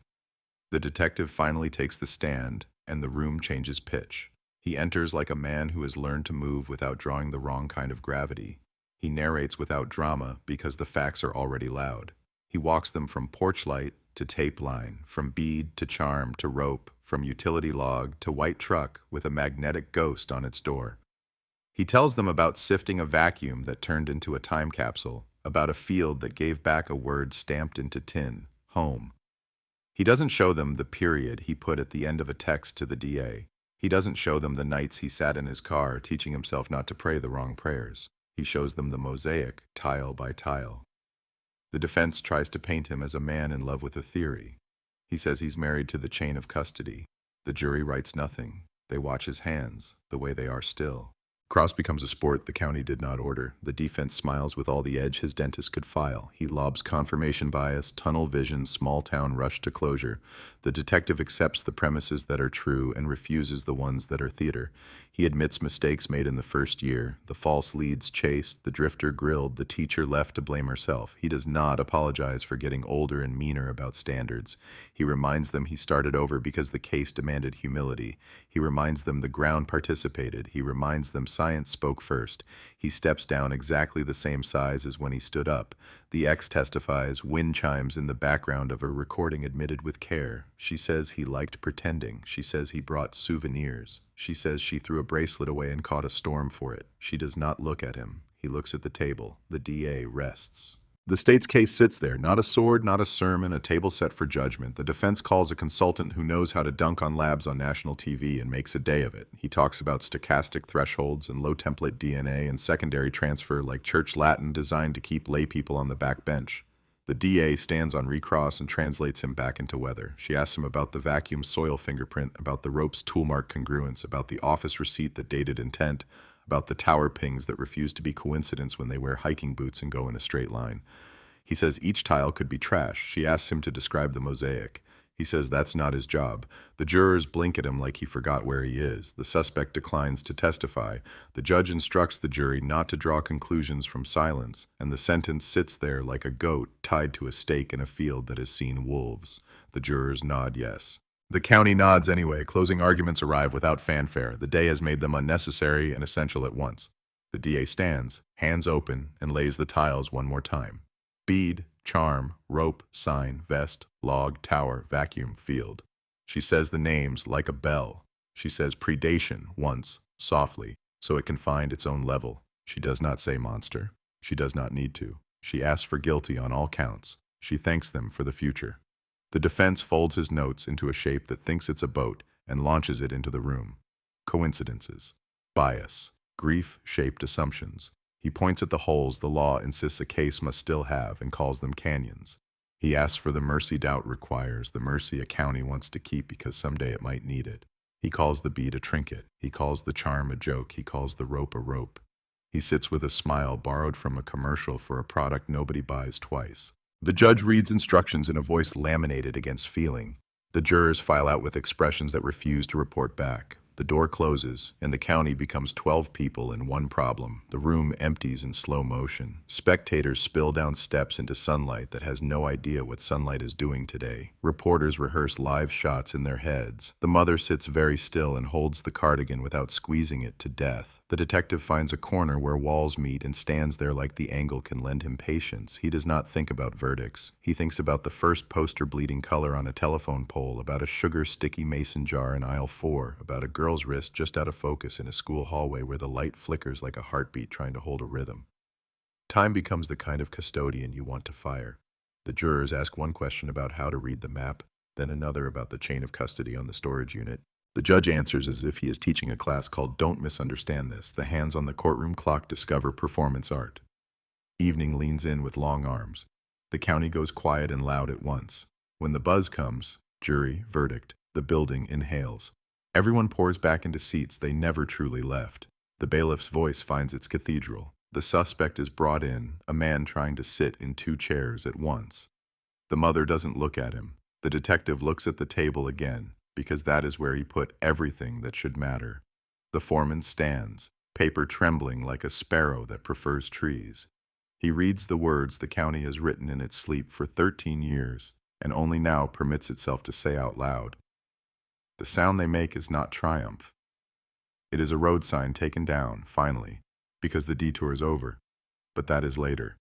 The detective finally takes the stand, and the room changes pitch. He enters like a man who has learned to move without drawing the wrong kind of gravity. He narrates without drama because the facts are already loud. He walks them from porch light to tape line, from bead to charm to rope, from utility log to white truck with a magnetic ghost on its door. He tells them about sifting a vacuum that turned into a time capsule, about a field that gave back a word stamped into tin, home. He doesn't show them the period he put at the end of a text to the DA. He doesn't show them the nights he sat in his car teaching himself not to pray the wrong prayers. He shows them the mosaic, tile by tile. The defense tries to paint him as a man in love with a theory. He says he's married to the chain of custody. The jury writes nothing. They watch his hands, the way they are still. Cross becomes a sport the county did not order. The defense smiles with all the edge his dentist could file. He lobs confirmation bias, tunnel vision, small town rush to closure. The detective accepts the premises that are true and refuses the ones that are theater. He admits mistakes made in the first year, the false leads chased, the drifter grilled, the teacher left to blame herself. He does not apologize for getting older and meaner about standards. He reminds them he started over because the case demanded humility. He reminds them the ground participated. He reminds them science spoke first. He steps down exactly the same size as when he stood up. The ex testifies, wind chimes in the background of a recording admitted with care. She says he liked pretending. She says he brought souvenirs. She says she threw a bracelet away and caught a storm for it. She does not look at him. He looks at the table. The DA rests. The state's case sits there, not a sword, not a sermon, a table set for judgment. The defense calls a consultant who knows how to dunk on labs on national TV and makes a day of it. He talks about stochastic thresholds and low-template DNA and secondary transfer like church Latin designed to keep lay people on the back bench. The DA stands on recross and translates him back into weather. She asks him about the vacuum soil fingerprint, about the rope's toolmark congruence, about the office receipt that dated intent, about the tower pings that refuse to be coincidence when they wear hiking boots and go in a straight line. He says each tile could be trash. She asks him to describe the mosaic. He says that's not his job. The jurors blink at him like he forgot where he is. The suspect declines to testify. The judge instructs the jury not to draw conclusions from silence, and the sentence sits there like a goat tied to a stake in a field that has seen wolves. The jurors nod yes. The county nods anyway. Closing arguments arrive without fanfare. The day has made them unnecessary and essential at once. The DA stands, hands open, and lays the tiles one more time. Bead, charm, rope, sign, vest, log, tower, vacuum, field. She says the names like a bell. She says predation once, softly, so it can find its own level. She does not say monster. She does not need to. She asks for guilty on all counts. She thanks them for the future. The defense folds his notes into a shape that thinks it's a boat and launches it into the room. Coincidences, bias, grief-shaped assumptions. He points at the holes the law insists a case must still have and calls them canyons. He asks for the mercy doubt requires, the mercy a county wants to keep because someday it might need it. He calls the bead a trinket. He calls the charm a joke. He calls the rope a rope. He sits with a smile borrowed from a commercial for a product nobody buys twice. The judge reads instructions in a voice laminated against feeling. The jurors file out with expressions that refuse to report back. The door closes, and the county becomes 12 people and one problem. The room empties in slow motion. Spectators spill down steps into sunlight that has no idea what sunlight is doing today. Reporters rehearse live shots in their heads. The mother sits very still and holds the cardigan without squeezing it to death. The detective finds a corner where walls meet and stands there like the angle can lend him patience. He does not think about verdicts. He thinks about the first poster bleeding color on a telephone pole, about a sugar-sticky mason jar in aisle 4, about a girl's wrist just out of focus in a school hallway where the light flickers like a heartbeat trying to hold a rhythm. Time becomes the kind of custodian you want to fire. The jurors ask one question about how to read the map, then another about the chain of custody on the storage unit. The judge answers as if he is teaching a class called Don't Misunderstand This. The hands on the courtroom clock discover performance art. Evening leans in with long arms. The county goes quiet and loud at once. When the buzz comes, jury, verdict, the building inhales. Everyone pours back into seats they never truly left. The bailiff's voice finds its cathedral. The suspect is brought in, a man trying to sit in 2 chairs at once. The mother doesn't look at him. The detective looks at the table again, because that is where he put everything that should matter. The foreman stands, paper trembling like a sparrow that prefers trees. He reads the words the county has written in its sleep for 13 years, and only now permits itself to say out loud. The sound they make is not triumph. It is a road sign taken down, finally, because the detour is over. But that is later.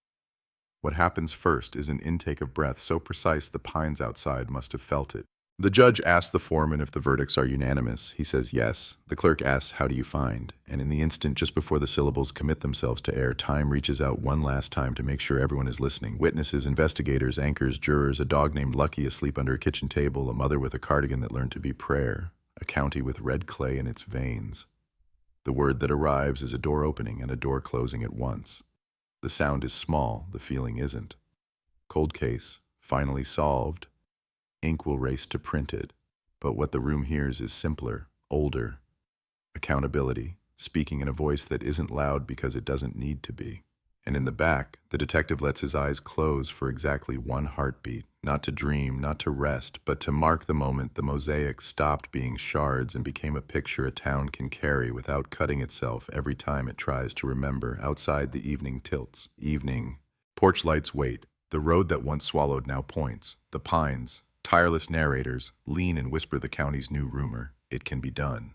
What happens first is an intake of breath so precise the pines outside must have felt it. The judge asks the foreman if the verdicts are unanimous. He says yes. The clerk asks, how do you find? And in the instant just before the syllables commit themselves to air, time reaches out one last time to make sure everyone is listening. Witnesses, investigators, anchors, jurors, a dog named Lucky asleep under a kitchen table, a mother with a cardigan that learned to be prayer, a county with red clay in its veins. The word that arrives is a door opening and a door closing at once. The sound is small, the feeling isn't. Cold case, finally solved. Ink will race to print it, but what the room hears is simpler, older. Accountability, speaking in a voice that isn't loud because it doesn't need to be. And in the back, the detective lets his eyes close for exactly one heartbeat, not to dream, not to rest, but to mark the moment the mosaic stopped being shards and became a picture a town can carry without cutting itself every time it tries to remember. Outside, the evening tilts. Evening. Porch lights wait. The road that once swallowed now points. The pines, tireless narrators, lean and whisper the county's new rumor. It can be done.